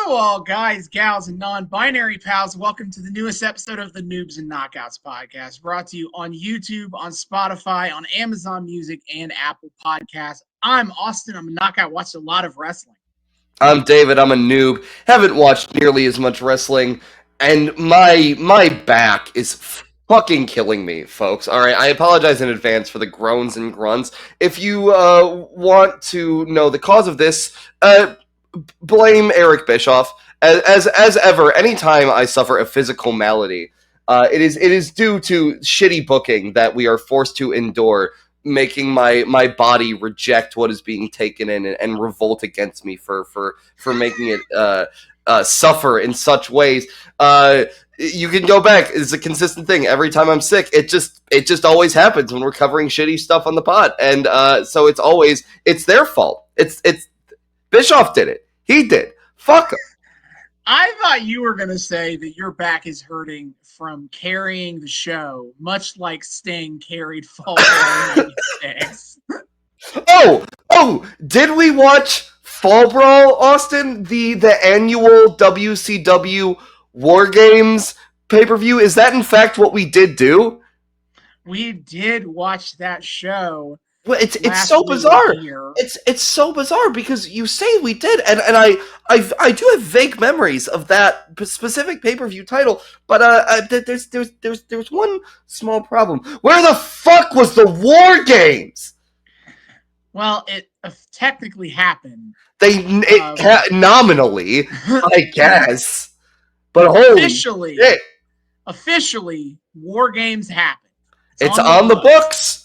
Hello, all guys, gals, and non-binary pals. Welcome to the newest episode of the Noobs and Knockouts podcast, brought to you on YouTube, on Spotify, on Amazon Music, and Apple Podcasts. I'm Austin. I'm a knockout. Watched a lot of wrestling. I'm David. I'm a noob. Haven't watched nearly as much wrestling, and my back is fucking killing me, folks. All right, I apologize in advance for the groans and grunts. If you want to know the cause of this, blame Eric Bischoff. As ever, anytime I suffer a physical malady, it is due to shitty booking that we are forced to endure, making my body reject what is being taken in and revolt against me for making it suffer in such ways. You can go back. It's a consistent thing. Every time I'm sick, it just always happens when we're covering shitty stuff on the pod, and so it's their fault. It's Bischoff did it. He did. Fuck him. I thought you were going to say that your back is hurting from carrying the show, much like Sting carried Fall Brawl 96. Oh, did we watch Fall Brawl, Austin? The annual WCW War Games pay-per-view? Is that in fact what we did do? We did watch that show. Well, it's so bizarre. It's so bizarre because you say we did, and I do have vague memories of that specific pay-per-view title, but there's one small problem. Where the fuck was the War Games? Well, it technically happened. Nominally, I guess, but holy shit. Officially, War Games happened. It's on the books.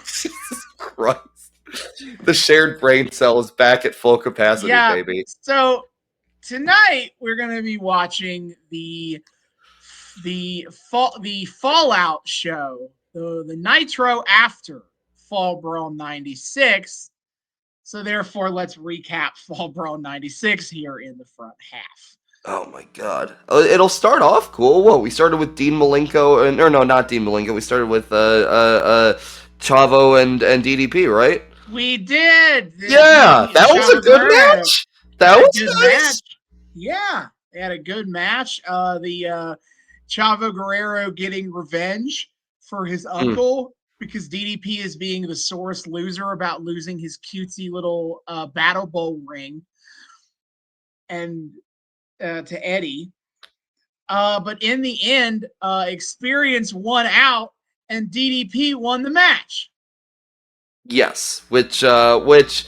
Jesus Christ. The shared brain cell is back at full capacity, baby. So tonight we're going to be watching the Fallout show, the Nitro after Fall Brawl 96. So therefore, let's recap Fall Brawl 96 here in the front half. Oh my god. It'll start off cool. Whoa, we started with Dean Malenko, or no, not Dean Malenko. We started with Chavo and DDP, right? We did. Yeah, that was a good match. That was a good match. Yeah, they had a good match. The Chavo Guerrero getting revenge for his uncle because DDP is being the sorest loser about losing his cutesy little Battle Bowl ring. And to Eddie. But in the end, Experience won out and DDP won the match. Yes, which is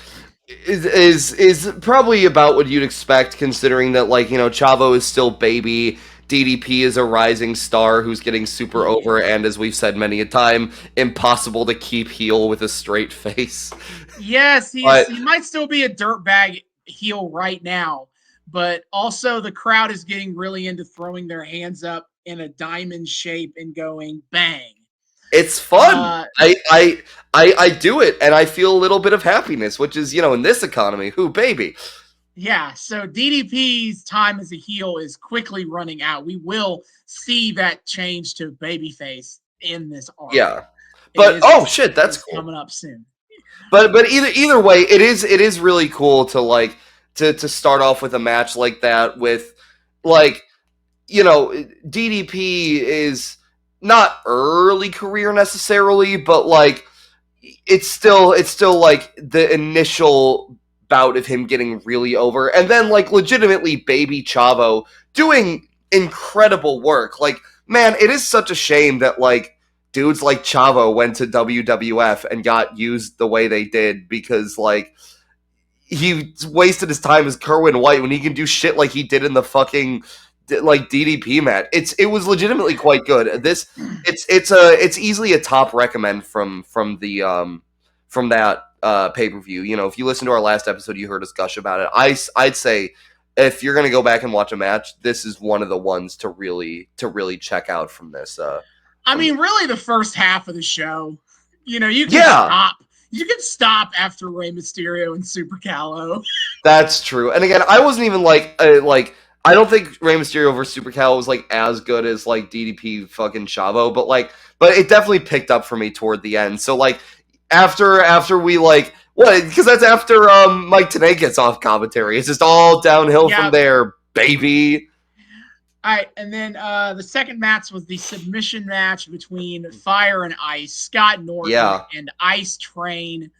probably about what you'd expect, considering that, like, you know, Chavo is still baby, DDP is a rising star who's getting super over, and as we've said many a time, impossible to keep heel with a straight face. Yes, he might still be a dirtbag heel right now, but also the crowd is getting really into throwing their hands up in a diamond shape and going bang. It's fun. I do it, and I feel a little bit of happiness, which is, you know, in this economy, baby. Yeah, so DDP's time as a heel is quickly running out. We will see that change to babyface in this arc. Yeah, but that's cool. Coming up soon. But either way, it is really cool to like to start off with a match like that with, like, you know, DDP is not early career necessarily, but like it's still like the initial bout of him getting really over, and then like legitimately baby Chavo doing incredible work. Like, man, it is such a shame that like dudes like Chavo went to WWF and got used the way they did, because like he wasted his time as Kerwin White when he can do shit like he did in the fucking like DDP match. It was legitimately quite good. It's easily a top recommend from that pay-per-view. You know, if you listen to our last episode, you heard us gush about it. I'd say if you're gonna go back and watch a match, this is one of the ones to really check out from this. I mean, really, the first half of the show, you know, you can stop. You can stop after Rey Mysterio and Super Calo. That's true. And again, I wasn't even like I don't think Rey Mysterio versus Super Calo was like as good as like DDP fucking Chavo, but it definitely picked up for me toward the end. So like after we like What? Because that's after Mike Tenay gets off commentary. It's just all downhill from there, baby. All right, and then the second match was the submission match between Fire and Ice, Scott Norton and Ice Train.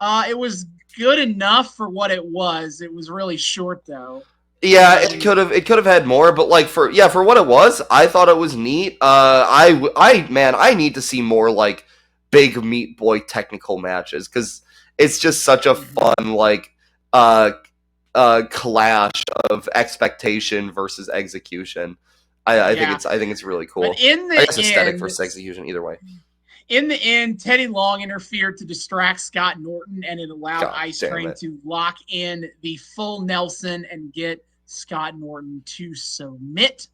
It was good enough for what it was. It was really short though. Yeah, it could have had more, but like for what it was, I thought it was neat. I need to see more like big Meat Boy technical matches because it's just such a fun like clash of expectation versus execution. I think it's really cool. But in the I guess aesthetic versus execution, either way. In the end, Teddy Long interfered to distract Scott Norton, and it allowed Ice Train to lock in the full Nelson and get Scott Norton to submit.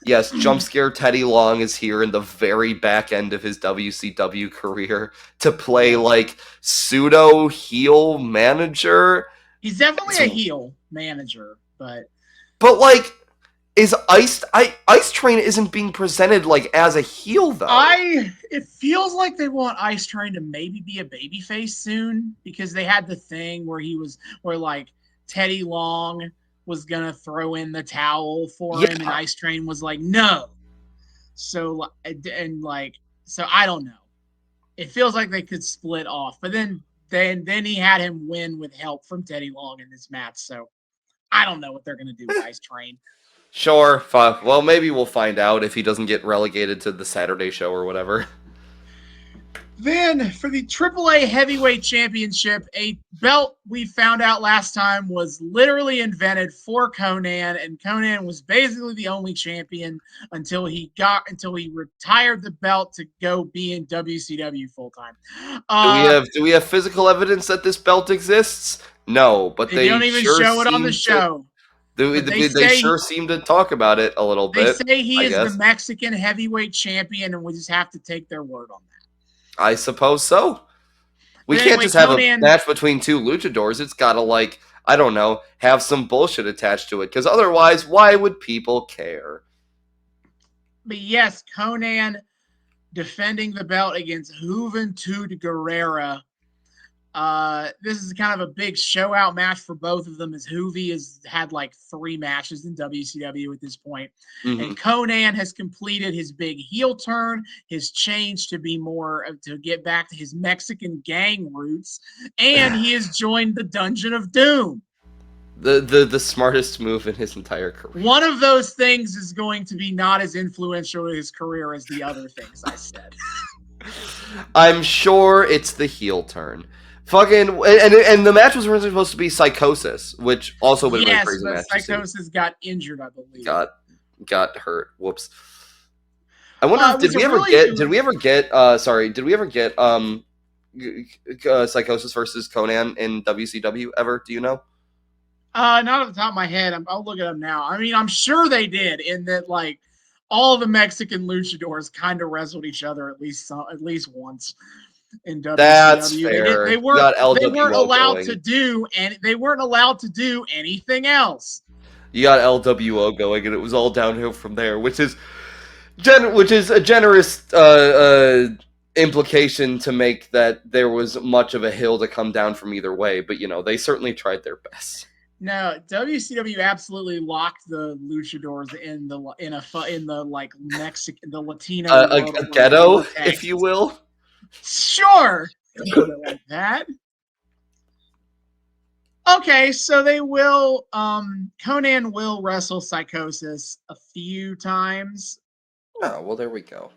Yes, Jump Scare Teddy Long is here in the very back end of his WCW career to play like pseudo heel manager. He's definitely a heel manager, but like is Ice Train isn't being presented like as a heel though. It feels like they want Ice Train to maybe be a babyface soon because they had the thing where like Teddy Long was gonna throw in the towel for him, and Ice Train was like, no. So I don't know. It feels like they could split off, but then he had him win with help from Teddy Long in this match. So I don't know what they're gonna do with Ice Train. Sure, fuck. Well, maybe we'll find out if he doesn't get relegated to the Saturday show or whatever. Then, for the AAA Heavyweight Championship, a belt we found out last time was literally invented for Conan, and Conan was basically the only champion until he retired the belt to go be in WCW full time. Do we have physical evidence that this belt exists? No, but they don't even show it on the show. They sure seem to talk about it a little bit. They say he is the Mexican heavyweight champion, and we just have to take their word on that. I suppose so. We can't just have a match between two luchadors. It's got to, like, I don't know, have some bullshit attached to it. Because otherwise, why would people care? But yes, Conan defending the belt against Juventud Guerrera. This is kind of a big show out match for both of them, as Juvi has had like 3 matches in WCW at this point. And Conan has completed his big heel turn, his change to be more to get back to his Mexican gang roots, and he has joined the Dungeon of Doom. The smartest move in his entire career. One of those things is going to be not as influential in his career as the other things I said. I'm sure it's the heel turn. Fucking and the match was originally supposed to be Psychosis, which also would have been a crazy match. Psychosis got injured, I believe. Got hurt. Whoops. I wonder did we ever get Psychosis versus Conan in WCW ever? Do you know? Not off the top of my head. I'll look it up now. I mean, I'm sure they did, in that like all the Mexican luchadors kind of wrestled each other at least once. In WCW. That's fair. They weren't allowed to do anything else. You got LWO going, and it was all downhill from there, which is a generous implication to make that there was much of a hill to come down from either way. But they certainly tried their best. No, WCW absolutely locked the luchadors in the like Mexican, the Latino a ghetto, if you will. Sure, like that. Okay, so they will. Conan will wrestle Psychosis a few times. Oh well, there we go.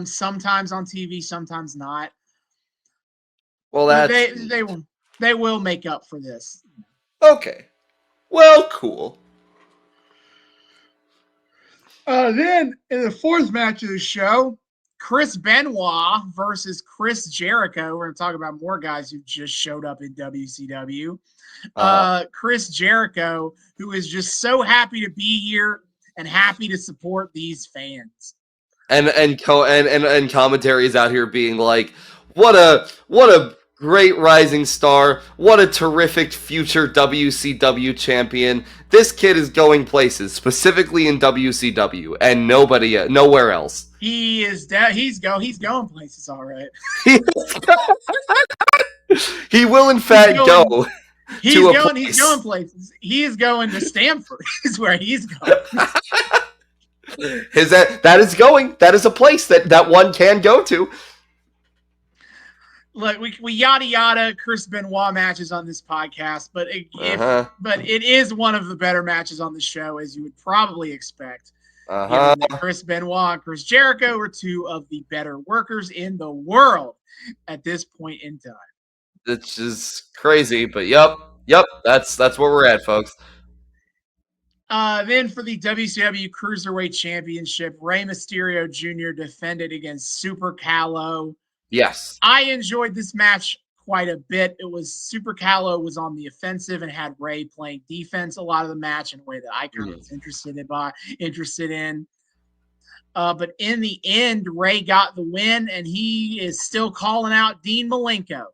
Sometimes on TV, sometimes not. Well, they will make up for this. Okay. Well, cool. Then in the 4th match of the show, Chris Benoit versus Chris Jericho. We're going to talk about more guys who just showed up in WCW. Chris Jericho, who is just so happy to be here and happy to support these fans. And commentary is out here being like, what a Great rising star. What a terrific future WCW champion. This kid is going places, specifically in WCW, and nowhere else. He's going places, all right. He will, in He's fact, go going to a he's going place. places. He is going to Stamford is where he's going. That is a place that one can go to. Look, we yada yada Chris Benoit matches on this podcast, but it is one of the better matches on the show, as you would probably expect, given that Chris Benoit and Chris Jericho were two of the better workers in the world at this point in time. It's just crazy, but yep, that's where we're at, folks. Then for the WCW Cruiserweight Championship, Rey Mysterio Jr. defended against Super Callow. Yes. I enjoyed this match quite a bit. It was Super Callow was on the offensive and had Rey playing defense a lot of the match in a way that I kind of was interested in. But in the end, Rey got the win, and he is still calling out Dean Malenko.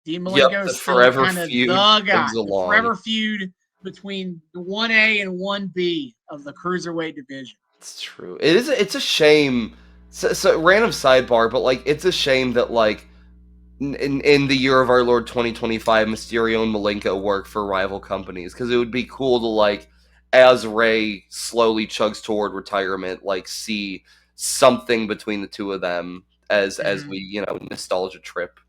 Dean Malenko is still kind of the guy. The forever feud between the 1A and 1B of the Cruiserweight division. It's true. It's a shame. So random sidebar, but like it's a shame that like in the year of our Lord 2025, Mysterio and Malenko work for rival companies, because it would be cool to like, as Rey slowly chugs toward retirement, like see something between the two of them as we nostalgia trip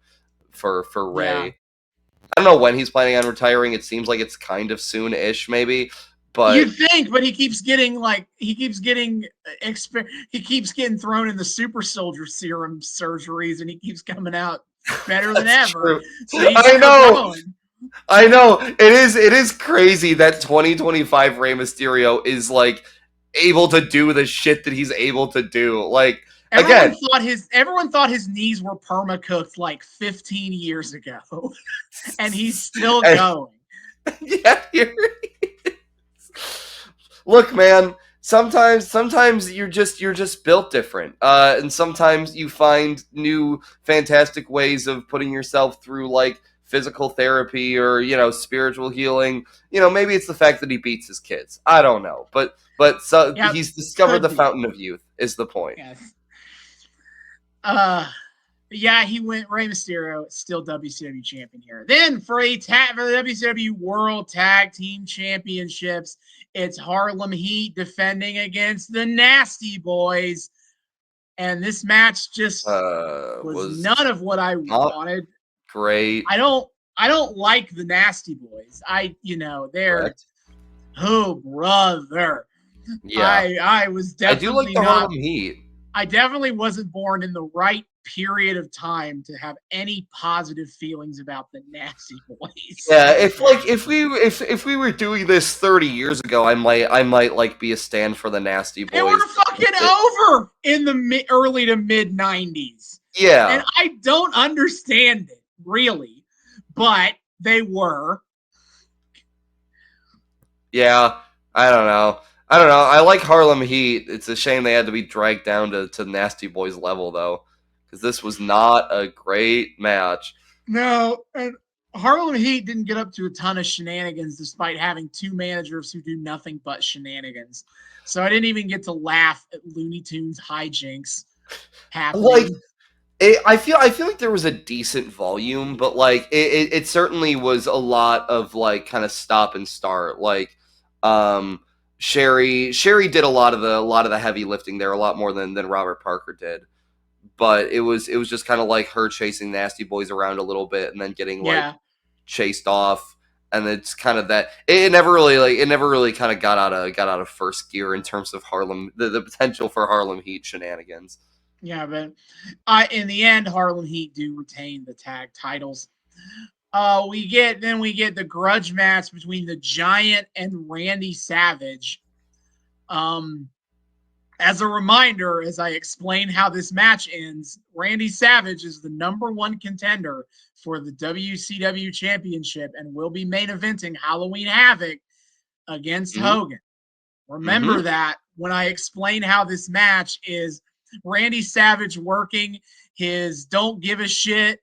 for Rey. Yeah. I don't know when he's planning on retiring. It seems like it's kind of soon-ish, maybe. But you'd think, but he keeps getting thrown in the super soldier serum surgeries, and he keeps coming out better than ever. So I know. It is crazy that 2025 Rey Mysterio is like able to do the shit that he's able to do. Like everyone thought his knees were perma-cooked like 15 years ago, and he's still going. Yeah, look, man. Sometimes you're just built different, and sometimes you find new fantastic ways of putting yourself through like physical therapy or spiritual healing. Maybe it's the fact that he beats his kids. I don't know, but he's discovered the fountain of youth. Is the point? Yes. He went. Rey Mysterio still WCW champion here. Then for the WCW World Tag Team Championships, it's Harlem Heat defending against the Nasty Boys, and this match just was none of what I wanted. Great. I don't like the Nasty Boys. They're correct. Oh brother. Yeah. I was definitely I do like the Harlem Heat. I definitely wasn't born in the right period of time to have any positive feelings about the Nasty Boys. Yeah, if we were doing this 30 years ago, I might like be a stand for the Nasty Boys. They were fucking over in the early to mid 90s. Yeah. And I don't understand it, really, but they were. Yeah, I don't know. I like Harlem Heat. It's a shame they had to be dragged down to Nasty Boys level, though, because this was not a great match. No, and Harlem Heat didn't get up to a ton of shenanigans despite having two managers who do nothing but shenanigans. So I didn't even get to laugh at Looney Tunes hijinks happening. Like, I feel like there was a decent volume, but like it certainly was a lot of like kind of stop and start. Like, Sherry did a lot of the heavy lifting there, a lot more than Robert Parker did. But it was just kind of like her chasing Nasty Boys around a little bit and then getting like chased off, and it's kind of that it never really kind of got out of first gear in terms of the potential for Harlem Heat shenanigans. Yeah, but in the end, Harlem Heat do retain the tag titles. We get the grudge match between the Giant and Randy Savage. As a reminder, as I explain how this match ends, Randy Savage is the #1 contender for the WCW Championship and will be main eventing Halloween Havoc against Hogan. Remember that when I explain how this match is Randy Savage working his don't give a shit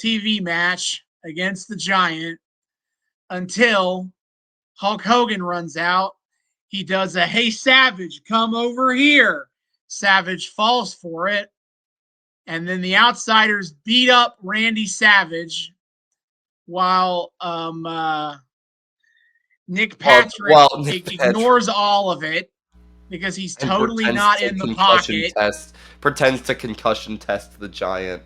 TV match against the Giant until Hulk Hogan runs out. He does a "Hey Savage, come over here." Savage falls for it. And then the Outsiders beat up Randy Savage while Nick Patrick Nick Patrick ignores all of it because he's and totally not in the pocket. Pretends to concussion test the Giant.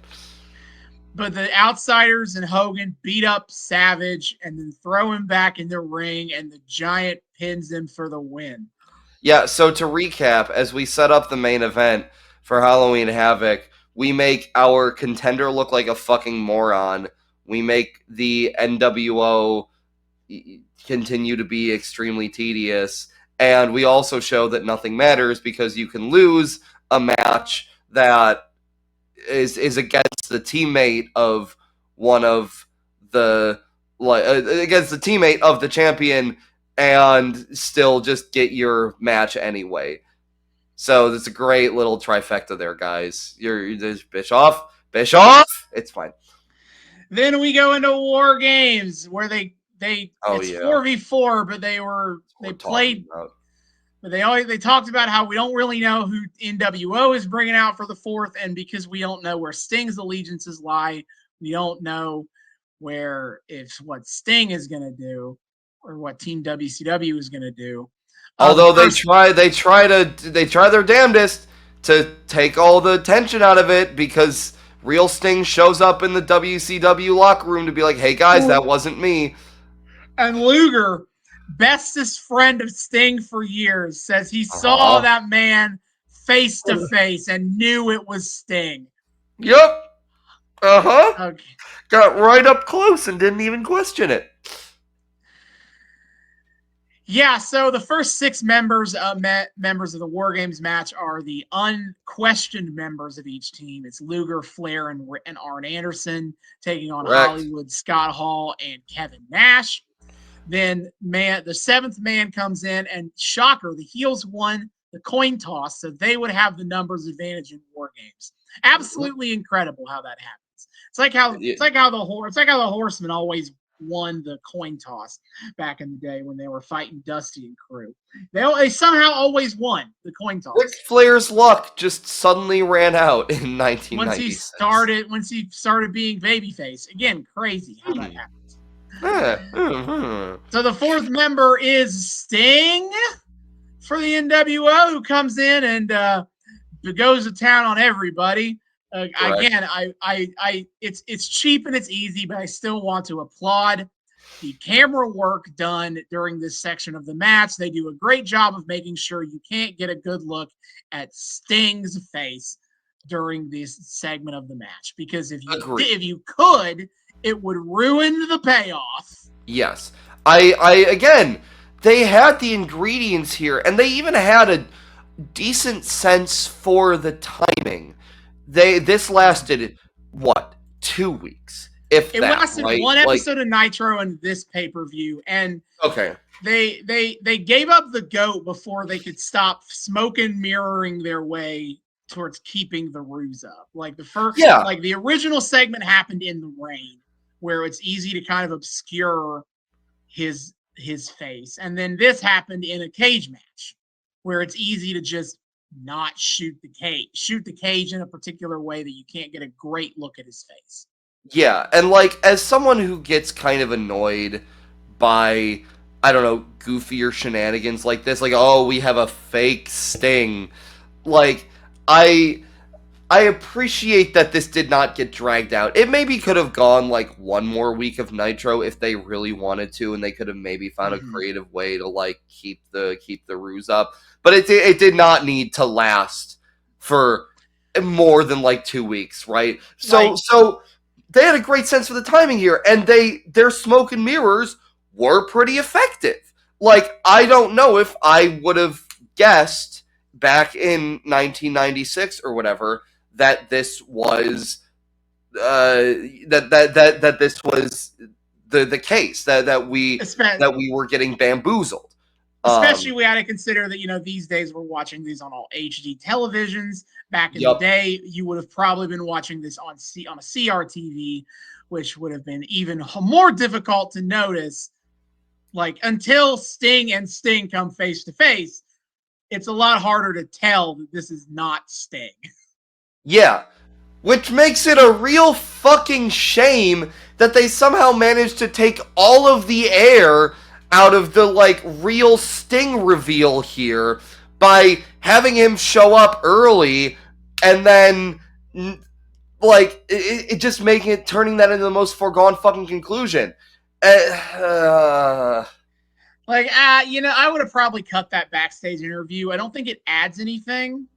But the Outsiders and Hogan beat up Savage and then throw him back in the ring, and the Giant pins him for the win. Yeah, so to recap, as we set up the main event for Halloween Havoc, we make our contender look like a fucking moron. We make the NWO continue to be extremely tedious, and we also show that nothing matters because you can lose a match that is against the teammate of one of the against the teammate of the champion and still just get your match anyway. So there's a great little trifecta there, guys. There's Bischoff. It's fine. Then we go into War Games where it's 4v4, but they talked about how we don't really know who NWO is bringing out for the fourth, and because we don't know where Sting's allegiances lie, we don't know what Sting is going to do or what Team WCW is going to do. Although they try their damnedest to take all the tension out of it, because real Sting shows up in the WCW locker room to be like, "Hey guys, that wasn't me." And Luger, bestest friend of Sting for years, says he saw that man face to face and knew it was Sting. Yep. Okay. Got right up close and didn't even question it. Yeah, so the first 6 members of the War Games match are the unquestioned members of each team. It's Luger, Flair, and Arn Anderson taking on Hollywood, Scott Hall, and Kevin Nash. Then the 7th man comes in, and shocker, the heels won the coin toss, so they would have the numbers advantage in War Games. Absolutely incredible how that happens. It's like how the Horsemen always won the coin toss back in the day when they were fighting Dusty and crew. They somehow always won the coin toss. Ric Flair's luck just suddenly ran out in 1996. Once he started being babyface. Again, crazy how that happens. So the 4th member is Sting for the NWO, who comes in and goes to town on everybody. Again, it's cheap and it's easy, but I still want to applaud the camera work done during this section of the match. They do a great job of making sure you can't get a good look at Sting's face during this segment of the match, because if you could, it would ruin the payoff. Yes, I again, they had the ingredients here, and they even had a decent sense for the timing. This lasted, 2 weeks? It lasted one episode of Nitro and this pay-per-view, and they gave up the goat before they could stop smoke and mirroring their way towards keeping the ruse up. Like the original segment happened in the rain, where it's easy to kind of obscure his face, and then this happened in a cage match, where it's easy to just not shoot the cage in a particular way that you can't get a great look at his face. Yeah, and as someone who gets kind of annoyed by, I don't know, goofier shenanigans like this, we have a fake Sting, I appreciate that this did not get dragged out. It maybe could have gone one more week of Nitro if they really wanted to, and they could have maybe found a creative way to keep the ruse up. But it did not need to last for more than 2 weeks, right? So they had a great sense for the timing here, and their smoke and mirrors were pretty effective. I don't know if I would have guessed back in 1996 or whatever that this was that this was the case that we were getting bamboozled. Especially we had to consider that these days we're watching these on all HD televisions. Back in the Yep. day, you would have probably been watching this on a CRTV, which would have been even more difficult to notice. Like until Sting and Sting come face to face, it's a lot harder to tell that this is not Sting. Yeah. Which makes it a real fucking shame that they somehow managed to take all of the air out of the, like, real Sting reveal here by having him show up early and then, like, it just making it, turning that into the most foregone fucking conclusion. Like, I would have probably cut that backstage interview. I don't think it adds anything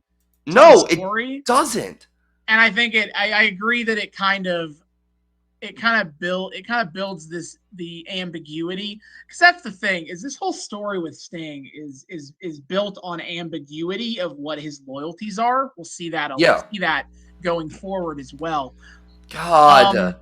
to the No, it story. doesn't. And I think I agree that it kind of builds the ambiguity, because that's the thing, is this whole story with Sting is built on ambiguity of what his loyalties are. We'll see that Yeah. going forward as well. God.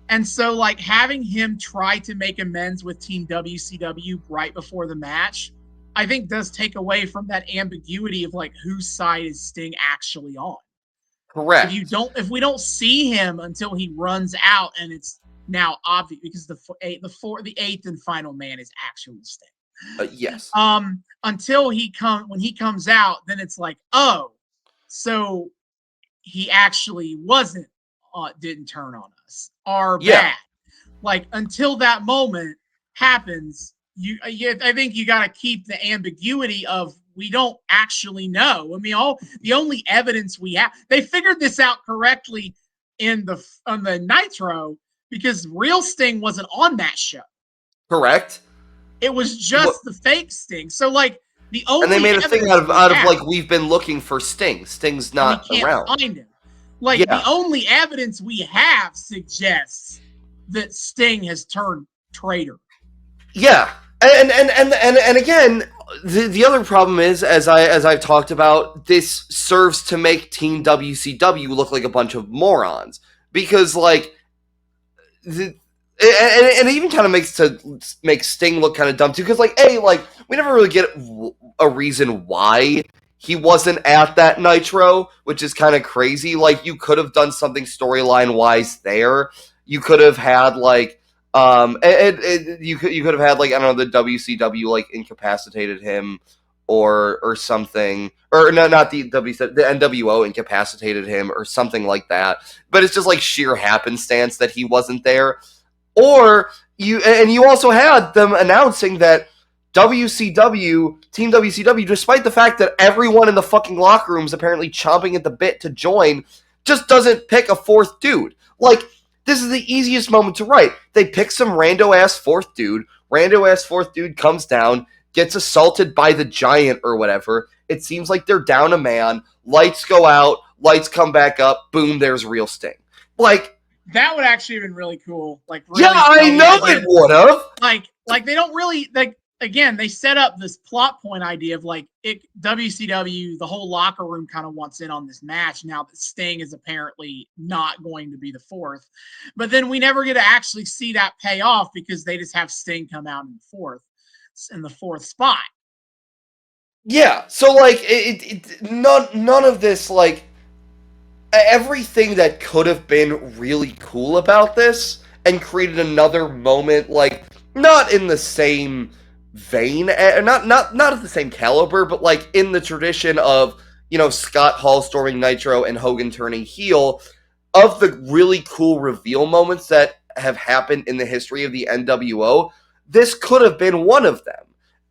And so, like, having him try to make amends with Team WCW right before the match, I think does take away from that ambiguity of, like, whose side is Sting actually on. Correct. If we don't see him until he runs out, and it's now obvious because the eighth and final man is actually Sting. Yes. Until when he comes out, then it's like, oh, so he actually didn't turn on us. Our bad. Like, until that moment happens, I think you got to keep the ambiguity of, we don't actually know. I mean, the only evidence we have, they figured this out correctly on the Nitro, because real Sting wasn't on that show. Correct. It was just the fake Sting. So, like, the only, and they made a thing out of like, we've been looking for Sting. Sting's not we can't around. find him. Like, the only evidence we have suggests that Sting has turned traitor. Yeah. And again, the other problem is, as I've talked about, this serves to make Team WCW look like a bunch of morons, because, like, and it even kind of makes Sting look kind of dumb too, because, like, we never really get a reason why he wasn't at that Nitro, which is kind of crazy. Like, you could have done something storyline wise there. You could have had, like, you could have had, like, I don't know, the WCW, like, incapacitated him or something, or no, not the WCW, the NWO incapacitated him or something like that. But it's just, like, sheer happenstance that he wasn't there. Or you also had them announcing that WCW, Team WCW, despite the fact that everyone in the fucking locker room is apparently chomping at the bit to join, just doesn't pick a fourth dude. Like, this is the easiest moment to write. They pick some rando-ass fourth dude. Rando-ass fourth dude comes down, gets assaulted by the Giant or whatever. It seems like they're down a man. Lights go out. Lights come back up. Boom, there's real Sting. Like, that would actually have been really cool. Like, really, yeah, I know it would have. Like they don't really, like, again, they set up this plot point idea of, like, WCW, the whole locker room kind of wants in on this match now that Sting is apparently not going to be the fourth. But then we never get to actually see that pay off, because they just have Sting come out in the fourth spot. Yeah, so, like, none of this, like, everything that could have been really cool about this and created another moment, like, not in the same vein, not of the same caliber, but, like, in the tradition of, you know, Scott Hall storming Nitro and Hogan turning heel, of the really cool reveal moments that have happened in the history of the NWO, this could have been one of them.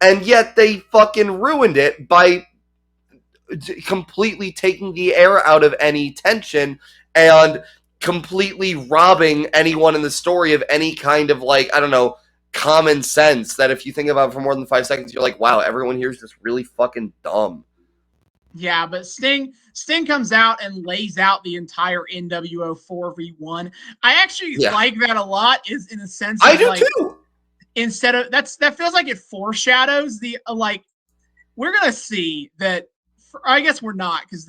And yet they fucking ruined it by completely taking the air out of any tension and completely robbing anyone in the story of any kind of, like, I don't know, common sense, that if you think about it for more than 5 seconds, you're like, wow, everyone here is just really fucking dumb. Yeah, but Sting comes out and lays out the entire NWO 4v1. I actually like that a lot, is in a sense of, I do, like, too. Instead of that feels like it foreshadows the, like, we're gonna see that. I guess we're not, because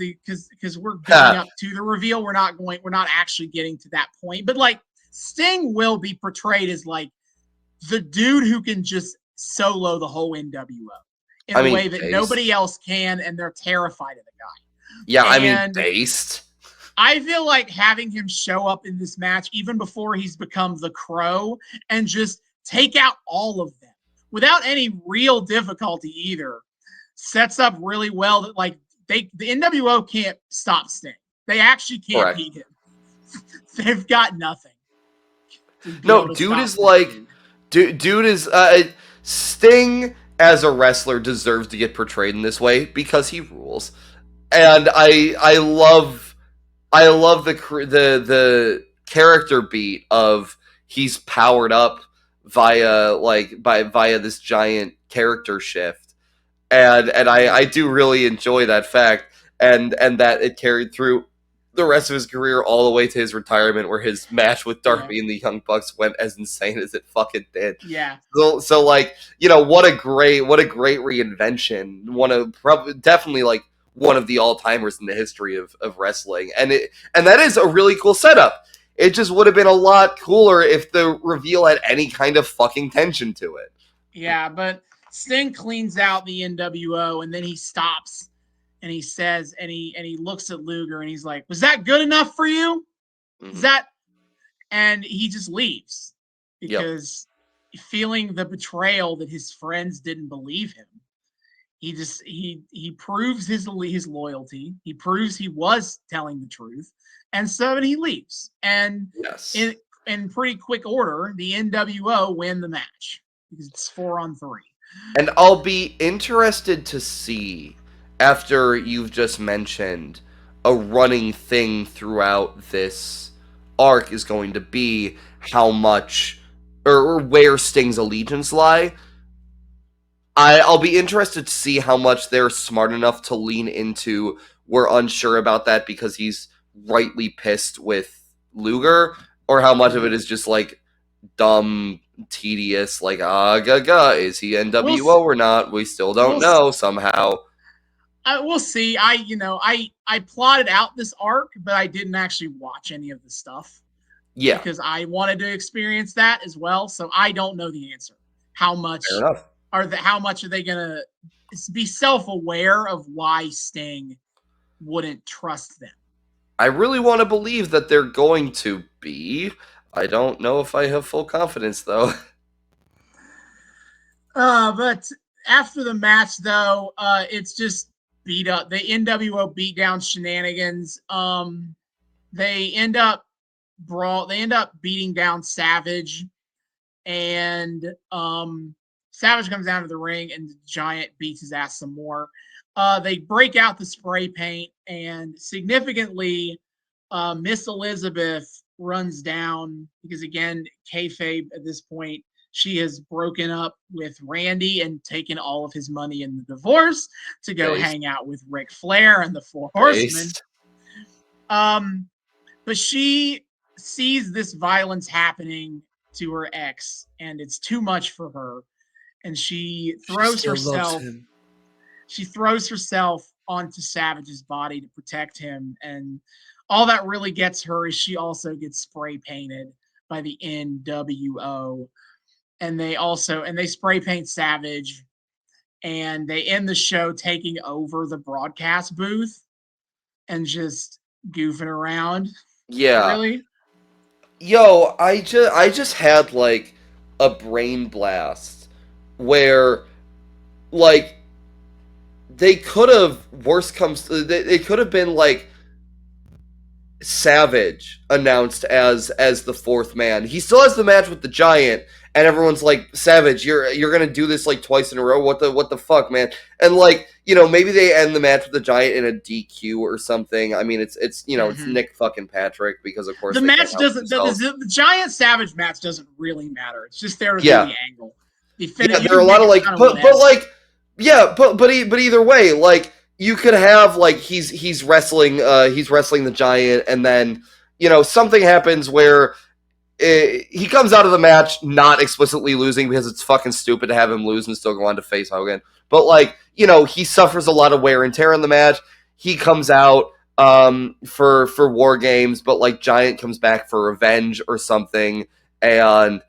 we're going up to the reveal. We're not actually getting to that point. But, like, Sting will be portrayed as, like, the dude who can just solo the whole NWO in a way that nobody else can, and they're terrified of the guy. Yeah, I mean, And based. I feel like having him show up in this match, even before he's become the Crow, and just take out all of them without any real difficulty either, sets up really well that like the NWO can't stop Sting. They actually can't Correct. beat him. They've got nothing to be No, able to dude stop is this like, dude. dude is Sting as a wrestler deserves to get portrayed in this way because he rules, and I love the character beat of he's powered up via this giant character shift, and I do really enjoy that fact, and that it carried through the rest of his career all the way to his retirement, where his match with Yeah. Darby and the Young Bucks went as insane as it fucking did. Yeah. So like, what a great reinvention. Definitely like one of the all timers in the history of wrestling, and that is a really cool setup. It just would have been a lot cooler if the reveal had any kind of fucking tension to it. Yeah, but Sting cleans out the NWO and then he stops and he says and he looks at Luger and he's like, "Was that good enough for you? Is that?" And he just leaves because feeling the betrayal that his friends didn't believe him. He proves his loyalty. He proves he was telling the truth, and so he leaves. And Yes. in pretty quick order, the NWO win the match because it's 4-on-3. And I'll be interested to see, after you've just mentioned, a running thing throughout this arc is going to be how much or where Sting's allegiance lie. I'll be interested to see how much they're smart enough to lean into we're unsure about that because he's rightly pissed with Luger, or how much of it is just like dumb, tedious, like is he NWO or not? We still don't know somehow. We'll see. I plotted out this arc, but I didn't actually watch any of the stuff. Yeah, because I wanted to experience that as well. So I don't know the answer. How much fair enough. how much are they gonna be self-aware of why Sting wouldn't trust them? I really want to believe that they're going to be. I don't know if I have full confidence though. But after the match though, it's just beat up. The NWO beat down shenanigans. They end up beating down Savage, and Savage comes down to the ring and the Giant beats his ass some more. They break out the spray paint, and significantly, Miss Elizabeth runs down because, again, kayfabe at this point, she has broken up with Randy and taken all of his money in the divorce to go hang out with Ric Flair and the Four Horsemen. But she sees this violence happening to her ex, and it's too much for her, and she throws herself onto Savage's body to protect him, and all that really gets her is she also gets spray painted by the NWO, and they spray paint Savage, and they end the show taking over the broadcast booth and just goofing around. Yeah. Really? Yo, I just had like a brain blast where like they could have they could have been like Savage announced as the fourth man. He still has the match with the Giant, and everyone's like, Savage, you're gonna do this like twice in a row. What the fuck, man? And like, maybe they end the match with the Giant in a DQ or something. I mean, it's it's Nick fucking Patrick, because of course the match doesn't. The Giant Savage match doesn't really matter. It's just there to do the angle. There are a lot of like, but like, but either way, like, you could have like he's wrestling the Giant, and then something happens where he comes out of the match not explicitly losing, because it's fucking stupid to have him lose and still go on to face Hogan. But like, he suffers a lot of wear and tear in the match. He comes out for War Games, but like Giant comes back for revenge or something, and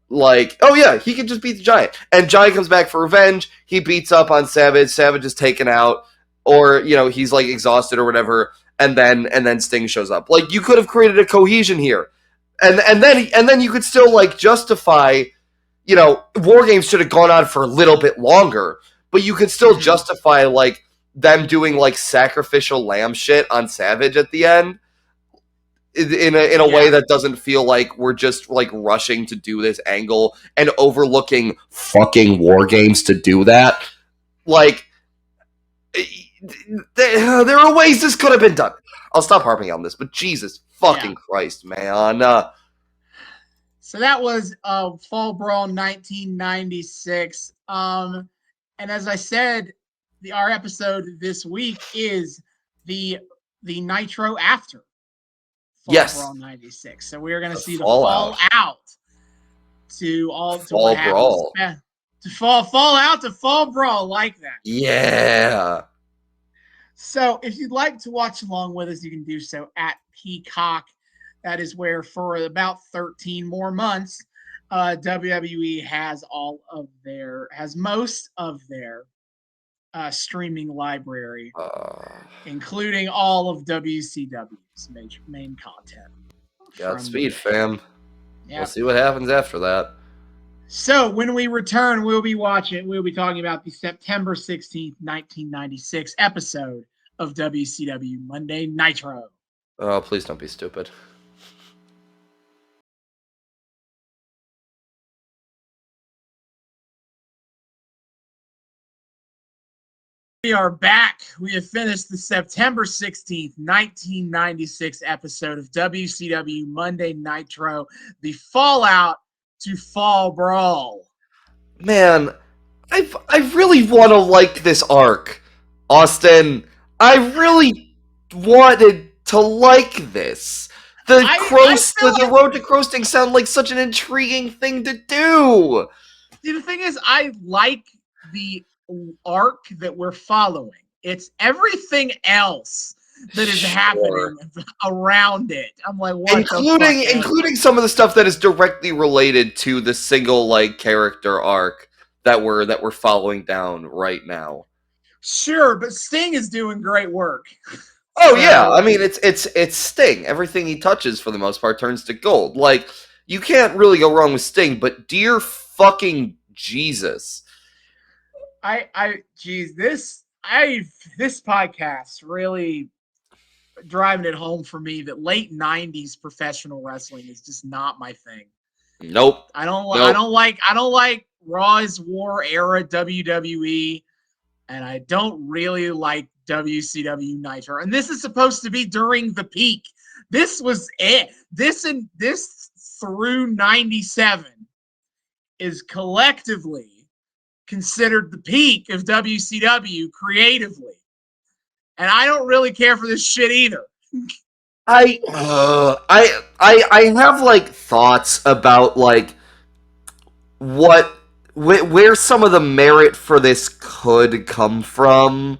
like, oh yeah, he can just beat the Giant. And Giant comes back for revenge. He beats up on Savage. Savage is taken out. or he's like exhausted or whatever, and then Sting shows up. Like, you could have created a cohesion here, and then you could still like justify. War Games should have gone on for a little bit longer, but you could still justify like them doing like sacrificial lamb shit on Savage at the end in a way that doesn't feel like we're just like rushing to do this angle and overlooking fucking War Games to do that. Like, there are ways this could have been done. I'll stop harping on this, but Jesus fucking Christ, man. So that was Fall Brawl 1996. And as I said, our episode this week is the Nitro after Fall Brawl 96. So we're going to see the fallout to what happens. Brawl. To fallout to Fall Brawl, like that. Yeah. So if you'd like to watch along with us, you can do so at Peacock. That is where for about 13 more months, WWE has most of their streaming library, including all of WCW's main content. Godspeed, fam. Yep. We'll see what happens after that. So when we return, we'll be talking about the September 16th, 1996 episode of WCW Monday Nitro. Oh, please don't be stupid. We are back. We have finished the September 16th, 1996 episode of WCW Monday Nitro, the fallout to Fall Brawl. Man, I really want to like this arc, Austin. I really wanted to like this. The road to Croasting sound like such an intriguing thing to do. See, the thing is, I like the arc that we're following. It's everything else that is happening around it. I'm like, what? Including some of the stuff that is directly related to the single like character arc that we're following down right now. Sure, but Sting is doing great work. Oh yeah, I mean it's Sting. Everything he touches for the most part turns to gold. Like, you can't really go wrong with Sting, but dear fucking Jesus. This podcast really driving it home for me that late 90s professional wrestling is just not my thing. Nope. I don't like Raw's War era WWE, and I don't really like WCW Nitro. And this is supposed to be during the peak. This was it. This through 97 is collectively considered the peak of WCW creatively. And I don't really care for this shit either. I have like thoughts about like where some of the merit for this could come from,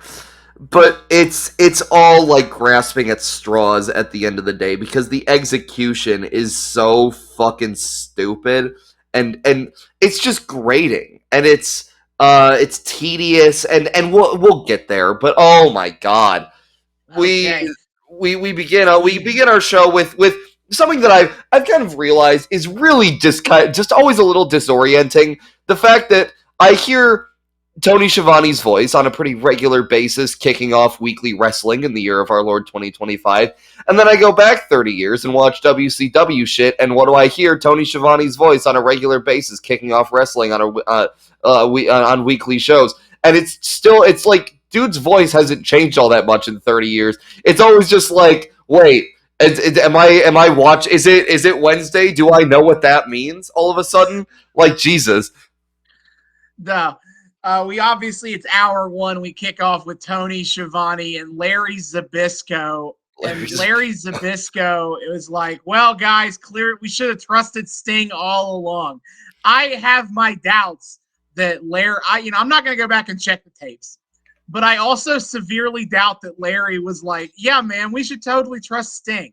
but it's all like grasping at straws at the end of the day because the execution is so fucking stupid and it's just grating and it's tedious and we'll get there, but oh my god. Okay. We begin our show with something that I've kind of realized is really just always a little disorienting. The fact that I hear Tony Schiavone's voice on a pretty regular basis kicking off weekly wrestling in the year of our Lord 2025, and then I go back 30 years and watch WCW shit, and what do I hear? Tony Schiavone's voice on a regular basis kicking off wrestling on weekly shows, and it's like dude's voice hasn't changed all that much in 30 years. It's always just like, wait, am I watch? Is it Wednesday? Do I know what that means? All of a sudden, like Jesus. No. We obviously, it's hour one. We kick off with Tony Schiavone and Larry Zbyszko. And Larry Zbyszko, it was like, well, guys, we should have trusted Sting all along. I have my doubts that I'm not going to go back and check the tapes, but I also severely doubt that Larry was like, yeah, man, we should totally trust Sting.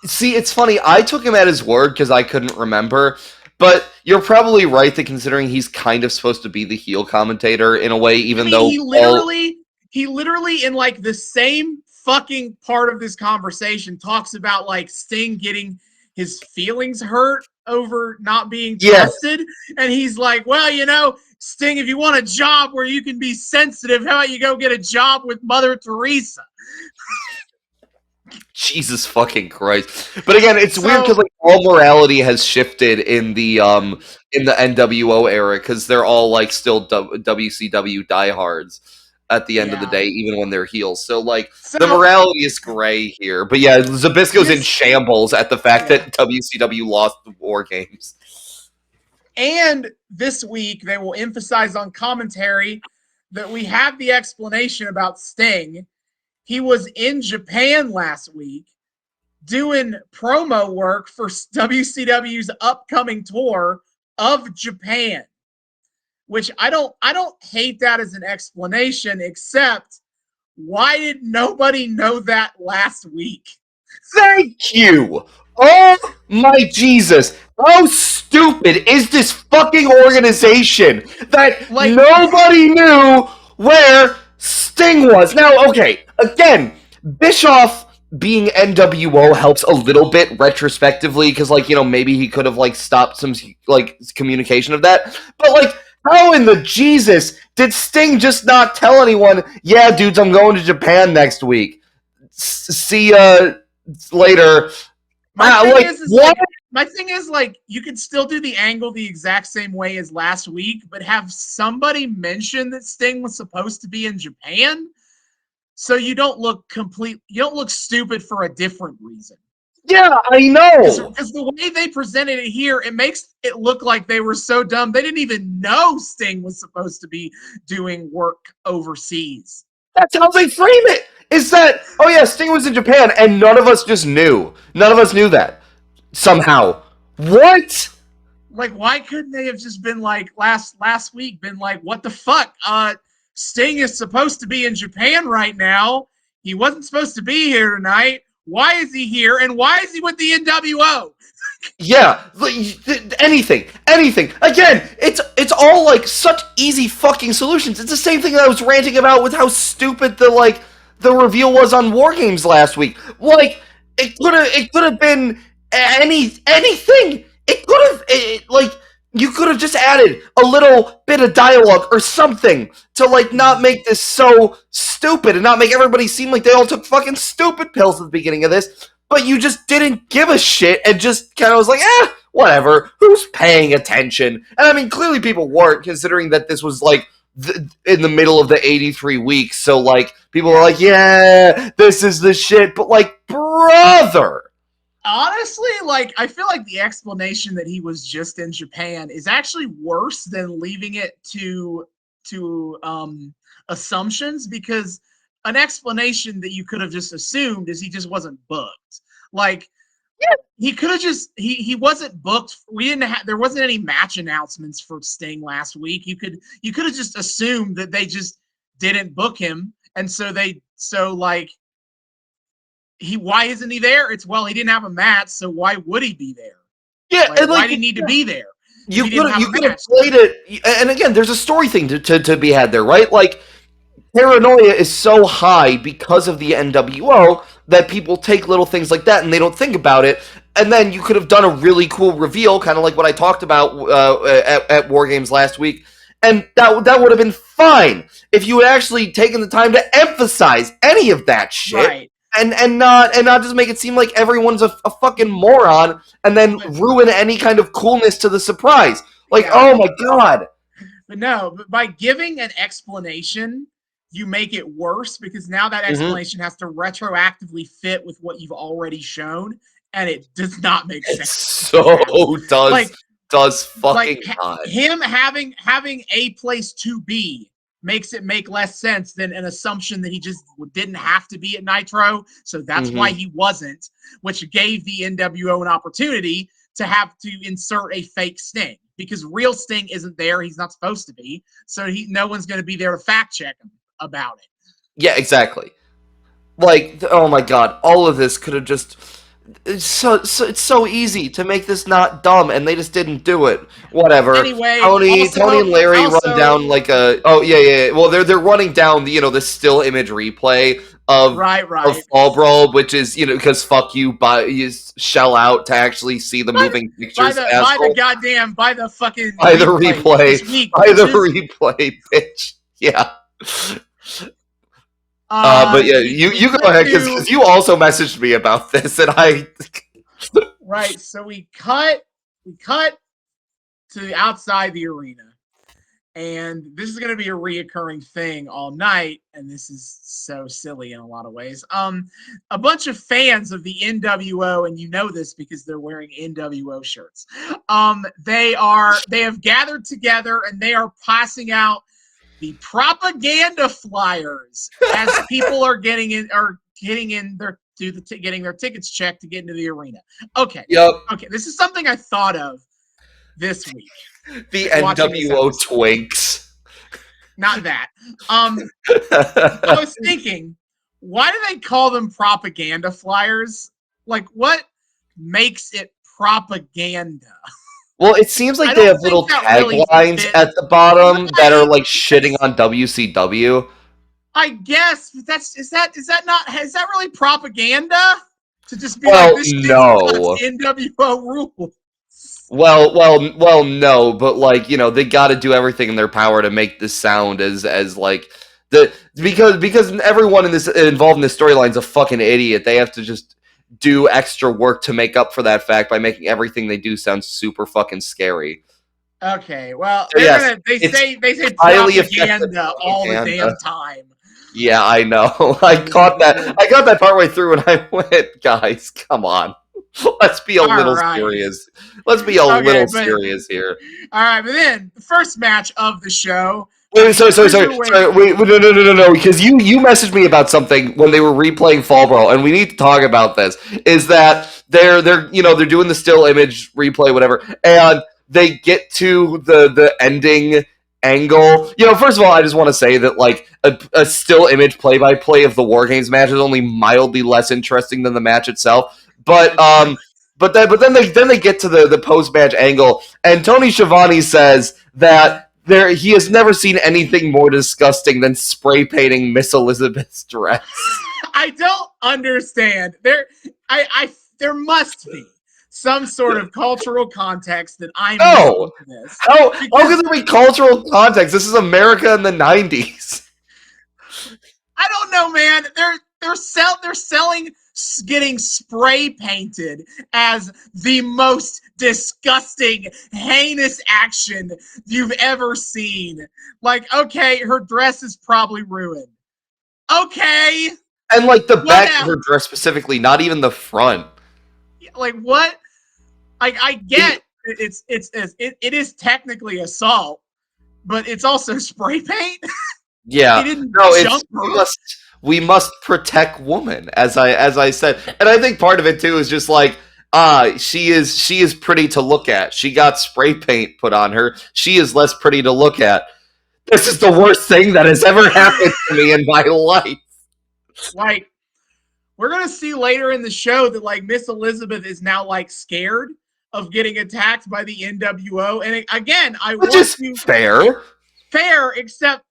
See, it's funny. I took him at his word because I couldn't remember. But you're probably right that considering he's kind of supposed to be the heel commentator in a way, even though he literally he literally in like the same fucking part of this conversation talks about like Sting getting his feelings hurt over not being Yes. trusted. And he's like, well, you know, Sting, if you want a job where you can be sensitive, how about you go get a job with Mother Teresa? Jesus fucking Christ! But again, it's weird So because like all morality has shifted in the NWO era because they're all like still WCW diehards at the end of the yeah. day, even when they're heels. So like the So morality is gray here. But yeah, Zabisco's in this shambles at the fact yeah. that WCW lost the War Games. And this week they will emphasize on commentary that we have the explanation about Sting. He was in Japan last week doing promo work for WCW's upcoming tour of Japan, which I don't hate that as an explanation, except why did nobody know that last week? Thank you. Oh my Jesus. How stupid is this fucking organization that Like, nobody knew where Sting was? Now, okay, again, Bischoff being NWO helps a little bit retrospectively because, like, you know, maybe he could have, like, stopped some, like, communication of that. But, like, how in the Jesus did Sting just not tell anyone, yeah, dudes, I'm going to Japan next week? See ya later. my thing Like is what? like my thing is like you could still do the angle the exact same way as last week, but have somebody mention that Sting was supposed to be in Japan, so you don't look stupid for a different reason. Yeah, I know. Because the way they presented it here, it makes it look like they were so dumb they didn't even know Sting was supposed to be doing work overseas. That's how they frame it. Is that oh yeah, Sting was in Japan and none of us just knew. None of us knew that somehow. What? Like, why couldn't they have just been like last week? Been like, what the fuck? Sting is supposed to be in Japan right now. He wasn't supposed to be here tonight. Why is he here? And why is he with the NWO? Yeah, anything. Again, it's all like such easy fucking solutions. It's the same thing that I was ranting about with how stupid the reveal was on War Games last week. Like it could have been anything. It could have like you could have just added a little bit of dialogue or something to like not make this so stupid and not make everybody seem like they all took fucking stupid pills at the beginning of this. But you just didn't give a shit and just kind of was like, whatever. Who's paying attention? And I mean, clearly people weren't, considering that this was like in the middle of the 83 weeks. So like people were like, yeah, this is the shit. But like, brother. Honestly, like I feel like the explanation that he was just in Japan is actually worse than leaving it to assumptions, because an explanation that you could have just assumed is he just wasn't booked. Like he could have just he wasn't booked. We didn't have there wasn't any match announcements for Sting last week. You could have just assumed that they just didn't book him, and so like why isn't he there? It's well, he didn't have a match, so why would he be there? Yeah, Like, and why like did he need to be there? you could have played it, and again, there's a story thing to be had there, right? Like paranoia is so high because of the NWO that people take little things like that and they don't think about it. And then you could have done a really cool reveal, kind of like what I talked about at War Games last week, and that would have been fine if you had actually taken the time to emphasize any of that shit. Right. And not just make it seem like everyone's a fucking moron and then ruin any kind of coolness to the surprise. Like, Yeah. oh my god. But no, but by giving an explanation, you make it worse, because now that explanation has to retroactively fit with what you've already shown, and it does not make sense. It so does fucking not. Him having a place to be makes it make less sense than an assumption that he just didn't have to be at Nitro, so that's why he wasn't, which gave the NWO an opportunity to have to insert a fake Sting, because real Sting isn't there. He's not supposed to be, so no one's going to be there to fact check him about it. Yeah, exactly. Like, oh my god, all of this could have just it's so easy to make this not dumb, and they just didn't do it. Whatever. Anyway, Tony and Larry run also, down like a. Oh yeah. Well, they're running down the still image replay of right. Fall Brawl, which is because fuck you, you shell out to actually see the By moving pictures, the asshole. goddamn by the fucking By the replay replay, this week, by the bitches. replay, bitch. Yeah. But yeah, We you go cut ahead to because you also messaged me about this, and I. right. So we cut to outside the arena. And this is going to be a reoccurring thing all night, and this is so silly in a lot of ways. A bunch of fans of the NWO, and you know this because they're wearing NWO shirts. They have gathered together and they are passing out the propaganda flyers as people are getting their tickets checked to get into the arena. Okay, Yep. this is something I thought of this week The watching this NWO episode. Twinks. Not that. I was thinking, why do they call them propaganda flyers? Like, what makes it propaganda? Well, it seems like I they don't have think little that really taglines fits. at the bottom that are Right? like shitting on WCW. I guess is that really propaganda? To just be like, Well, this shit sucks, no. NWO rules. Well, no, but like they got to do everything in their power to make this sound as like because everyone involved in this storyline is a fucking idiot. They have to just do extra work to make up for that fact by making everything they do sound super fucking scary. Okay, well, So yes, they say highly effective propaganda all the propaganda. damn time. Yeah, I know. I caught that. I got that partway through, and I went, "Guys, come on, let's be a All little right. serious. Let's be a Okay, little but serious here." all right, but then the first match of the show, Wait, sorry. cruiserweight. Wait, no, because you messaged me about something when they were replaying Fall Brawl, and we need to talk about this. Is that they're doing the still image replay, whatever, and they get to the ending angle. First of all, I just want to say that like a still image play by play of the War Games match is only mildly less interesting than the match itself. But then they get to the post match angle, and Tony Schiavone says that he has never seen anything more disgusting than spray painting Miss Elizabeth's dress. I don't understand. There must be some sort of cultural context that I'm No, missing to this. how Because could there be cultural context? This is America in the '90s. I don't know, man. They're selling getting spray painted as the most disgusting, heinous action you've ever seen. Like, okay, her dress is probably ruined. Okay, And like the what back of her else? dress specifically, not even the front. Like, what? I get it is technically assault, but it's also spray paint. He Yeah, didn't no, it's jump her. we must protect woman, as I said, and I think part of it too is just like she is pretty to look at. She got spray paint put on her. She is less pretty to look at. This is the worst thing that has ever happened to me in my life. Like, we're gonna see later in the show that like Miss Elizabeth is now like scared of getting attacked by the NWO. And again, I Which want is to fair. fair, except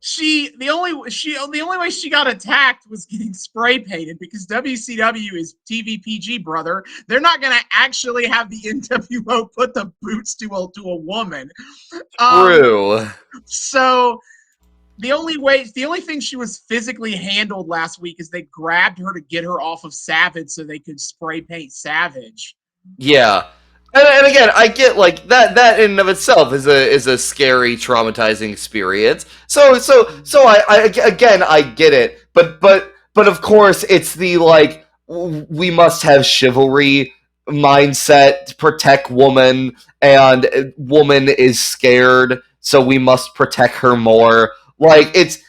the only way she got attacked was getting spray painted because WCW is TVPG, brother. They're not gonna actually have the NWO put the boots to a woman. True. So the only thing she was physically handled last week is they grabbed her to get her off of Savage so they could spray paint Savage. Yeah. And again, I get like that in and of itself is a scary, traumatizing experience. So I get it, but of course it's the like we must have chivalry mindset to protect woman, and woman is scared, so we must protect her more. Like it's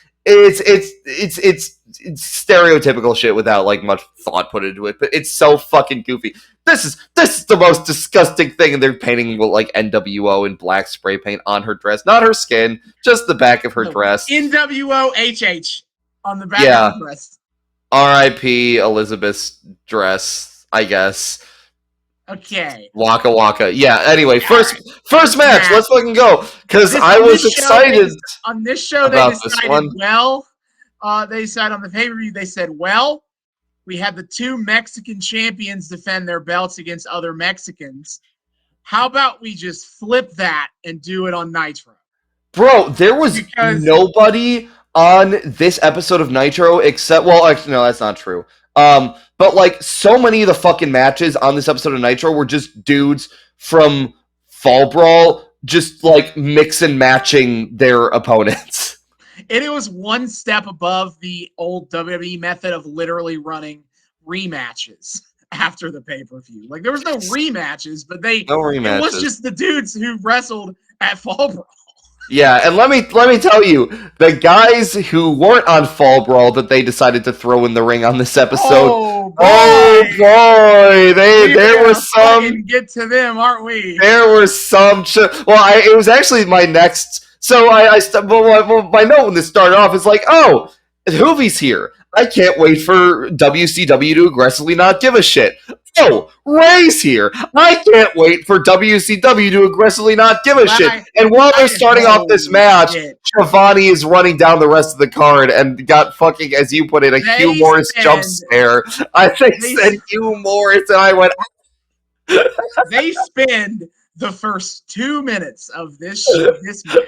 stereotypical shit without like much thought put into it, but it's so fucking goofy. This is the most disgusting thing, and they're painting like NWO in black spray paint on her dress, not her skin, just the back of her dress. NWO HH on the back of Yeah, her dress. R.I.P. Elizabeth's dress, I guess. Okay. Waka waka. Yeah. Anyway, first First match. match. Let's fucking go because I was excited On this show, they about this decided one. well. They decided on the pay-per-view. They said, well, we had the two Mexican champions defend their belts against other Mexicans. How about we just flip that and do it on Nitro? Bro, there was nobody on this episode of Nitro except, well, actually, no, that's not true. But like so many of the fucking matches on this episode of Nitro were just dudes from Fall Brawl just like mix and matching their opponents. And it was one step above the old WWE method of literally running rematches after the pay-per-view. Like there was no rematches, but it was just the dudes who wrestled at Fall Brawl. Yeah, and let me tell you, the guys who weren't on Fall Brawl that they decided to throw in the ring on this episode. Oh boy, there were some. Get to them, aren't we? There were some. It was actually my next. So my note when this started off is like, oh, Hoovie's here. I can't wait for WCW to aggressively not give a shit. Oh, Ray's here. I can't wait for WCW to aggressively not give a shit. And while they're starting off this match, Shivani is running down the rest of the card and got fucking, as you put it, a Hugh Morris jump scare. I think said Hugh Morris, and I went. They spend the first 2 minutes of this match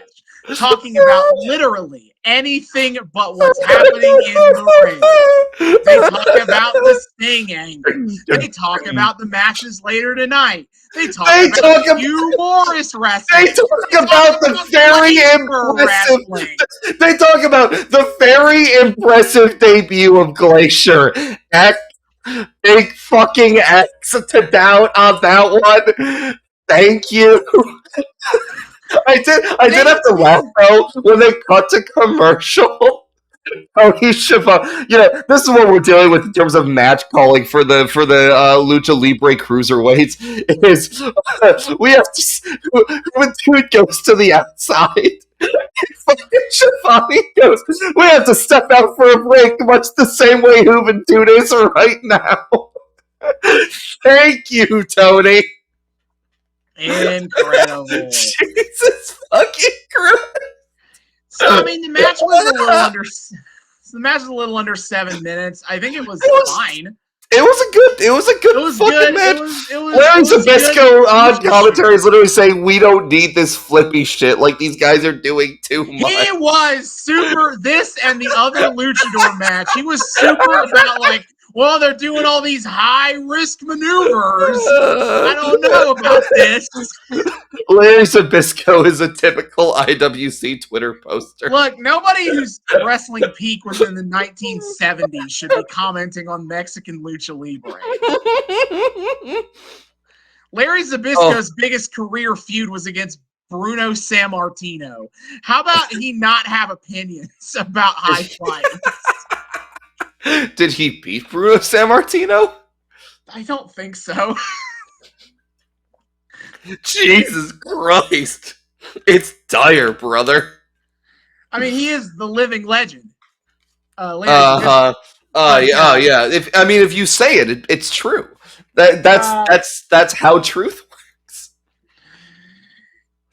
talking about literally anything but what's happening in the ring. They talk about the Sting angle. They talk about the matches later tonight. They talk about Hugh Morris wrestling. They talk about the very impressive. They talk about the very impressive debut of Glacier. Big fucking X to down on that one. Thank you. I did have to laugh though when they cut to commercial. Shiva, this is what we're dealing with in terms of match calling for the Lucha Libre cruiserweights. Is we have to when dude goes to the outside, fucking Shivani goes, we have to step out for a break, much the same way Juventud is right now. Thank you, Tony. Incredible. Jesus fucking Christ. So I mean, the match was a little under 7 minutes. I think it was fine. It was a good fucking match. Larry Zbyszko on commentary is literally saying, we don't need this flippy shit. Like, these guys are doing too much. He was super, this and the other Luchador match, he was super about, like, well, they're doing all these high-risk maneuvers. I don't know about this. Larry Zbyszko is a typical IWC Twitter poster. Look, nobody whose wrestling peak was in the 1970s should be commenting on Mexican Lucha Libre. Larry Zbyszko's biggest career feud was against Bruno Sammartino. How about he not have opinions about high flying? Did he beat Bruno Sammartino? I don't think so. Jesus Christ. It's dire, brother. I mean, he is the living legend. Yeah. If you say it, it's true. That's how truth works.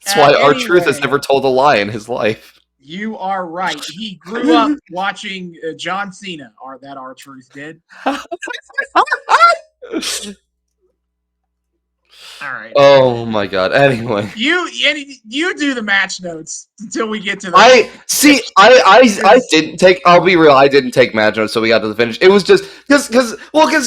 That's why R-Truth has never told a lie in his life. You are right. He grew up watching John Cena, that R-Truth did. All right. Oh my god. Anyway, you do the match notes until we get to the. I didn't take. I'll be real. I didn't take match notes, so we got to the finish. It was just because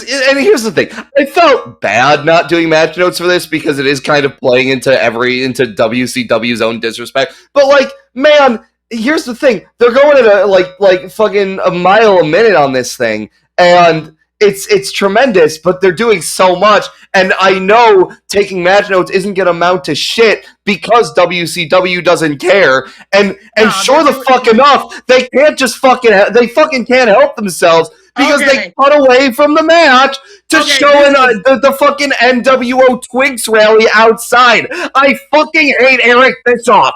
and here's the thing. I felt bad not doing match notes for this because it is kind of playing into WCW's own disrespect. But like, man, here's the thing. They're going at a like fucking a mile a minute on this thing, and it's tremendous, but they're doing so much, and I know taking match notes isn't going to amount to shit because WCW doesn't care, and sure the fuck enough, they can't just they can't help themselves because they cut away from the match to show the fucking NWO Twigs rally outside. I fucking hate Eric Bischoff.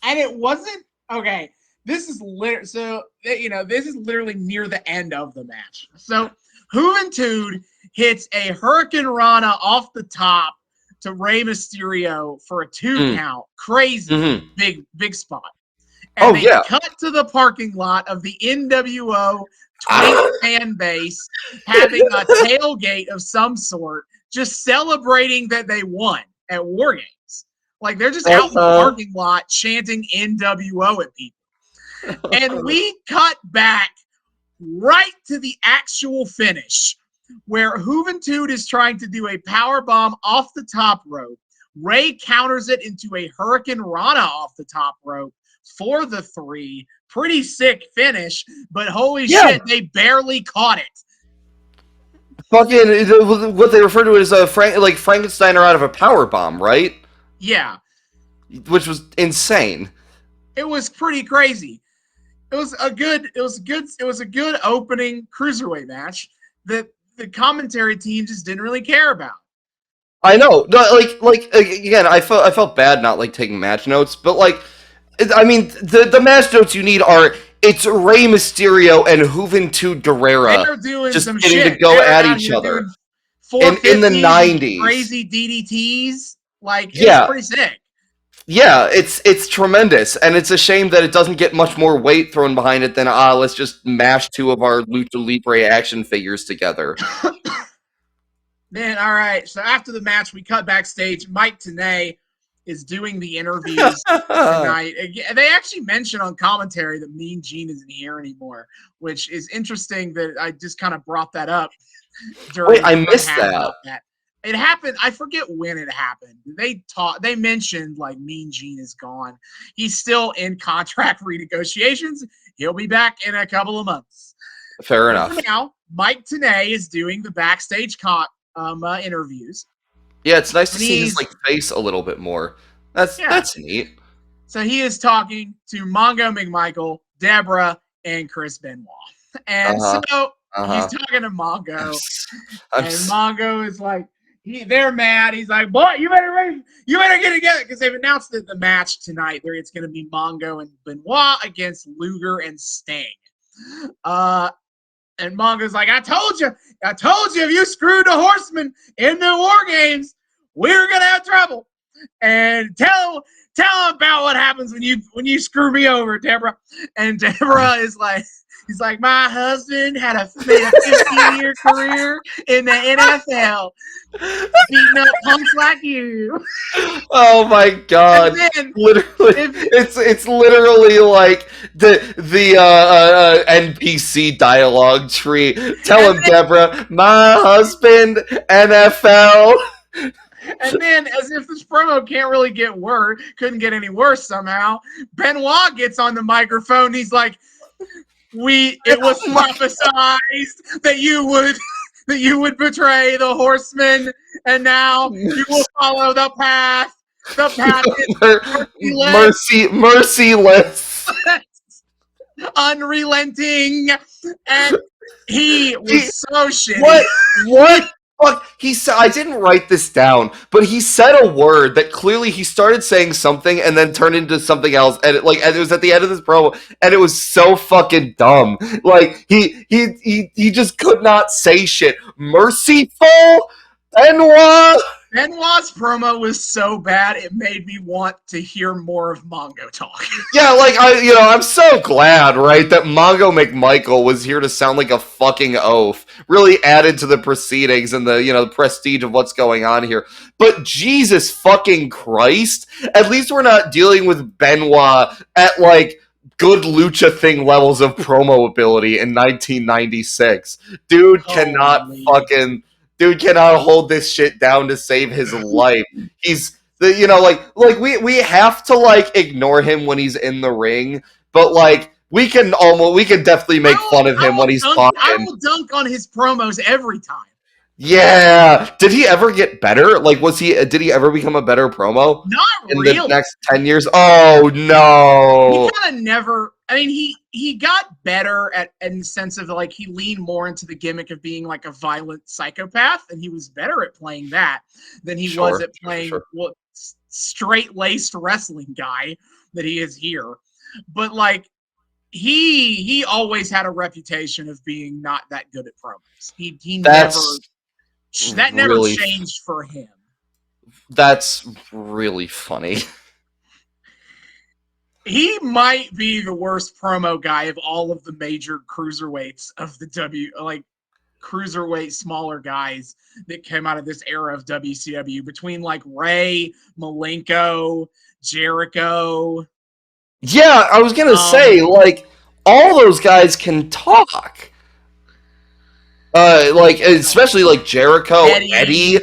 And it wasn't, this is this is literally near the end of the match. So Juventud hits a Hurricane Rana off the top to Rey Mysterio for a 2 count. Crazy big spot. And they cut to the parking lot of the NWO Twink fan base having a tailgate of some sort, just celebrating that they won at War Games. Like they're just out in the parking lot chanting NWO at people. And we cut back right to the actual finish where Juventud is trying to do a power bomb off the top rope. Ray counters it into a Hurricane Rana off the top rope for the 3. Pretty sick finish, but holy shit, they barely caught it. Fucking what they refer to as a Frankensteiner out of a power bomb, right? Yeah, which was insane. It was pretty crazy. It was a good opening cruiserweight match that the commentary team just didn't really care about. I know, again, I felt bad not like taking match notes, but like, I mean, the match notes you need are it's Rey Mysterio and Juventud Guerrera They're doing just some getting shit. to go at each other in the 90s. Crazy DDTs, like it's pretty sick. Yeah, it's tremendous, and it's a shame that it doesn't get much more weight thrown behind it than let's just mash 2 of our Lucha Libre action figures together. Then, all right, so after the match, we cut backstage. Mike Tenay is doing the interviews tonight. They actually mentioned on commentary that Mean Gene isn't here anymore, which is interesting that I just kind of brought that up. Wait, I missed that. It happened. I forget when it happened. They mentioned like Mean Gene is gone. He's still in contract renegotiations. He'll be back in a couple of months. Fair enough. For now, Mike Tenay is doing the backstage interviews. Yeah, it's nice to see his like face a little bit more. That's neat. So he is talking to Mongo McMichael, Deborah, and Chris Benoit. And so he's talking to Mongo. And Mongo is like, they're mad. He's like, boy, you better get together, because they've announced that the match tonight it's going to be Mongo and Benoit against Luger and Sting. And Mongo's like, I told you, if you screwed the Horsemen in the War Games, we're gonna have trouble. And tell them about what happens when you screw me over, Deborah. And Deborah is like, he's like, my husband made a 15-year career in the NFL, beating up punks like you. Oh my god! Then, literally, it's literally like the NPC dialogue tree. Tell him, Deborah, my husband, NFL. And then, as if this promo couldn't get any worse somehow, Benoit gets on the microphone. He's like, it was prophesized that you would betray the Horsemen, and now you will follow the path. The path is merciless, unrelenting, and he was so shitty. What? Fuck, he said, I didn't write this down, but he said a word that clearly he started saying something and then turned into something else, and it was at the end of this promo, and it was so fucking dumb. Like he just could not say shit. Merciful Benoit. Benoit's promo was so bad it made me want to hear more of Mongo talk. Yeah, like I'm so glad, right, that Mongo McMichael was here to sound like a fucking oaf. Really added to the proceedings and the prestige of what's going on here. But Jesus fucking Christ, at least we're not dealing with Benoit at like good lucha thing levels of promo ability in 1996. Dude cannot hold this shit down to save his life. He's we have to like ignore him when he's in the ring, but like we can definitely make fun of him when he's talking. I will dunk on his promos every time. Yeah. Did he ever get better? Like, did he ever become a better promo? Not in really. the next 10 years? Oh no. He kind of never. I mean, he got better in the sense of like he leaned more into the gimmick of being like a violent psychopath, and he was better at playing that than he was at playing straight-laced wrestling guy that he is here. But like he always had a reputation of being not that good at promos. He never That's that never really changed for him. that's really funny. He might be the worst promo guy of all of the major cruiserweights of the cruiserweight smaller guys that came out of this era of WCW, between like Ray, Malenko, Jericho. Yeah, I was gonna say, like, all those guys can talk. Like, especially like Jericho, Eddie, Eddie,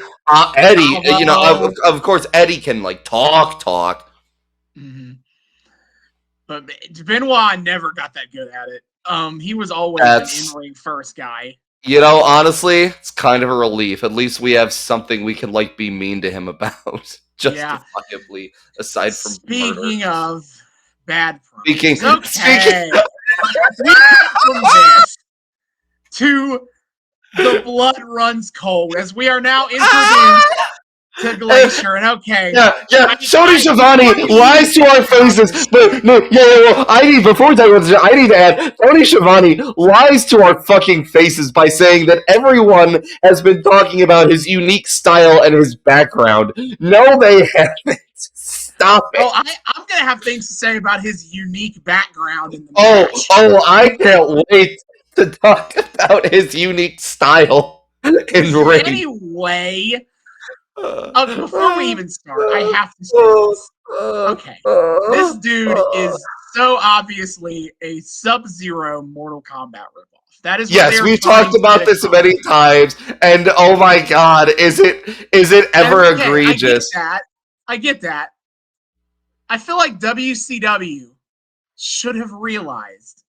Eddie. You know, Chavo. of course, Eddie can like talk. Mm-hmm. But Benoit never got that good at it. He was always an That's, in-ring first guy. you know, honestly, it's kind of a relief. At least we have something we can like be mean to him about, Yeah. justifiably, aside from murder. Speaking of bad Speaking, promos, okay, speaking. we went from this to the blood runs cold as we are now introduced to Glacier. And okay, Yeah. Tony Schiavone lies to our faces, but no, yeah. Before we talk about this, I need to add, Tony Schiavone lies to our fucking faces by saying that everyone has been talking about his unique style and his background. No, they haven't. Stop it. Oh, I'm gonna have things to say about his unique background in the match. I can't wait to talk about his unique style in ring. Anyway, before we even start, I have to say this. Okay, this dude is so obviously a Sub-Zero Mortal Kombat ripoff. That is what Yes, they're we've trying talked to get about this across. many times, and oh my god, is it ever And, okay, egregious? I get that. I feel like WCW should have realized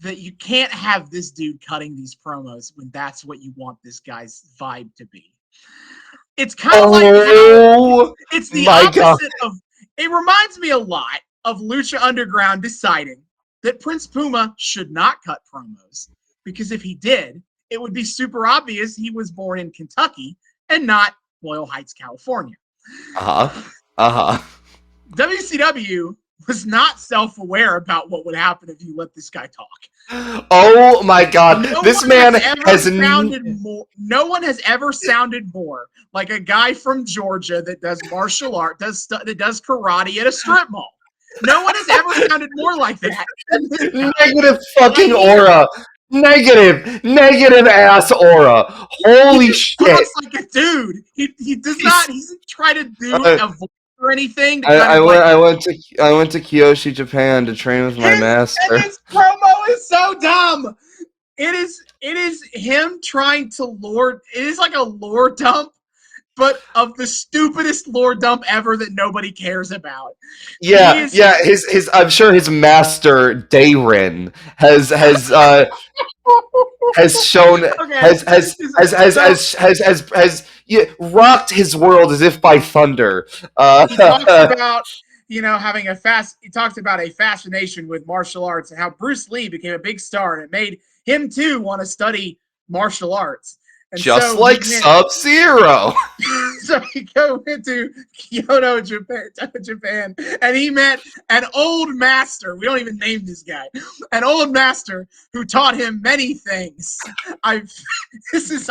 that you can't have this dude cutting these promos when that's what you want this guy's vibe to be. It's kind of like how it's the my god. opposite of. It reminds me a lot of Lucha Underground deciding that Prince Puma should not cut promos, because if he did, it would be super obvious he was born in Kentucky and not Loyal Heights, California. WCW was not self-aware about what would happen if you let this guy talk. Oh my god, this man has no one has ever sounded more like a guy from Georgia that does martial art, that does karate at a strip mall. No one has ever sounded more like that than this guy. Negative fucking aura. Negative ass aura. Holy shit. He talks like a dude. He does not. He doesn't try to do a voice or anything. I went to Kyoshi, Japan to train with my master. And this promo is so dumb. It is him trying to lore. It is like a lore dump, but of the stupidest lore dump ever that nobody cares about. Yeah. His I'm sure his master Dayrin has shown has rocked his world as if by thunder. He talks about having he talks about a fascination with martial arts and how Bruce Lee became a big star and it made him too want to study martial arts. And just so like Sub-Zero. So he went to Kyoto, Japan, and he met an old master. We don't even name this guy. An old master who taught him many things.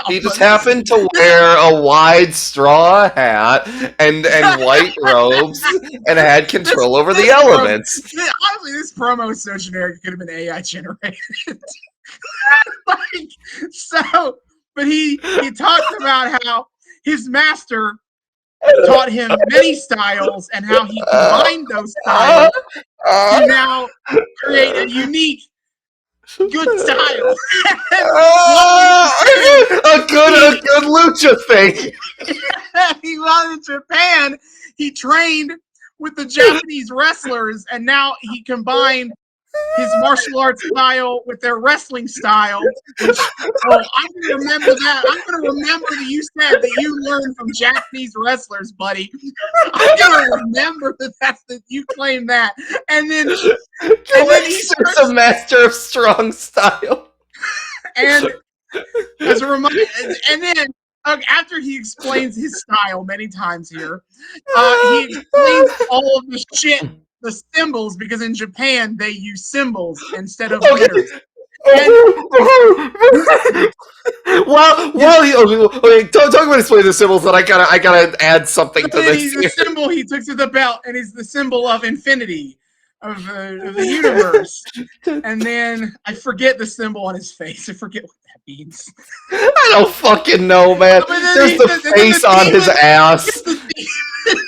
He just happened to wear a wide straw hat and white robes and had control over the elements. Honestly, this promo is so generic it could have been AI generated. But he talked about how his master taught him many styles and how he combined those styles to now create a unique, good style. A good lucha thing. While in Japan, he trained with the Japanese wrestlers, and now he combined his martial arts style with their wrestling style. I'm going to remember that. I'm going to remember that you said that you learned from Japanese wrestlers, buddy. I'm going to remember that you claimed that. And then he's a master of strong style. And as a reminder, and then after he explains his style many times here, he explains all of the shit the symbols because in Japan they use symbols instead of Okay. letters. And okay, talk about explaining the symbols, and I gotta add something to then this he's the here. symbol he took to the belt, and he's the symbol of infinity of the universe. And then I forget the symbol on his face. I forget what that means. I don't fucking know, man. But then There's he the says, and then face the on his demon ass. gets the demon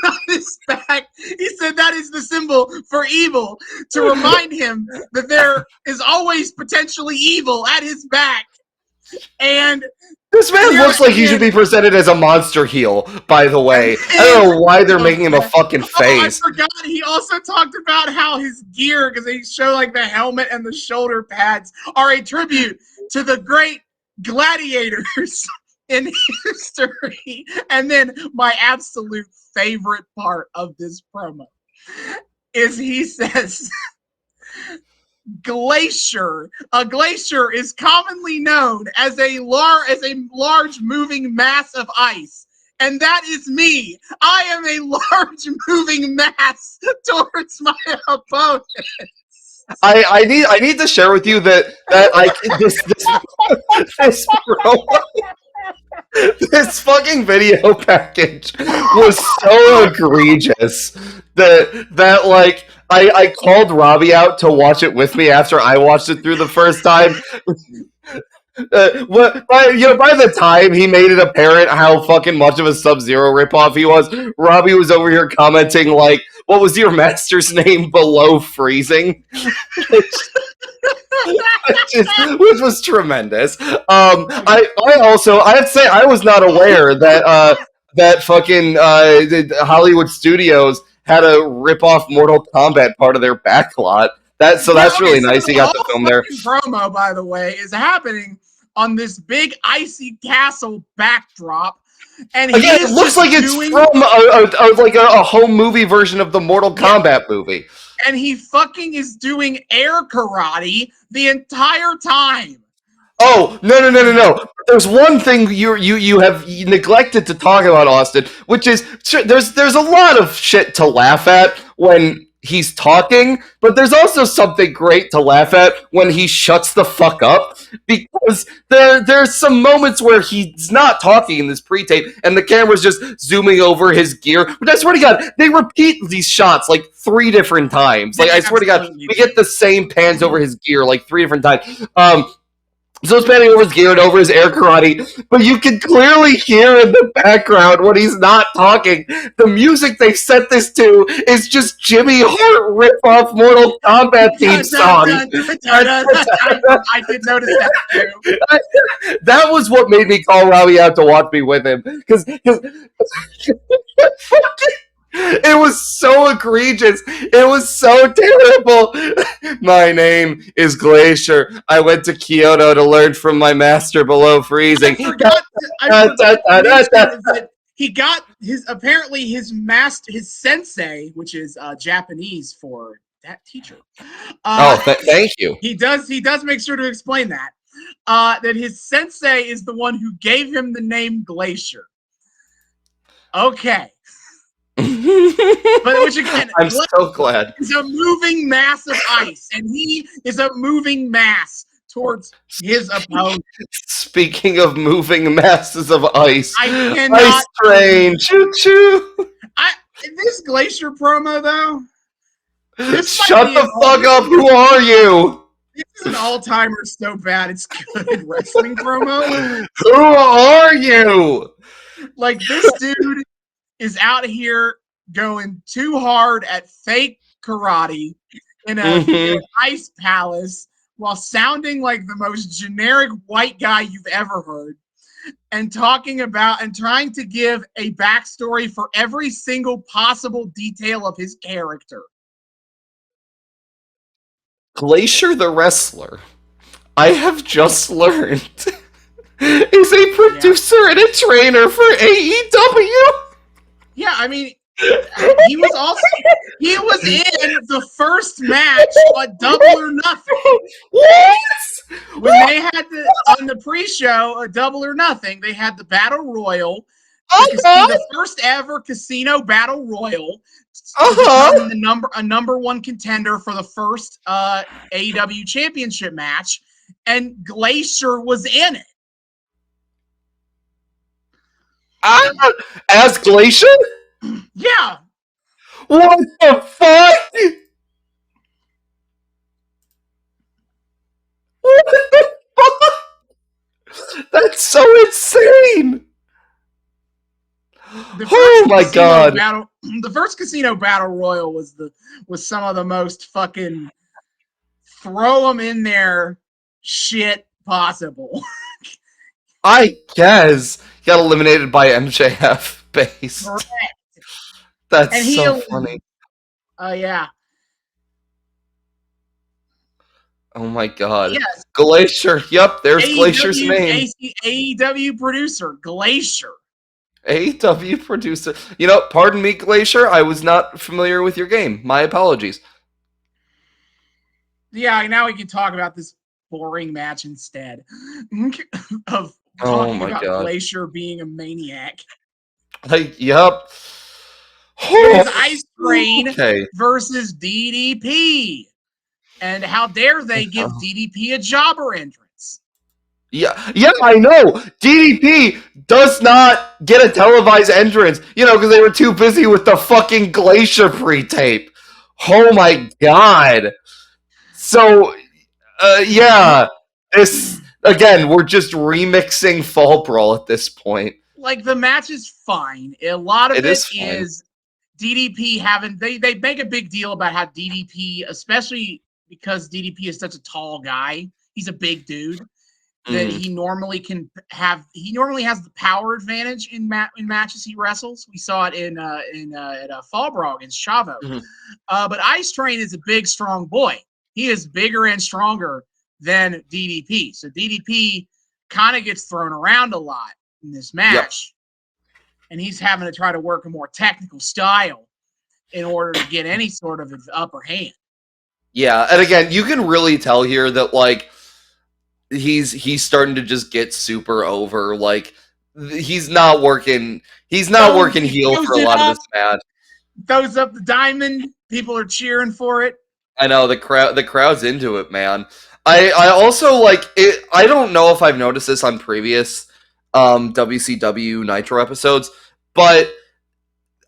on his back. He said that is the symbol for evil to remind him that there is always potentially evil at his back. And This man here looks like he should again, be presented as a monster heel, by the and way. I then, don't know why they're making him a okay. fucking Oh, I face. forgot. He also talked about how his gear, because they show like the helmet and the shoulder pads, are a tribute to the great gladiators in history. And then my absolute favorite part of this promo is he says, glacier. A glacier is commonly known as a large moving mass of ice. And that is me. I am a large moving mass towards my opponent. I need to share with you that this promo, this fucking video package was so egregious that like I called Robbie out to watch it with me after I watched it through the first time. By the time he made it apparent how fucking much of a Sub-Zero ripoff he was, Robbie was over here commenting like, "What was your master's name below freezing?" which was tremendous. I have to say I was not aware that fucking the Hollywood Studios had a rip off Mortal Kombat part of their backlot. That's really nice. So He the got the whole film there. fucking promo, by the way, is happening on this big icy castle backdrop. And Again, it looks like it's from a home movie version of the Mortal Kombat movie. And he fucking is doing air karate the entire time. Oh, no. There's one thing you have neglected to talk about, Austin, which is there's a lot of shit to laugh at when he's talking, but there's also something great to laugh at when he shuts the fuck up, because there's some moments where he's not talking in this pre-tape and the camera's just zooming over his gear. But I swear to God, they repeat these shots like 3 different times. Like, I swear to God, we get the same pans over his gear like 3 different times. So it's panning over his gear and over his air karate, but you can clearly hear in the background when he's not talking. The music they set this to is just Jimmy Hart rip-off Mortal Kombat theme song. I did notice that too. That was what made me call Robbie out to watch me with him, because it was so egregious. It was so terrible. My name is Glacier. I went to Kyoto to learn from my master below freezing. I forgot that he got apparently his sensei, which is Japanese for that teacher. Thank you. He does make sure to explain that. That his sensei is the one who gave him the name Glacier. Okay. But which again, I'm so glad. He's a moving mass of ice, and he is a moving mass towards his opponent. Speaking of moving masses of ice, I cannot. Ice train, choo choo. This Glacier promo though. Shut the fuck up! Who are you? This is an all-timer so bad it's good wrestling promo. Who are you? Like, this dude is out here going too hard at fake karate in an ice palace while sounding like the most generic white guy you've ever heard, and talking about and trying to give a backstory for every single possible detail of his character. Glacier the wrestler, I have just learned, is a producer and a trainer for AEW. Yeah, I mean, he was in the first match on Double or Nothing. What? When they had on the pre-show, Double or Nothing, they had the Battle Royal, the first ever casino battle royal to determine a number one contender for the first AEW championship match, and Glacier was in it. As Glacier? Yeah. What the fuck? What the fuck? That's so insane. The Oh first my casino god. battle, the first casino battle royal was some of the most fucking throw them in there shit possible. I guess. Got eliminated by MJF based. That's And so funny. Yeah. Oh my god. Yes. Glacier. Yep, there's Glacier's AEW, name. AEW producer, Glacier. AEW producer. You know, pardon me, Glacier. I was not familiar with your game. My apologies. Yeah, now we can talk about this boring match instead of Oh talking my about god. Glacier being a maniac. Like, yep. It is Ice Train Okay. versus DDP. And how dare they give DDP a jobber entrance? Yeah, I know. DDP does not get a televised entrance, because they were too busy with the fucking Glacier pre-tape. Oh my god. So, yeah, this again, we're just remixing Fall Brawl at this point. Like, the match is fine. A lot of It it is fine. is DDP having they make a big deal about how DDP, especially because DDP is such a tall guy, he's a big dude, that he normally has the power advantage in matches he wrestles. We saw it at Fall Brawl against Chavo. But Ice Train is a big, strong boy. He is bigger and stronger than DDP. So DDP kind of gets thrown around a lot in this match. Yep. And he's having to try to work a more technical style in order to get any sort of upper hand. Yeah, and again, you can really tell here that, like, he's starting to just get super over. Like, he's not working heel for a lot of this match. Throws up the diamond. People are cheering for it. I know, the crowd's into it, man. I also like it. I don't know if I've noticed this on previous WCW Nitro episodes, but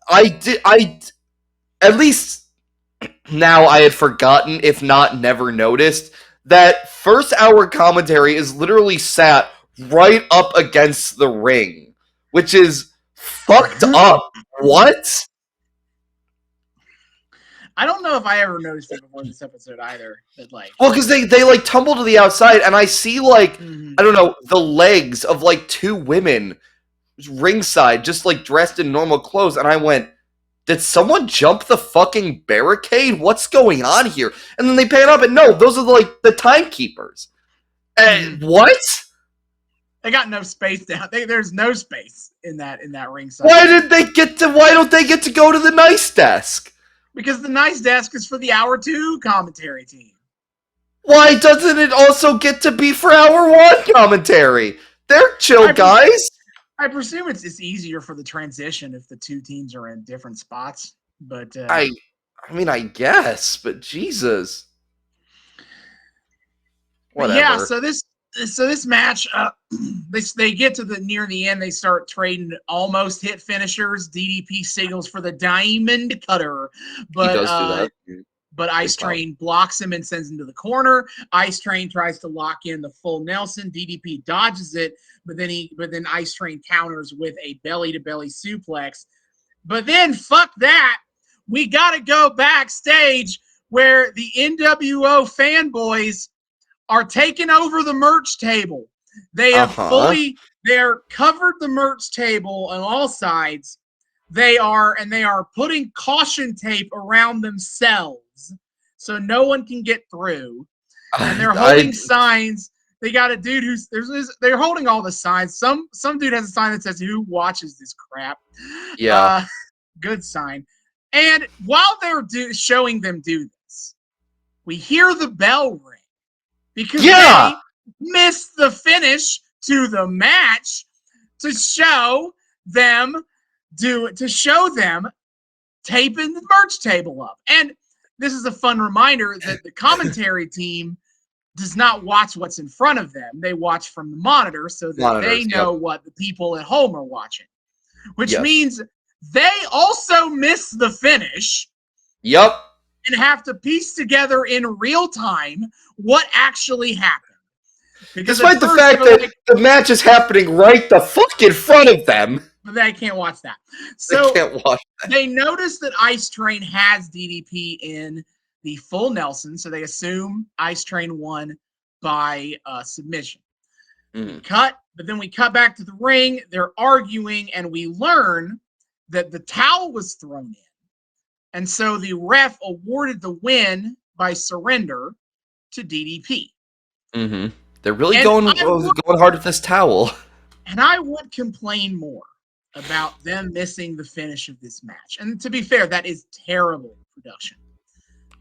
I at least now I had forgotten, if not never noticed, that first hour commentary is literally sat right up against the ring, which is fucked up. What? I don't know if I ever noticed it before this episode either. But well, because they like tumble to the outside, and I see I don't know, the legs of like two women ringside, just like dressed in normal clothes, and I went, did someone jump the fucking barricade? What's going on here? And then they pan up, and no, those are like the timekeepers. What? They got no space down. There's no space in that ringside. Why don't they get to go to the nice desk? Because the nice desk is for the hour 2 commentary team. Why doesn't it also get to be for hour 1 commentary? They're chill guys. I presume it's easier for the transition if the two teams are in different spots. But I mean, I guess, but Jesus. Whatever. Yeah, so this match, they get to near the end. They start trading almost hit finishers. DDP signals for the Diamond Cutter, but he does do that. But Ice Train blocks him and sends him to the corner. Ice Train tries to lock in the full Nelson. DDP dodges it, but then Ice Train counters with a belly-to-belly suplex. But then, fuck that, we got to go backstage where the NWO fanboys are taking over the merch table. They have they're covered the merch table on all sides. They are putting caution tape around themselves so no one can get through. And they're holding signs. They got a dude they're holding all the signs. Some dude has a sign that says, "Who watches this crap?" Yeah. Good sign. And while they're showing them do this, we hear the bell ring because they missed the finish to the match to show them to show them taping the merch table up. And this is a fun reminder that the commentary team does not watch what's in front of them. They watch from the monitor so that they know what the people at home are watching, which means they also miss the finish. Yep. And have to piece together in real time what actually happened. Because despite the fact that the match is happening right the fuck in front of them. But they can't watch that. So they can't watch that. They notice that Ice Train has DDP in the full Nelson, so they assume Ice Train won by submission. We cut, but then we cut back to the ring. They're arguing, and we learn that the towel was thrown in. And so the ref awarded the win by surrender to DDP. They're really going hard with this towel. And I would complain more about them missing the finish of this match. And to be fair, that is terrible production.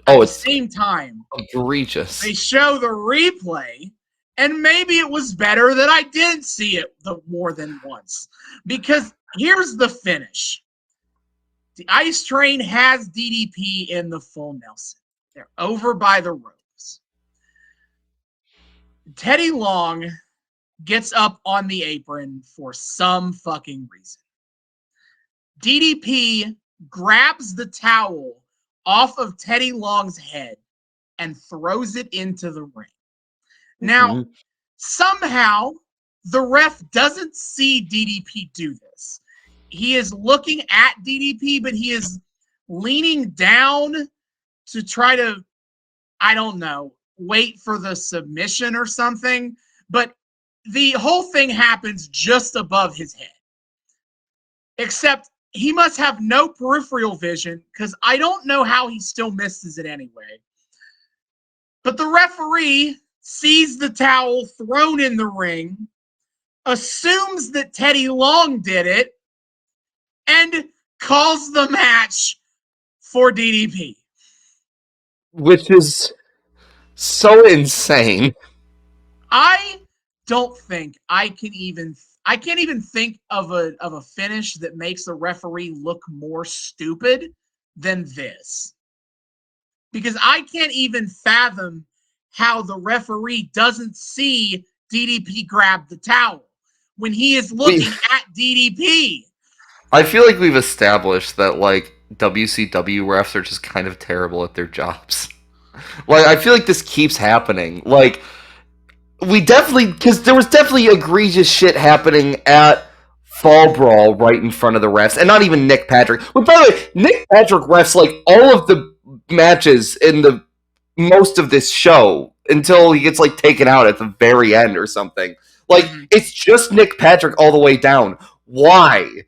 At the same time, egregious. They show the replay, and maybe it was better that I didn't see it more than once. Because here's the finish. The Ice Train has DDP in the full Nelson. They're over by the ropes. Teddy Long gets up on the apron for some fucking reason. DDP grabs the towel off of Teddy Long's head and throws it into the ring. Now, somehow, the ref doesn't see DDP do this. He is looking at DDP, but he is leaning down to try to, I don't know, wait for the submission or something. But the whole thing happens just above his head. Except he must have no peripheral vision because I don't know how he still misses it anyway. But the referee sees the towel thrown in the ring, assumes that Teddy Long did it, and calls the match for DDP. Which is so insane. I don't think I can't even think of a finish that makes the referee look more stupid than this. Because I can't even fathom how the referee doesn't see DDP grab the towel when he is looking at DDP. I feel like we've established that, like, WCW refs are just kind of terrible at their jobs. Like, I feel like this keeps happening. Like, because there was definitely egregious shit happening at Fall Brawl right in front of the refs, and not even Nick Patrick. But by the way, Nick Patrick refs, like, all of the matches in the most of this show until he gets, like, taken out at the very end or something. Like, it's just Nick Patrick all the way down. Why?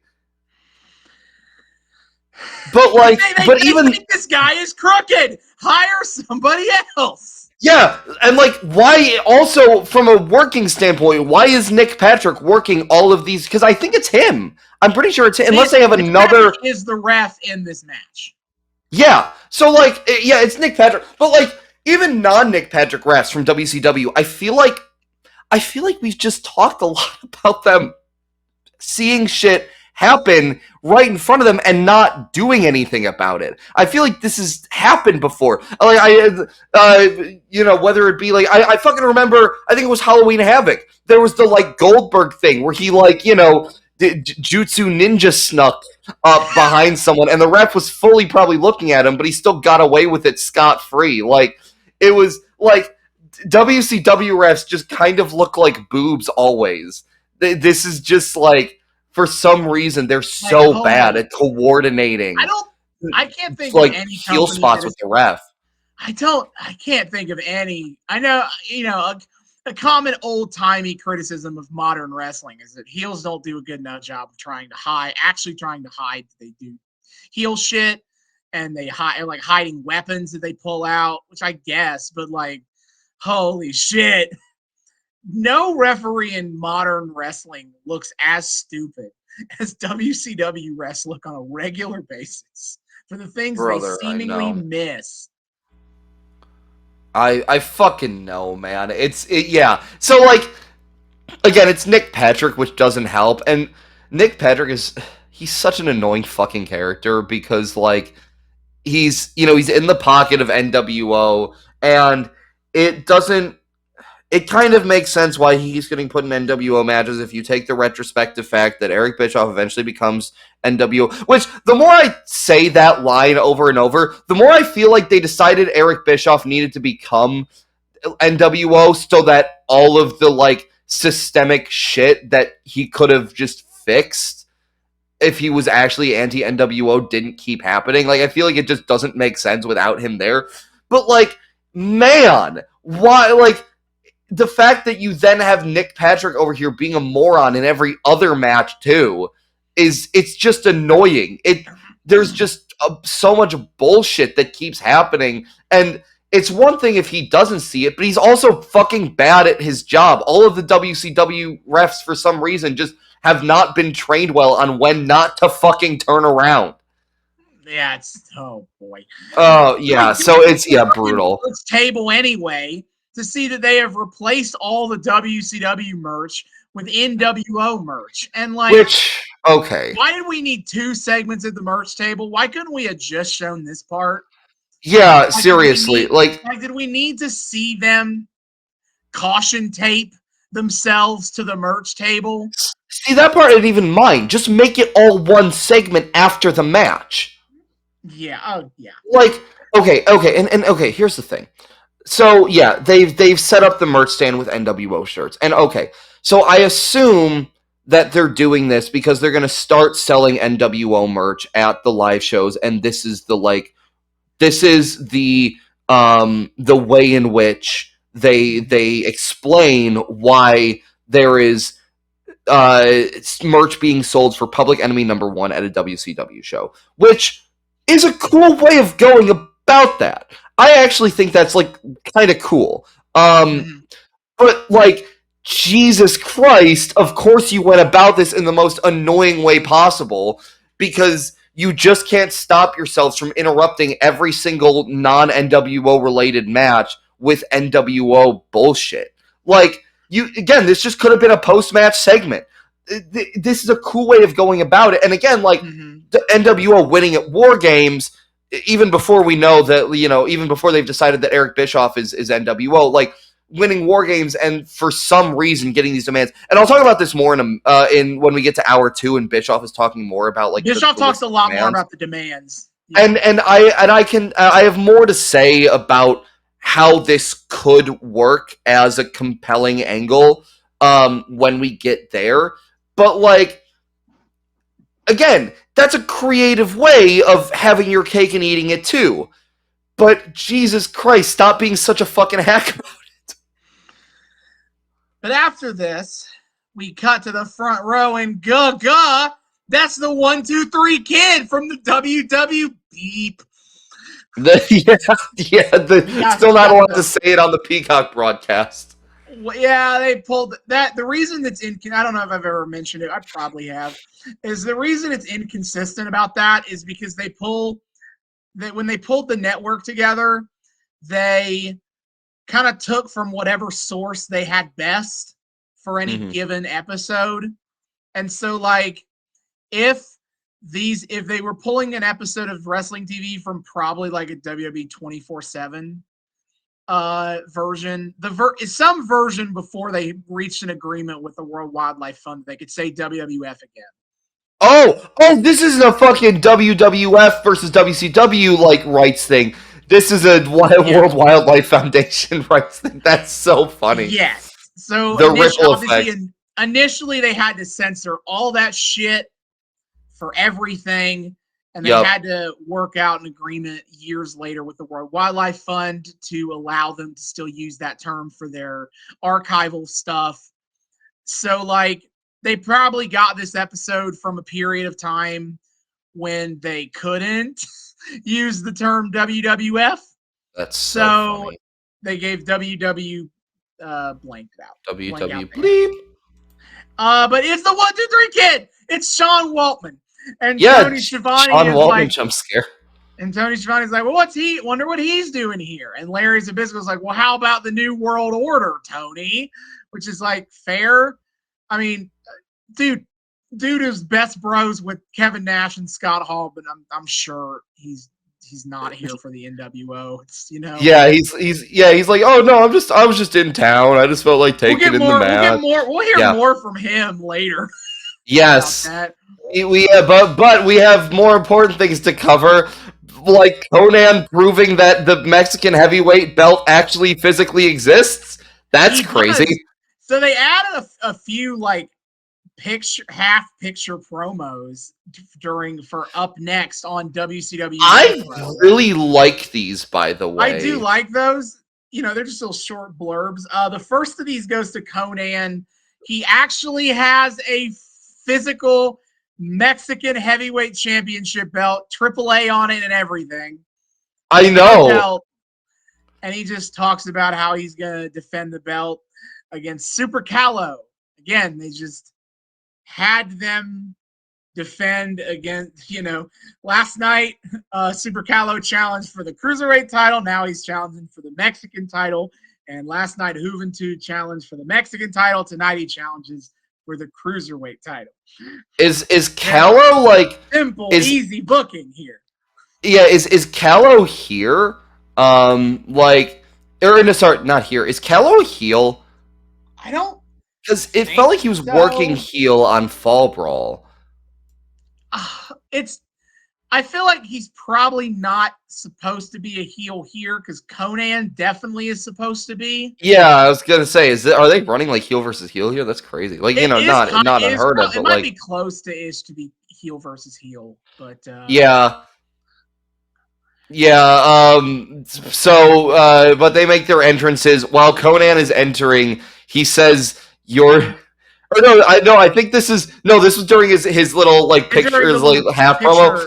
But like, they think this guy is crooked. Hire somebody else. Yeah, and like, why? Also, from a working standpoint, why is Nick Patrick working all of these? Because I think it's him. I'm pretty sure it's him. Unless they have another. Patrick is the ref in this match. Yeah. So like, yeah, it's Nick Patrick. But like, even non-Nick Patrick refs from WCW, I feel like we've just talked a lot about them seeing shit happen right in front of them and not doing anything about it. I feel like this has happened before. Like whether it be like I fucking remember. I think it was Halloween Havoc. There was the like Goldberg thing where he like Jutsu Ninja snuck up behind someone, and the ref was fully probably looking at him, but he still got away with it scot-free. Like it was like WCW refs just kind of look like boobs always. This is just like. For some reason, they're so bad at coordinating. I can't think like of any heel spots with the ref. I can't think of any. I know, a common old-timey criticism of modern wrestling is that heels don't do a good enough job of trying to hide that they do heel shit, and they like hiding weapons that they pull out, which I guess, but like, holy shit. No referee in modern wrestling looks as stupid as WCW refs look on a regular basis for the things they seemingly miss. I fucking know, man. Yeah. So like, again, it's Nick Patrick, which doesn't help, and Nick Patrick he's such an annoying fucking character because like he's in the pocket of NWO and it doesn't it kind of makes sense why he's getting put in NWO matches if you take the retrospective fact that Eric Bischoff eventually becomes NWO. Which, the more I say that line over and over, the more I feel like they decided Eric Bischoff needed to become NWO so that all of the, like, systemic shit that he could have just fixed if he was actually anti-NWO didn't keep happening. Like, I feel like it just doesn't make sense without him there. But, like, man, why, like, the fact that you then have Nick Patrick over here being a moron in every other match too it's just annoying. There's just so much bullshit that keeps happening, and it's one thing if he doesn't see it, but he's also fucking bad at his job. All of the WCW refs for some reason just have not been trained well on when not to fucking turn around. Yeah, oh boy. Oh yeah, so it's brutal. Table anyway to see that they have replaced all the WCW merch with NWO merch, and like, okay, why did we need 2 segments at the merch table? Why couldn't we have just shown this part? Yeah, like, seriously, did we need to see them caution tape themselves to the merch table? See, that part I didn't even mind. Just make it all one segment after the match. Yeah. Oh, yeah. Like, okay, and okay. Here's the thing. So yeah, they've set up the merch stand with NWO shirts, and okay. So I assume that they're doing this because they're going to start selling NWO merch at the live shows, and this is the way in which they explain why there is merch being sold for Public Enemy #1 at a WCW show, which is a cool way of going about that. I actually think that's like kind of cool. But like, Jesus Christ, of course you went about this in the most annoying way possible because you just can't stop yourselves from interrupting every single non-NWO related match with NWO bullshit. Like, this just could have been a post-match segment. This is a cool way of going about it. And again, like, the NWO winning at War Games, even before we know that, even before they've decided that Eric Bischoff is NWO, like, winning War Games and for some reason getting these demands. And I'll talk about this more in when we get to hour 2 and Bischoff is talking more about like Bischoff talks a lot more about the demands. Yeah. And I have more to say about how this could work as a compelling angle when we get there. But like, again, that's a creative way of having your cake and eating it too. But Jesus Christ, stop being such a fucking hack about it. But after this, we cut to the front row and Gaga. That's the 1, 2, 3 kid from the WW beep. Still not allowed to say it on the Peacock broadcast. Well, yeah, they pulled that. The reason that's I don't know if I've ever mentioned it. I probably have. Is the reason it's inconsistent about that is because when they pulled the network together, they kind of took from whatever source they had best for any given episode. And so, like, if they were pulling an episode of wrestling TV from probably like a WWE 24/7 version, some version before they reached an agreement with the World Wildlife Fund, they could say WWF again. Oh, this isn't a fucking WWF versus WCW like rights thing. This is a World Wildlife Foundation rights thing. That's so funny. Yes. So the ripple effect. Initially, they had to censor all that shit for everything, and they had to work out an agreement years later with the World Wildlife Fund to allow them to still use that term for their archival stuff. So, like, they probably got this episode from a period of time when they couldn't use the term WWF. That's so funny. They gave WW blanked out. WW bleep. But it's the 1, 2, 3 kid. It's Sean Waltman. And Tony Schiavone Sean Waltman jump scare. And Tony Schiavone's like, well, wonder what he's doing here. And Larry Zbyszko's like, well, how about the New World Order, Tony? Which is like fair. I mean, dude, dude is best bros with Kevin Nash and Scott Hall, but I'm sure he's not here for the NWO. It's Yeah, he's like, oh no, I was just in town. I just felt like taking in the match. We'll hear Yeah. more from him later. Yes. About that. But we have more important things to cover, like Conan proving that the Mexican heavyweight belt actually physically exists. That's crazy. So they added a few like half picture promos for Up Next on WCW. I really like these, by the way. I do like those. They're just little short blurbs. The first of these goes to Conan. He actually has a physical Mexican heavyweight championship belt, AAA on it and everything. I know. And he just talks about how he's going to defend the belt against Super Callow. Again, they just had them defend against, last night, Super Callow challenged for the Cruiserweight title. Now he's challenging for the Mexican title. And last night, Juventud challenged for the Mexican title. Tonight he challenges for the Cruiserweight title. Is Callow like simple, easy booking here? Yeah, is Callow here? Not here. Is Callow a heel? I don't. Because it felt like he was working heel on Fall Brawl. I feel like he's probably not supposed to be a heel here because Conan definitely is supposed to be. Yeah, I was gonna say, are they running like heel versus heel here? That's crazy. Like not unheard of. It might be close to ish to be heel versus heel, but yeah. Yeah. But they make their entrances while Conan is entering. He says, "You're." Or no, I think this was during his little like picture, his like half promo.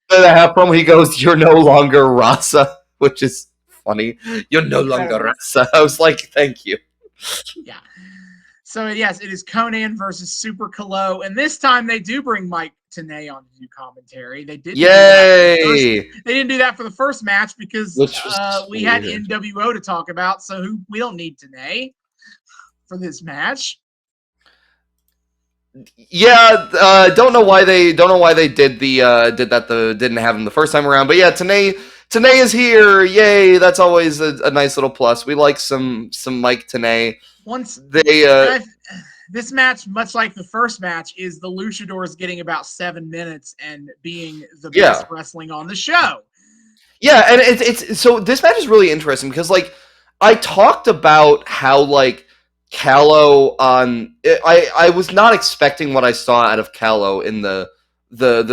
The half promo, he goes, "You're no longer Rasa," which is funny. You're no longer Rasa. I was like, thank you. Yeah. So yes, it is Conan versus Super Callow, and this time they do bring Mike Tenay on to do commentary. They didn't. Yay! They didn't do that for the first match because we had NWO to talk about, so we don't need Tenay for this match. Yeah, don't know why they didn't have him the first time around, but yeah, Tenay is here. Yay! That's always a nice little plus. We like some Mike Tenay. This match, much like the first match, is the Luchadors getting about 7 minutes and being the best wrestling on the show. Yeah, and it's so this match is really interesting because like I talked about how like Callow I was not expecting what I saw out of Callow in the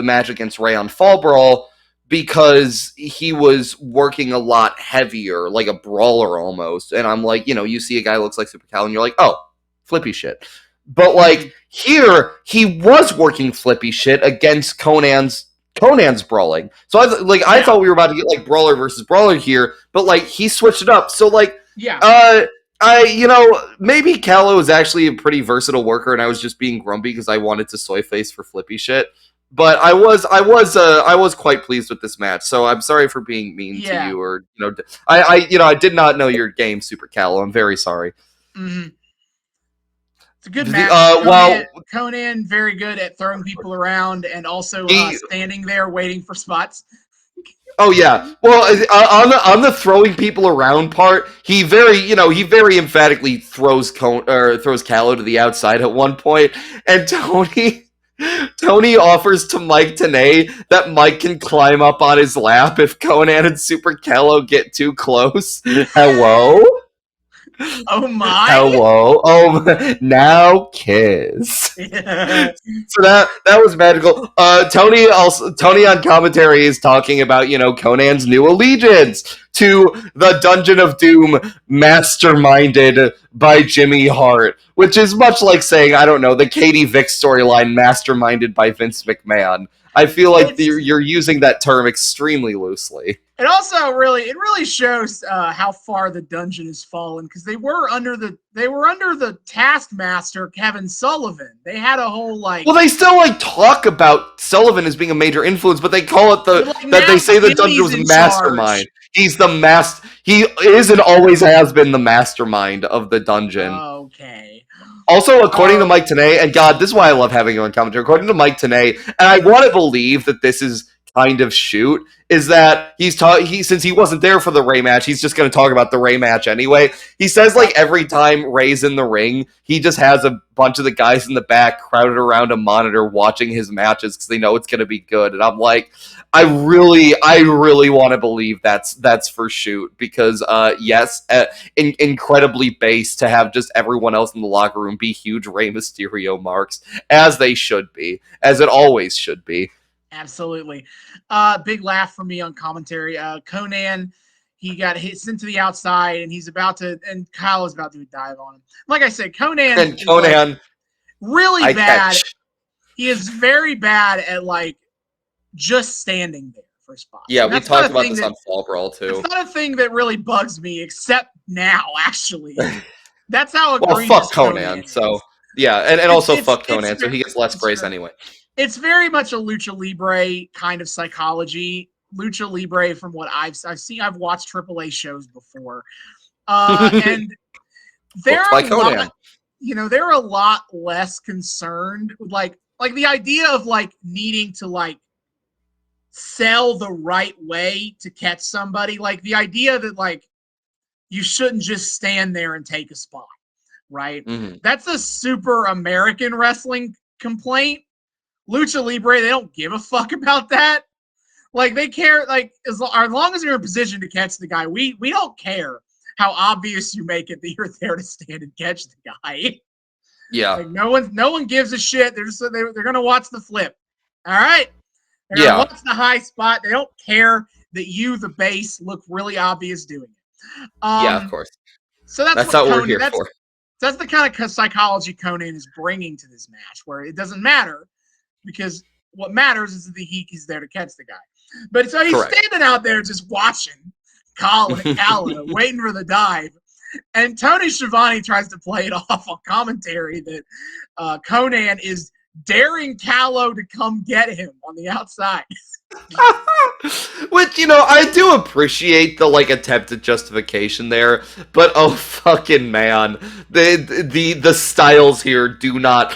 match against Ray on Fall Brawl because he was working a lot heavier, like a brawler almost. And I'm like, you see a guy who looks like Super Callow and you're like, oh, flippy shit. But like here, he was working flippy shit against Conan's brawling. So I thought we were about to get like brawler versus brawler here, but like he switched it up. So like maybe Callow is actually a pretty versatile worker, and I was just being grumpy because I wanted to soy face for flippy shit. But I was quite pleased with this match. So I'm sorry for being mean to you, or I did not know your game, Super Callow. I'm very sorry. Mm-hmm. It's a good match. Conan very good at throwing people around and also standing there waiting for spots. Oh yeah. Well, on the throwing people around part, he very emphatically throws Callow to the outside at one point, and Tony offers to Mike Tenay that Mike can climb up on his lap if Conan and Super Callow get too close. Hello? Oh my! Hello! Oh, now kiss. Yeah. So that was magical. Tony on commentary is talking about Conan's new allegiance to the Dungeon of Doom, masterminded by Jimmy Hart, which is much like saying the Katie Vick storyline, masterminded by Vince McMahon. I feel like you're using that term extremely loosely. It also really shows how far the dungeon has fallen because they were under the Taskmaster Kevin Sullivan. They had a whole like. Well, they still talk about Sullivan as being a major influence, but they call it they say the dungeon was mastermind. He's the He is and always has been the mastermind of the dungeon. Okay. Also, according to Uh, Mike Tenay, and God, this is why I love having you on commentary. According to Mike Tenay, and I want to believe that this is kind of shoot, is that since he wasn't there for the Ray match, he's just going to talk about the Ray match anyway. He says like every time Ray's in the ring, he just has a bunch of the guys in the back crowded around a monitor watching his matches because they know it's going to be good. And I'm like, I really want to believe that's for shoot because yes, incredibly base to have just everyone else in the locker room be huge Rey Mysterio marks, as they should be, as it always should be. Absolutely. Big laugh from me on commentary. Conan, he got hit sent to the outside, and and Kyle is about to dive on him. Like I said, Conan And is like Conan, really I bad. catch. He is very bad at like just standing there for spots, Yeah, and we that's not talked a about thing this that on Fall Brawl it's too. not a thing that really bugs me, except now. Actually, that's how Well, egregious fuck Conan Conan. So is. yeah, and It's also it's fuck it's Conan. So he gets less it's praise anyway. it's very much a lucha libre kind of psychology. Lucha libre, from what I've seen, I've watched AAA shows before, and they're Booked by a lot. Conan. They're a lot less concerned with like the idea of like needing to like sell the right way to catch somebody. Like the idea that like you shouldn't just stand there and take a spot, right? Mm-hmm. That's a super American wrestling complaint. Lucha Libre, they don't give a fuck about that. Like they care, like as long as you're in position to catch the guy, we don't care how obvious you make it that you're there to stand and catch the guy. Yeah. Like no one gives a shit. They're gonna watch the flip. All right, they're gonna Yeah. watch the high spot. They don't care that you, the base, look really obvious doing it. Yeah, of course. So that's That's what not what we're Conan. here for. That's the kind of psychology Conan is bringing to this match, where it doesn't matter because what matters is that he's there to catch the guy. But so he's Correct. standing out there just watching Kala waiting for the dive. And Tony Schiavone tries to play it off on commentary that Conan is daring Callow to come get him on the outside. Which, I do appreciate the like attempted justification there, but oh fucking man, the styles here do not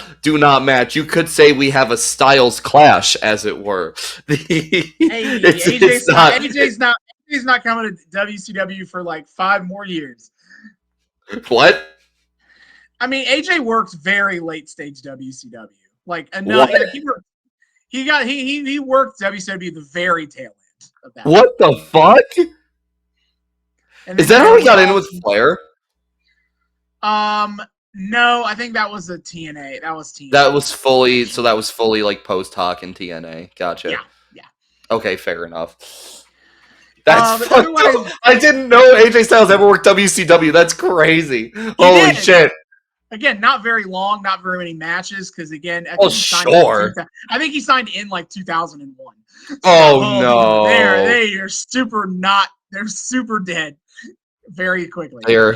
match. You could say we have a styles clash, as it were. AJ's not coming to WCW for like 5 more years. What? I mean, AJ works very late stage WCW. Like enough. What? Like he worked WCW the very tail end of that. What the fuck? And Is then that how he got in off. with Flair? No, I think that was a TNA. That was TNA. That was fully like post hoc in TNA. Gotcha. Yeah. Okay, fair enough. That's fucked otherwise, up. I didn't know AJ Styles ever worked WCW. That's crazy. Holy shit. Again, not very long, not very many matches, because again, I think he signed in like 2001. Oh no. They are super they're super dead very quickly. And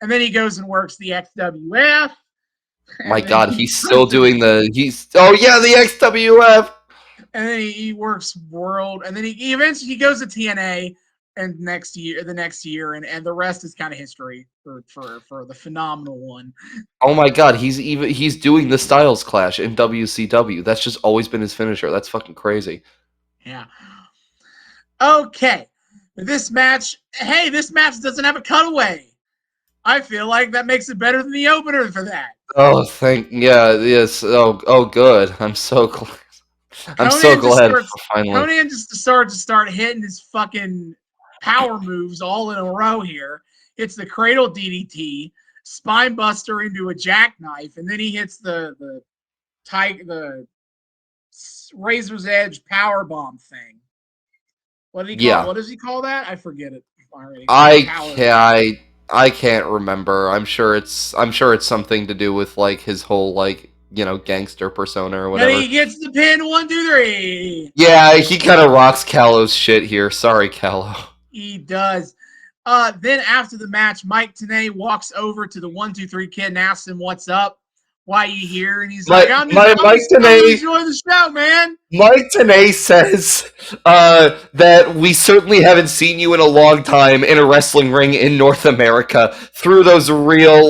then he goes and works the XWF. My God, he's still doing the XWF. And then he works World, and then he eventually goes to TNA, and the next year, and the rest is kind of history for the phenomenal one. Oh my God, he's doing the Styles Clash in WCW. That's just always been his finisher. That's fucking crazy. Yeah. Okay, this match doesn't have a cutaway. I feel like that makes it better than the opener for that. Oh, yes. Oh, good. I'm so glad. Finally. Conan just started to start hitting his fucking power moves all in a row here. Hits the cradle DDT, spine buster into a jackknife, and then he hits the razor's edge power bomb thing. What does he call that? I forget it already. I can't remember. I'm sure it's something to do with like his whole like gangster persona or whatever. And he gets the pin 1, 2, 3. Yeah, he kind of rocks Callow's shit here. Sorry, Callow. He does. Then after the match, Mike Tenay walks over to the 1, 2, 3 kid and asks him what's up. why you here? And he's My, like, I'm just, my I'm Mike just coming to Tenay enjoy the show, man. Mike Tenay says that we certainly haven't seen you in a long time in a wrestling ring in North America through those real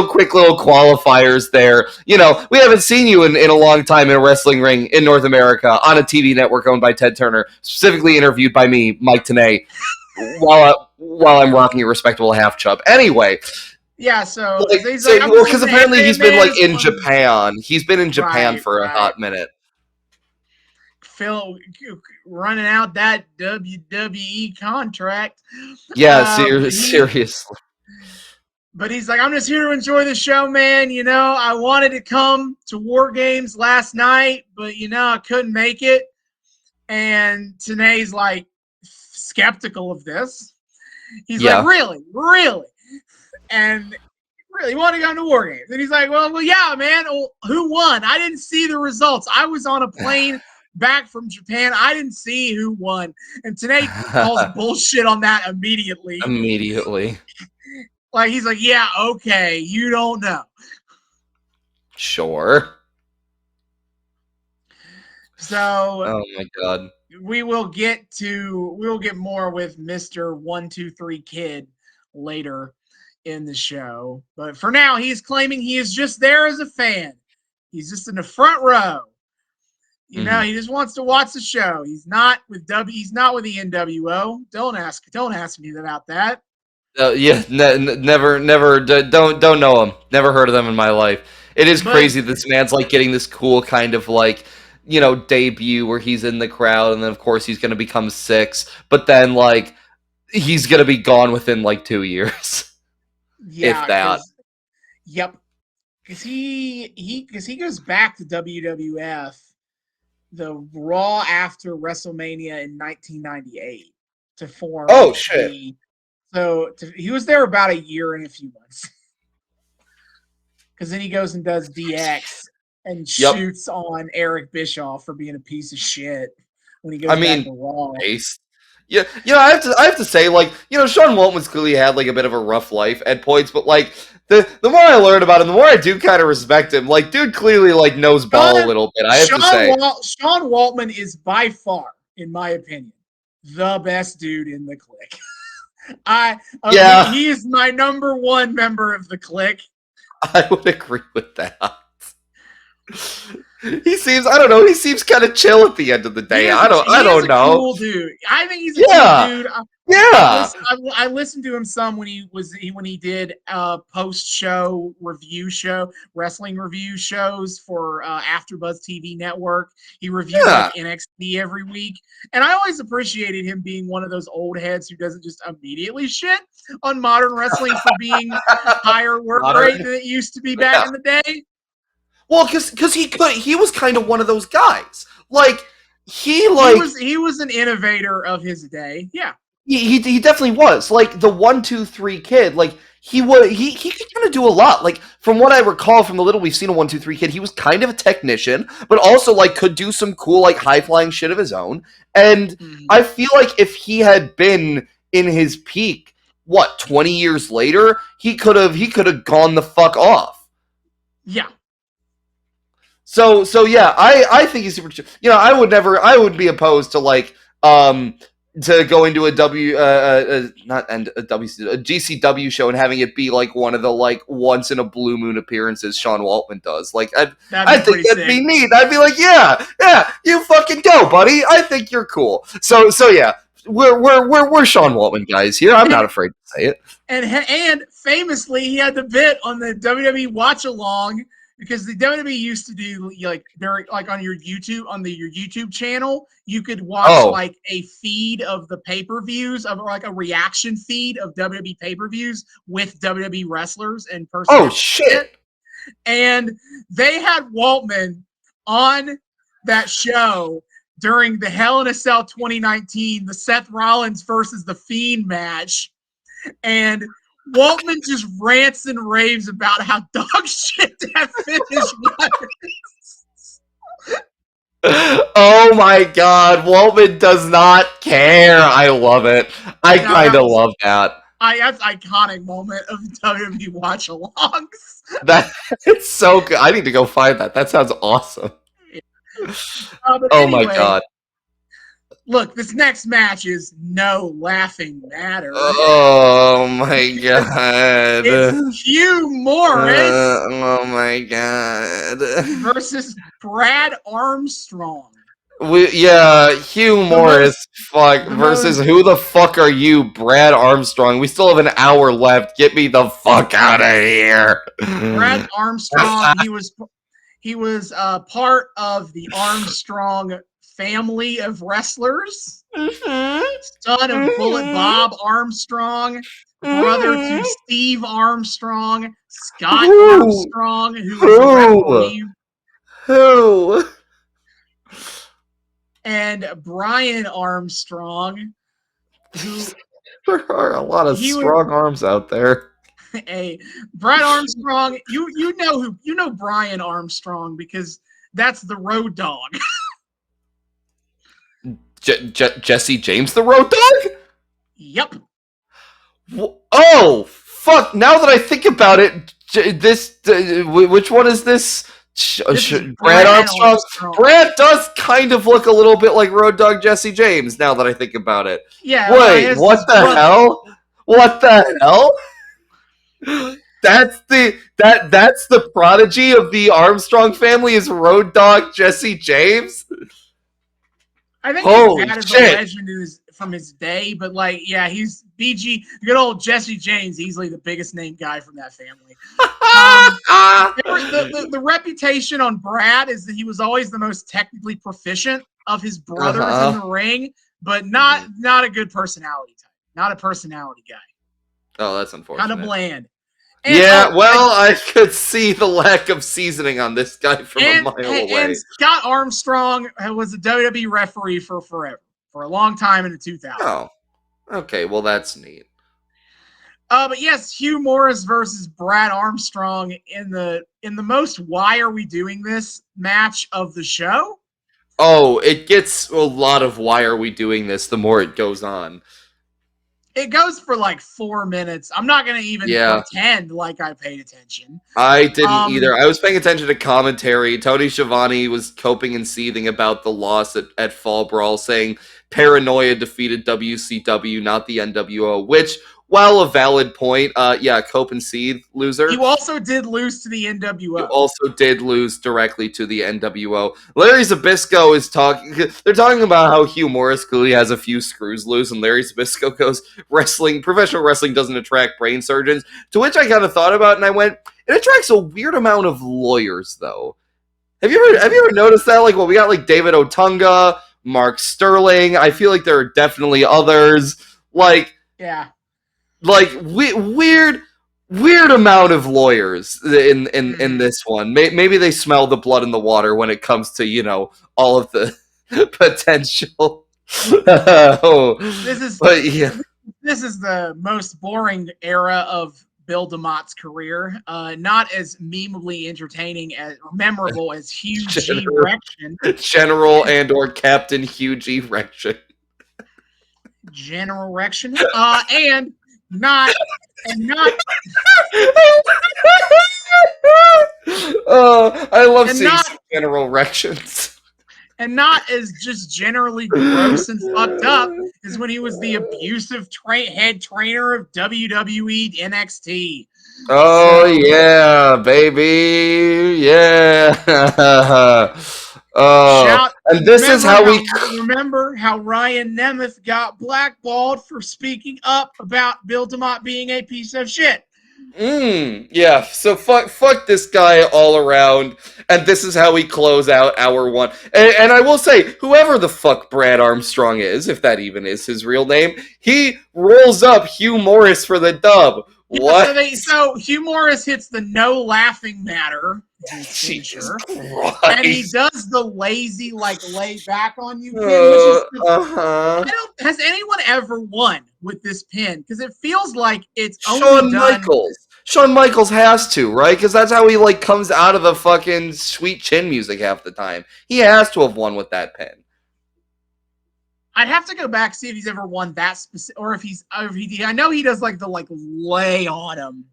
quick little qualifiers there. You know, we haven't seen you in a long time in a wrestling ring in North America on a TV network owned by Ted Turner, specifically interviewed by me, Mike Tenay, while I'm rocking a respectable half chub. Anyway, Yeah, so like, he's so, like, I'm well, just because in the apparently hey he's been man, like just in want Japan. He's been in Japan right, for a right. hot minute. Phil running out that WWE contract. Yeah, But seriously. he's like, I'm just here to enjoy the show, man. You know, I wanted to come to War Games last night, but you know, I couldn't make it. And Tanae's like skeptical of this. He's like, Yeah. really, really, and really want to go to War Games. And he's like, well, yeah, man. Well, who won? I didn't see the results. I was on a plane back from Japan. I didn't see who won. And today calls bullshit on that immediately. Immediately. Like, he's like, yeah, okay, you don't know. Sure. So Oh my god. we will get more with Mr. 123 Kid later in the show. But for now, he's claiming he is just there as a fan. He's just in the front row. You know, he just wants to watch the show. He's not with He's not with the NWO. Don't ask me about that. Yeah, never. Don't know him. Never heard of them in my life. It is But crazy. This man's like getting this cool kind of like, you know, debut where he's in the crowd, and then of course he's gonna become 6, but then like he's gonna be gone within like 2 years, if yeah, that. yep, because he goes back to WWF the Raw after WrestleMania in 1998 to form Oh shit. he was there about a year and a few months. Because then he goes and does DX and Yep. shoots on Eric Bischoff for being a piece of shit when he I goes back mean, to Raw. nice. Yeah, I have to say, like, you know, Sean Waltman's clearly had like a bit of a rough life at points, but like the more I learn about him, the more I do kind of respect him. Like, dude clearly like knows ball a little bit. I have to say. Sean Waltman is by far, in my opinion, the best dude in the clique. Yeah, he is my number one member of the clique. I would agree with that. He seems, I don't know, he seems kind of chill at the end of the day. I don't know. Cool dude. I think he's a Yeah, cool dude. yeah, I listened to him some when he did post show wrestling review shows for AfterBuzz TV Network. He reviewed yeah. like NXT every week, and I always appreciated him being one of those old heads who doesn't just immediately shit on modern wrestling for being higher work rate than it used to be back in the day. Well, because he was kind of one of those guys. Like He was an innovator of his day. Yeah. he definitely was. Like the 123 Kid, like he could kind of do a lot. Like from what I recall from the little we've seen of 123 Kid, he was kind of a technician, but also like could do some cool like high flying shit of his own. And I feel like if he had been in his peak, 20 years later, he could have gone the fuck off. Yeah. So yeah, I think he's super. You know, I would be opposed to like to go into a GCW show and having it be like one of the like once in a blue moon appearances Sean Waltman does. Like I think that'd be neat. I'd be like, yeah, you fucking go, buddy. I think you're cool. So yeah, we're Sean Waltman guys here. I'm not afraid to say it. And famously, he had the bit on the WWE Watch Along. Because the WWE used to do like on your YouTube channel, you could watch like a feed of the pay-per-views of like a reaction feed of WWE pay-per-views with WWE wrestlers and personalities. Oh shit! And they had Waltman on that show during the Hell in a Cell 2019, the Seth Rollins versus the Fiend match, and Waltman just rants and raves about how dog shit that finish was. Oh my god, Waltman does not care. I love it. I kind of love that. That's iconic moment of WWE watch alongs. That it's so good. I need to go find that. That sounds awesome. But Oh my anyway, god. look, this next match is no laughing matter. Oh my god. It's Hugh Morris Oh my god. versus Brad Armstrong. Hugh The most, Morris, fuck, the versus most. who the fuck are you, Brad Armstrong? We still have an hour left. Get me the fuck out of here. Brad Armstrong. He was part of the Armstrong family of wrestlers. Son of Bullet Bob Armstrong, brother to Steve Armstrong, Scott Who? Armstrong, who was the Who? referee, Who? and Brian Armstrong, who There are a lot of he was strong arms out there. a Brian Armstrong. You know Brian Armstrong because that's the Road Dog. Jesse James, the Road Dog? Yep. Oh, fuck. Now that I think about it, which one is this? This is Brad Armstrong. Brad does kind of look a little bit like Road Dog Jesse James, now that I think about it. Yeah. Wait, what the hell? What the hell? That's the prodigy of the Armstrong family is Road Dog Jesse James? I think Holy his dad is shit. a legend from his day, but he's BG, good old Jesse James, easily the biggest name guy from that family. The reputation on Brad is that he was always the most technically proficient of his brothers in the ring, but not a good personality type, not a personality guy. Oh, that's unfortunate. Kind of bland. And, I could see the lack of seasoning on this guy from a mile away. And Scott Armstrong was a WWE referee for forever, for a long time in the 2000s. Oh, okay. Well, that's neat. But yes, Hugh Morris versus Brad Armstrong in the most "Why are we doing this?" match of the show. Oh, it gets a lot of "Why are we doing this?" the more it goes on. It goes for like 4 minutes. I'm not going to even pretend like I paid attention. I didn't either. I was paying attention to commentary. Tony Schiavone was coping and seething about the loss at Fall Brawl, saying Paranoia defeated WCW, not the NWO, which, while a valid point, cope and seethe, loser. You also did lose to the NWO. You also did lose directly to the NWO. Larry Zbyszko is talking. They're talking about how Hugh Morris clearly has a few screws loose, and Larry Zbyszko goes, professional wrestling doesn't attract brain surgeons. To which I kind of thought about, and I went, it attracts a weird amount of lawyers, though. Have you ever noticed that? Like, well, we got like David Otunga, Mark Sterling. I feel like there are definitely others. Weird amount of lawyers in this one. Maybe they smell the blood in the water when it comes to, all of the potential. This is the most boring era of Bill DeMott's career. Not as memeably entertaining as memorable as Hugh G. Rection. General and/or Captain Hugh G. Rection. General Rection. And not I love seeing General Rections. And not as just generally gross and fucked up as when he was the abusive head trainer of WWE NXT. Oh, yeah, baby. Yeah. And this is how we remember how Ryan Nemeth got blackballed for speaking up about Bill DeMott being a piece of shit. Yeah, so fuck this guy all around, and this is how we close out hour one. And I will say, whoever the fuck Brad Armstrong is, if that even is his real name, he rolls up Hugh Morris for the dub. What? So Hugh Morris hits the no laughing matter, Jesus Christ. And he does the lazy, lay back on you pin. Has anyone ever won with this pin? Because it feels like it's only Shawn Michaels has to, right? Because that's how he comes out of the fucking sweet chin music half the time. He has to have won with that pin. I'd have to go back see if he's ever won that specific, or if he's. Or if he, I know he does like the like lay on him,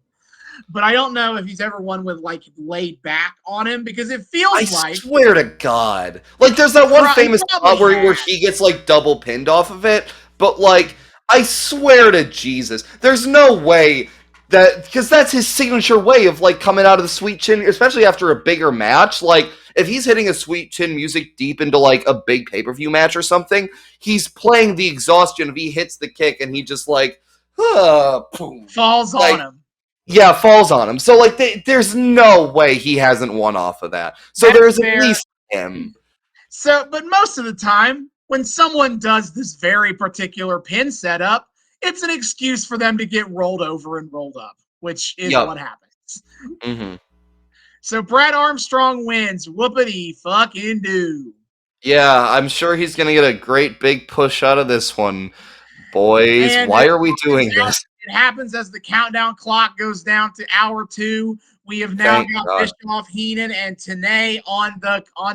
but I don't know if he's ever won with like laid back on him because it I feels like swear to God. Like, there's that one he famous probably spot where has. he gets, like, double pinned off of it, but, like, I swear to Jesus, there's no way that, because that's his signature way of, like, coming out of the sweet chin, especially after a bigger match. Like, if he's hitting a sweet chin music deep into, like, a big pay-per-view match or something, he's playing the exhaustion if he hits the kick and he just, like, boom. Falls on Like, him. yeah, falls on him. So, like, there's no way he hasn't won off of that. So That's there's at fair. least him. So, but most of the time, when someone does this very particular pin setup, it's an excuse for them to get rolled over and rolled up, which is Yep. what happens. Mm-hmm. So Brad Armstrong wins. Whoopity fucking do. Yeah, I'm sure he's gonna get a great big push out of this one. Boys, And why are we doing this? it happens as the countdown clock goes down to hour 2. We have now Thank got God. Bischoff, Heenan, and Tenay on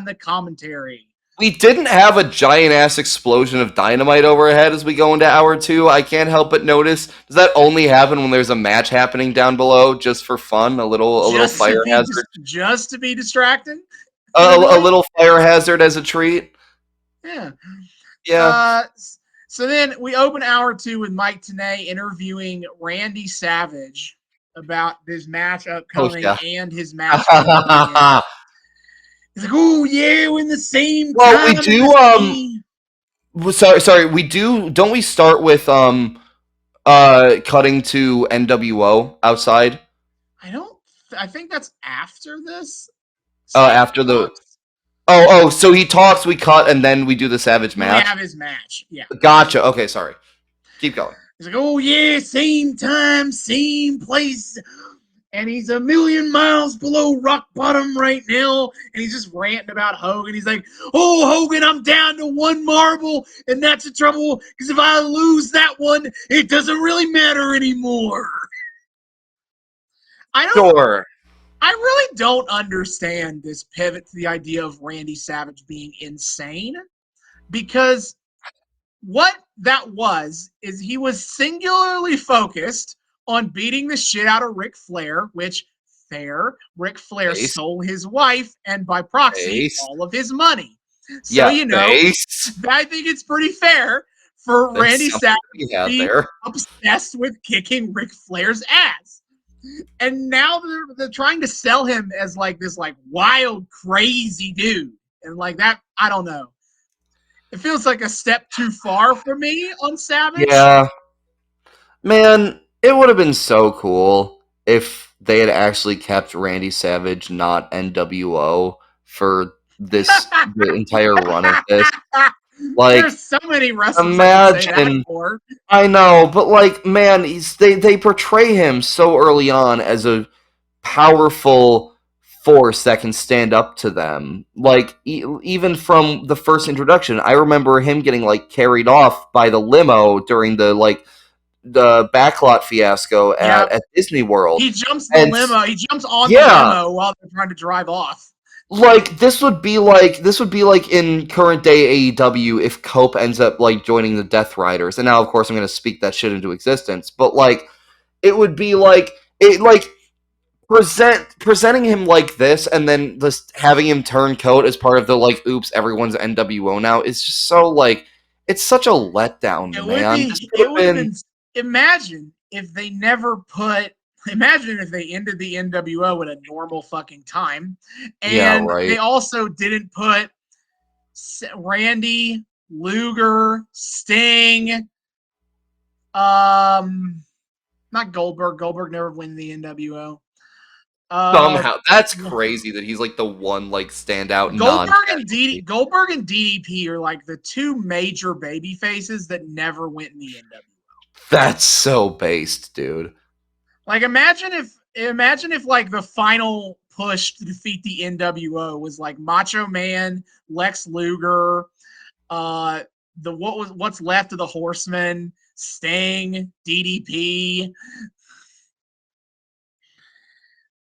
the commentary. We didn't have a giant ass explosion of dynamite overhead as we go into hour 2. I can't help but notice. Does that only happen when there's a match happening down below, just for fun? A little fire hazard, Just to be distracting. a little fire hazard as a treat. Yeah. Yeah. So then we open hour 2 with Mike Tenay interviewing Randy Savage about his match upcoming and his match coming. He's like, "Oh yeah, we're in the same well, we time." do. Sorry. We do. Don't we start with cutting to NWO outside? I don't. I think that's after this. After the so he talks, we cut, and then we do the Savage match. We have his match. Yeah. Gotcha. Okay, sorry. Keep going. He's like, "Oh yeah, same time, same place." And he's a million miles below rock bottom right now. And he's just ranting about Hogan. He's like, "Oh, Hogan, I'm down to one marble. And that's the trouble. Because if I lose that one, it doesn't really matter anymore." Sure. I really don't understand this pivot to the idea of Randy Savage being insane. Because what that was is he was singularly focused on beating the shit out of Ric Flair, which Ric Flair stole his wife and by proxy all of his money. So, I think it's pretty fair for Randy Savage to be obsessed with kicking Ric Flair's ass. And now they're trying to sell him as like this like wild, crazy dude. And like that, I don't know. It feels like a step too far for me on Savage. Yeah. Man, it would have been so cool if they had actually kept Randy Savage not NWO for the entire run of this. Like, there's so many wrestlers I can say that for. I know, but like, man, they portray him so early on as a powerful force that can stand up to them. Like, even from the first introduction, I remember him getting like carried off by the limo during the backlot fiasco at Disney World. He jumps the limo. He jumps on the limo while they're trying to drive off. Like this would be like in current day AEW if Cope ends up like joining the Death Riders. And now of course I'm gonna speak that shit into existence. But like it would be like presenting him like this and then just having him turn coat as part of the like oops, everyone's NWO now is just so like it's such a letdown, man. It would have been imagine if they never put imagine if they ended the NWO at a normal fucking time. And they also didn't put Randy, Luger, Sting, not Goldberg. Goldberg never win the NWO. Somehow that's crazy that he's like the one like standout. Goldberg and DDP are like the two major baby faces that never went in the NWO. That's so based, dude. Like imagine if like the final push to defeat the NWO was like Macho Man, Lex Luger, what's left of the Horsemen, Sting, DDP.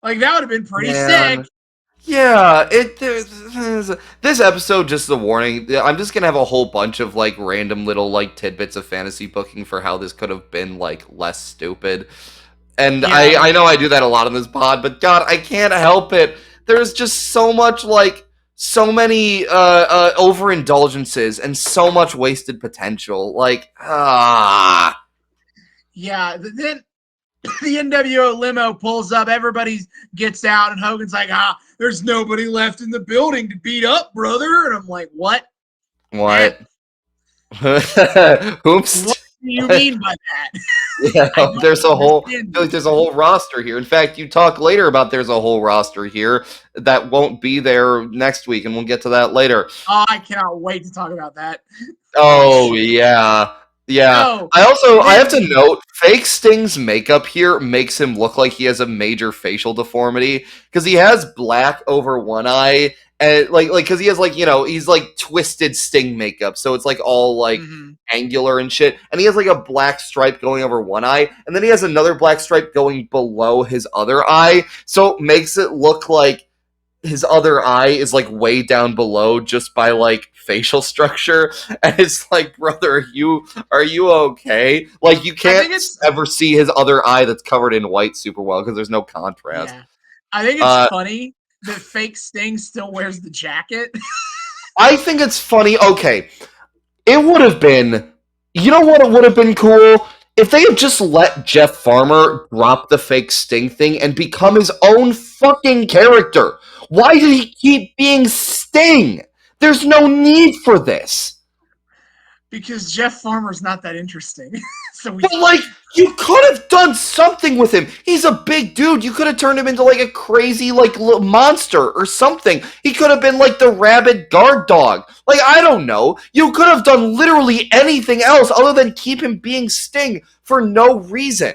Like that would have been pretty sick. Yeah, this episode just a warning. I'm just gonna have a whole bunch of like random little like tidbits of fantasy booking for how this could have been like less stupid. And Yeah, I know I do that a lot on this pod, but God, I can't help it. There's just so much like so many overindulgences and so much wasted potential. Like yeah. Then the NWO limo pulls up, everybody gets out, and Hogan's like, there's nobody left in the building to beat up, brother. And I'm like, what? Matt, what? Oops. what do you mean by that? Yeah, I don't there's a whole. I understand feel you. like there's a whole roster here. In fact, you talk later about there's a whole roster here that won't be there next week, and we'll get to that later. Oh, I cannot wait to talk about that. Oh, Oh shit. yeah, yeah. Oh, I have to then, note, fake Sting's makeup here makes him look like he has a major facial deformity because he has black over one eye and like because he has like he's like twisted Sting makeup, so it's like all like mhm. angular and shit, and he has like a black stripe going over one eye, and then he has another black stripe going below his other eye, so it makes it look like his other eye is like way down below just by like facial structure, and it's like, brother, are you okay? Like you I can't think it's ever see his other eye that's covered in white super well because there's no contrast. yeah. I think it's uh funny that fake Sting still wears the jacket. I think it's funny. Okay, it would have been, you know what, it would have been cool if they had just let Jeff Farmer drop the fake Sting thing and become his own fucking character. Why did he keep being Sting? There's no need for this. Because Jeff Farmer's not that interesting. So we But like, you could have done something with him. He's a big dude. You could have turned him into like a crazy like little monster or something. He could have been like the rabid guard dog. Like I don't know. You could have done literally anything else other than keep him being Sting for no reason.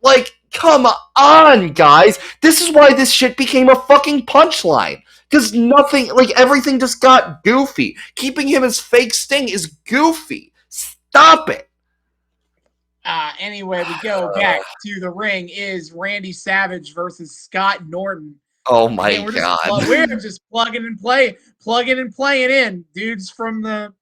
Like, come on, guys. This is why this shit became a fucking punchline. Because nothing, like everything just got goofy. Keeping him as fake Sting is goofy. Stop it. anyway, we go back to the ring is Randy Savage versus Scott Norton. Oh my Again, god. we're just plugging and playing in dudes from the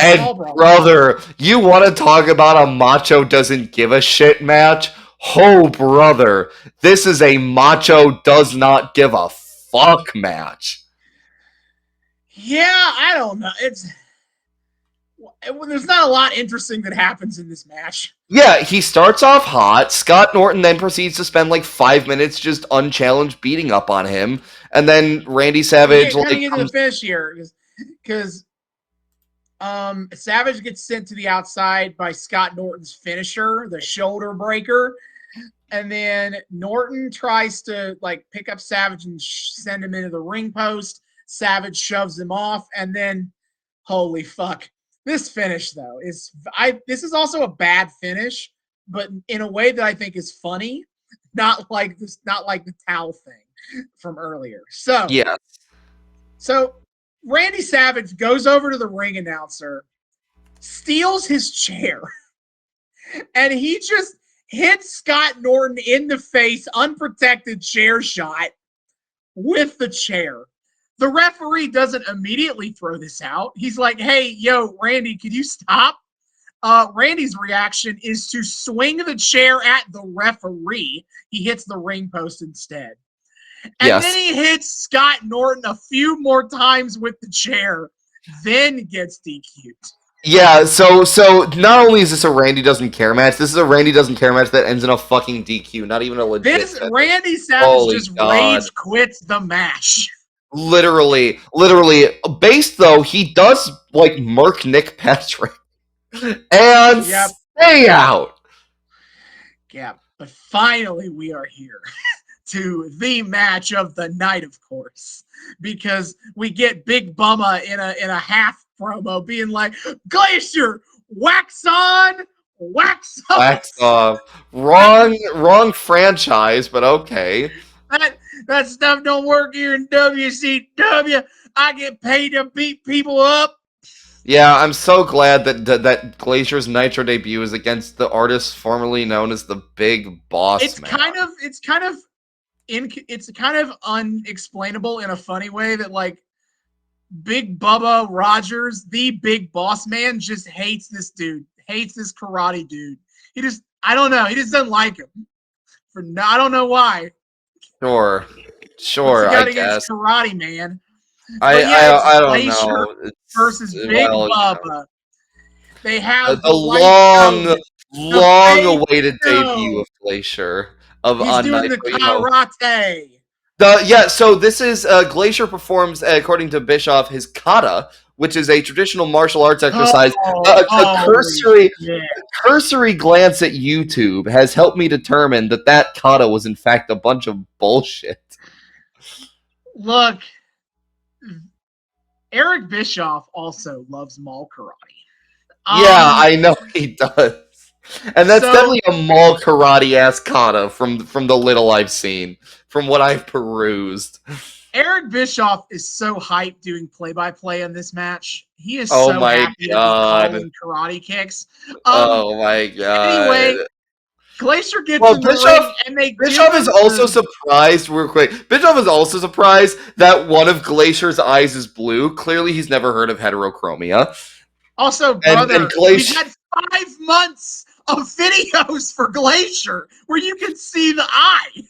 And Fall Brawl. brother, you want to talk about a macho doesn't give a shit match? Oh brother, this is a macho does not give a fuck match. Yeah, I don't know. There's not a lot interesting that happens in this match. Yeah, he starts off hot. Scott Norton then proceeds to spend like 5 minutes just unchallenged beating up on him, and then Randy Savage Kind of like get to the finish here because Savage gets sent to the outside by Scott Norton's finisher, the shoulder breaker. And then Norton tries to like pick up Savage and send him into the ring post. Savage shoves him off, and then holy fuck. This finish though this is also a bad finish, but in a way that I think is funny, not like the towel thing from earlier. yeah, So Randy Savage goes over to the ring announcer, steals his chair, and he just hits Scott Norton in the face, unprotected chair shot with the chair. The referee doesn't immediately throw this out. He's like, hey, yo, Randy, could you stop? Randy's reaction is to swing the chair at the referee. He hits the ring post instead. And yes. then he hits Scott Norton a few more times with the chair, then gets DQ'd. Yeah, so not only is this a Randy doesn't care match, this is a Randy doesn't care match that ends in a fucking DQ, not even a legit This finish. Randy Savage Holy just God. rage quits the match. Literally. Based though, he does like murk Nick Patrick and Yep. stay out. Yeah, but finally we are here to the match of the night, of course, because we get Big Bumma in a half promo being like, Glacier, wax on, wax off. Wax off. Wrong franchise, but okay. That stuff don't work here in WCW. I get paid to beat people up. Yeah, I'm so glad that Glacier's Nitro debut is against the artist formerly known as the Big Boss Man. It's kind of it's kind of unexplainable in a funny way that like Big Bubba Rogers, the big boss man, just hates this dude, hates this karate dude. He just, I don't know, he just doesn't like him. I don't know why. Sure, What's he sure, I got against guess. Karate Man? I But yeah, it's I, I don't Glacier know. It's versus Big well, Bubba. They have the the white long, helmet, the fake long-awaited debut snow. of Glacier on He's doing Nitro. the karate. So this is Glacier performs, according to Bischoff, his kata, which is a traditional martial arts exercise. Oh, A holy shit. cursory glance at YouTube has helped me determine that that kata was in fact a bunch of bullshit. Look, Eric Bischoff also loves mall karate. Yeah, Um, I know he does. And that's so definitely a mall karate ass kata from the little I've seen, from what I've perused. Eric Bischoff is so hyped doing play-by-play in this match. He is Oh so my happy to be god. calling karate kicks. Oh my god. Anyway, Glacier gets Well, in the ring Bischoff and they give Bischoff is him also the surprised, real quick. Bischoff is also surprised that one of Glacier's eyes is blue. Clearly, he's never heard of heterochromia. also And brother. We've Glacier. had 5 months of videos for Glacier where you can see the eye.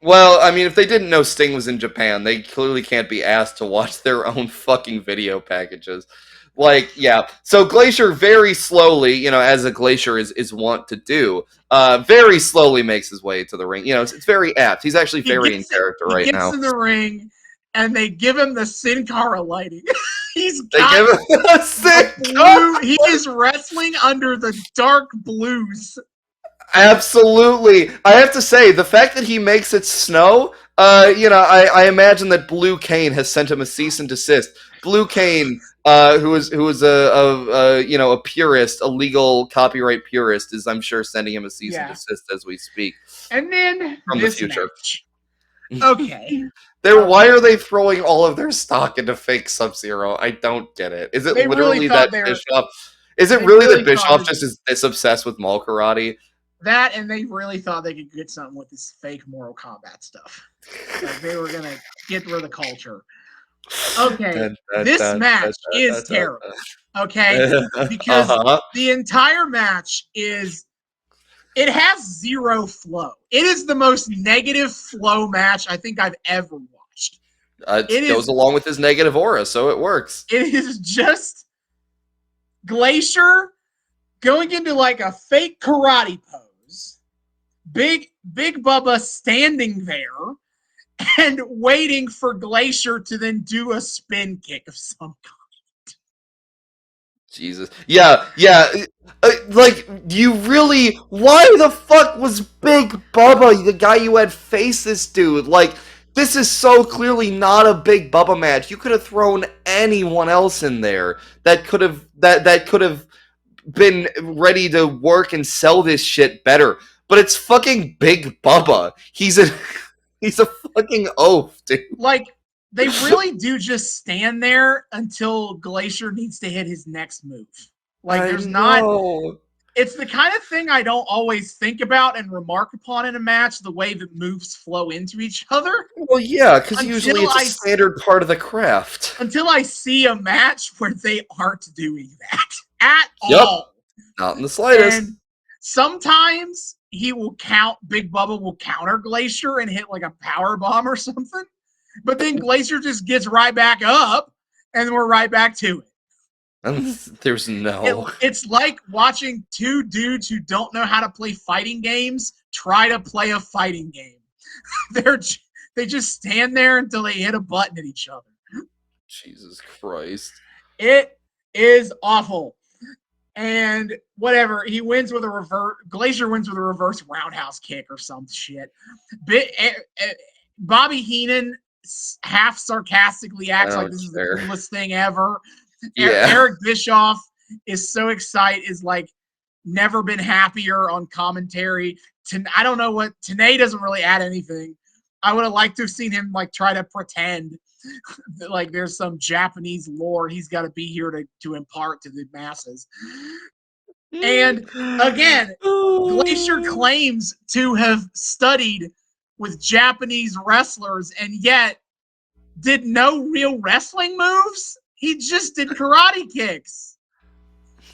Well, I mean, if they didn't know Sting was in Japan, they clearly can't be asked to watch their own fucking video packages. Like, yeah. So Glacier very slowly, as a Glacier is wont to do, very slowly makes his way to the ring. It's very apt. He's actually very in character He right gets now. in the ring and they give him the Sin Cara lighting. He's They got give him a the sick blue. He is wrestling under the dark blues. Absolutely. I have to say, the fact that he makes it snow, I imagine that Blue Cane has sent him a cease and desist. Blue Cane, who is a purist, a legal copyright purist, is I'm sure sending him a cease and Yeah. desist as we speak And then from the this future. match. Okay. Why are they throwing all of their stock into fake Sub-Zero? I don't get it. Is it They really literally thought that they were. Bischoff? Is it They really really that thought Bischoff just is this obsessed with mall karate? that, and they really thought they could get something with this fake Mortal Kombat stuff. Like they were gonna get rid of the culture. Okay, this match is terrible. Okay, because Uh-huh. the entire match it has zero flow. It is the most negative flow match I think I've ever watched. It goes along with his negative aura, so it works. It is just Glacier going into like a fake karate pose. Big Bubba standing there and waiting for Glacier to then do a spin kick of some kind. Jesus. Yeah. Like, you really. Why the fuck was Big Bubba the guy you had face this dude? Like, this is so clearly not a Big Bubba match. You could have thrown anyone else in there that could have been ready to work and sell this shit better. But it's fucking Big Bubba. He's a he's a fucking oaf, dude. Like, they really do just stand there until Glacier needs to hit his next move. Like, there's not. It's the kind of thing I don't always think about and remark upon in a match, the way that moves flow into each other. Well, yeah, because usually it's a standard part of the craft. Until I see a match where they aren't doing that at all. Not in the slightest. And sometimes Big Bubba will counter Glacier and hit like a power bomb or something. But then Glacier just gets right back up and we're right back to it. There's no. It's like watching two dudes who don't know how to play fighting games try to play a fighting game. They just stand there until they hit a button at each other. Jesus Christ. It is awful. And whatever, he wins with a reverse. Glacier wins with a reverse roundhouse kick or some shit. Bobby Heenan half sarcastically acts like this is the coolest thing ever. Yeah. Eric Bischoff is so excited, is like never been happier on commentary. I don't know what Tenay doesn't really add anything. I would have liked to have seen him like try to pretend that like there's some Japanese lore he's got to be here to impart to the masses. And again, Glacier claims to have studied with Japanese wrestlers and yet did no real wrestling moves. He just did karate kicks.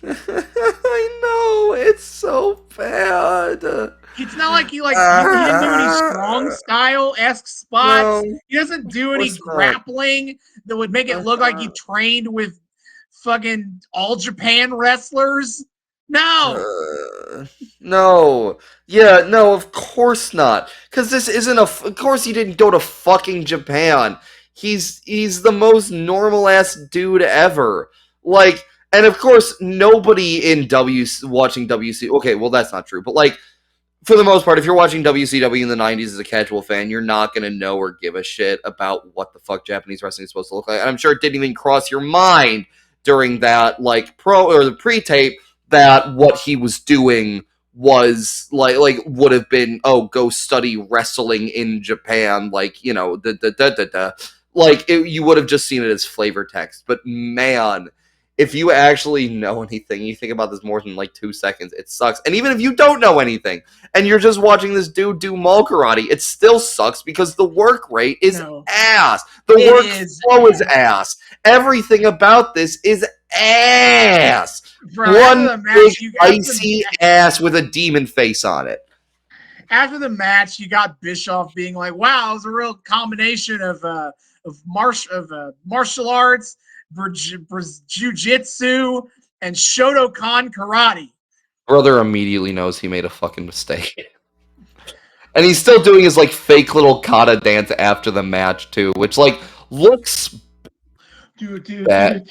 I know, it's so bad. It's not like he didn't do any strong Uh, style esque no, spots. He doesn't of do any course not. grappling that would make it look like he trained with fucking all Japan wrestlers. No, No. Yeah, no, of course not. Because this isn't of course he didn't go to fucking Japan. He's the most normal ass dude ever. Like, and of course nobody in watching WC. Okay, well that's not true. But like for the most part, if you're watching WCW in the 90s as a casual fan, you're not going to know or give a shit about what the fuck Japanese wrestling is supposed to look like. And I'm sure it didn't even cross your mind during that, like, pro or the pre tape that what he was doing was like would have been, oh, go study wrestling in Japan, like, you know, like you would have just seen it as flavor text. But man, if you actually know anything, you think about this more than like 2 seconds, it sucks. And even if you don't know anything, and you're just watching this dude do mall karate, it still sucks because the work rate is ass. The workflow is ass. Everything about this is ass. bro. One big icy ass with a demon face on it. After the match, you got Bischoff being like, "Wow, it was a real combination of martial arts, jiu-jitsu, and Shotokan karate." Brother immediately knows he made a fucking mistake. And he's still doing his like fake little kata dance after the match too, which like looks better.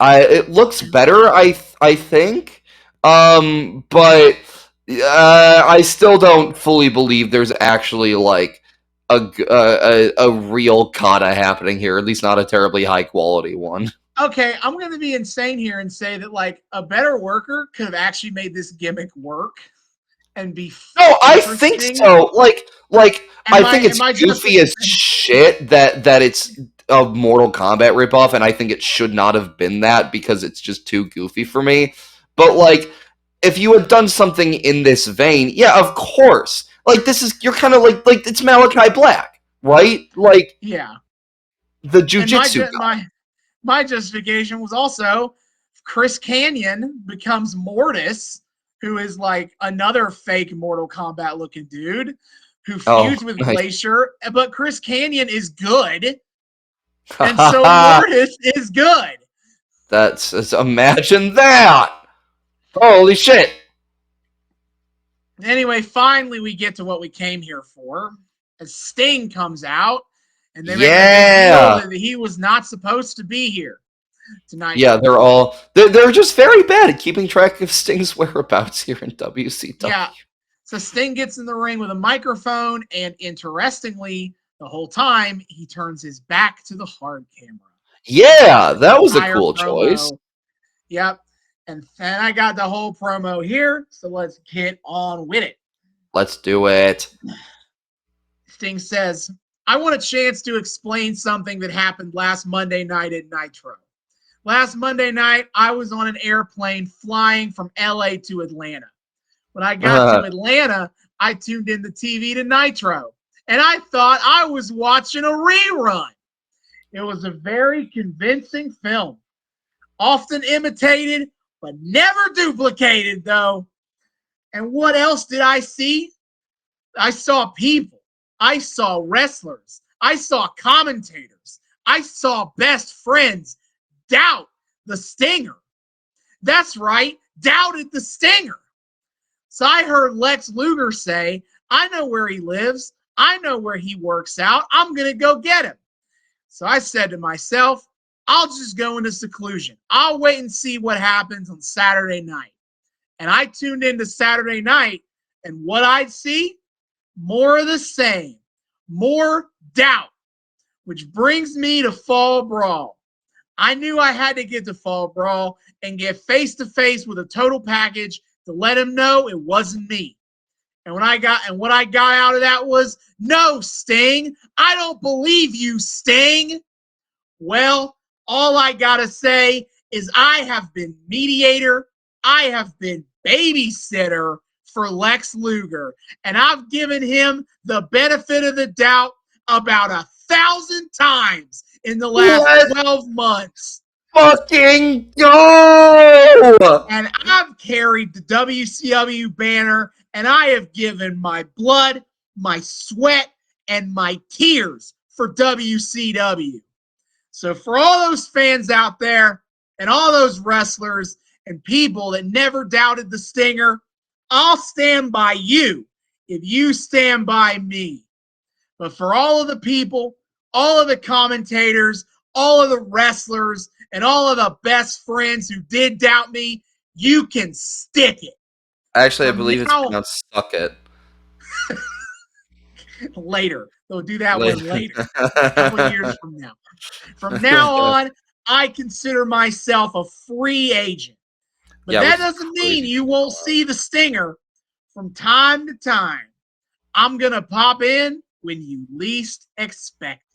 It looks better, I think. But I still don't fully believe there's actually like a real kata happening here, at least not a terribly high quality one. Okay, I'm going to be insane here and say that like a better worker could have actually made this gimmick work and be. No, I think so. I think it's goofy as shit that it's a Mortal Kombat ripoff, and I think it should not have been that because it's just too goofy for me. But like, if you had done something in this vein, yeah, of course. Like this is you're kind of like it's Malachi Black, right? Like yeah, the jujitsu guy. My justification was also Chris Kanyon becomes Mortis, who is like another fake Mortal Kombat looking dude who feuds with Glacier, but Chris Kanyon is good, and so Mortis is good. That's imagine that. Holy shit. Anyway, finally we get to what we came here for. As Sting comes out, and they make a big deal that he was not supposed to be here tonight. Yeah, they're just very bad at keeping track of Sting's whereabouts here in WCW. Yeah. So Sting gets in the ring with a microphone, and interestingly, the whole time he turns his back to the hard camera. Yeah, that was a cool choice. Yep. And then I got the whole promo here, so let's get on with it. Let's do it. Sting says, I want a chance to explain something that happened last Monday night at Nitro. Last Monday night, I was on an airplane flying from LA to Atlanta. When I got to Atlanta, I tuned in the TV to Nitro, and I thought I was watching a rerun. It was a very convincing film, often imitated, but never duplicated, though. And what else did I see? I saw people. I saw wrestlers. I saw commentators. I saw best friends doubt the Stinger. That's right, doubted the Stinger. So I heard Lex Luger say, I know where he lives. I know where he works out. I'm going to go get him. So I said to myself, I'll just go into seclusion. I'll wait and see what happens on Saturday night. And I tuned into Saturday night, and what I'd see, more of the same, more doubt, which brings me to Fall Brawl. I knew I had to get to Fall Brawl and get face-to-face with a total package to let him know it wasn't me. And what I got out of that was, no, Sting, I don't believe you, Sting. Well, all I got to say is I have been mediator, I have been babysitter for Lex Luger, and I've given him the benefit of the doubt about 1,000 times in the last Let's 12 months. fucking go! And I've carried the WCW banner, and I have given my blood, my sweat, and my tears for WCW. So for all those fans out there and all those wrestlers and people that never doubted the Stinger, I'll stand by you if you stand by me. But for all of the people, all of the commentators, all of the wrestlers, and all of the best friends who did doubt me, you can stick it. Actually, I From believe it's now pronounced suck it. later, they'll do that Like- one later, a couple years from now. From now on, I consider myself a free agent. But Yeah, that which is doesn't mean crazy. you won't see the Stinger from time to time. I'm going to pop in when you least expect it.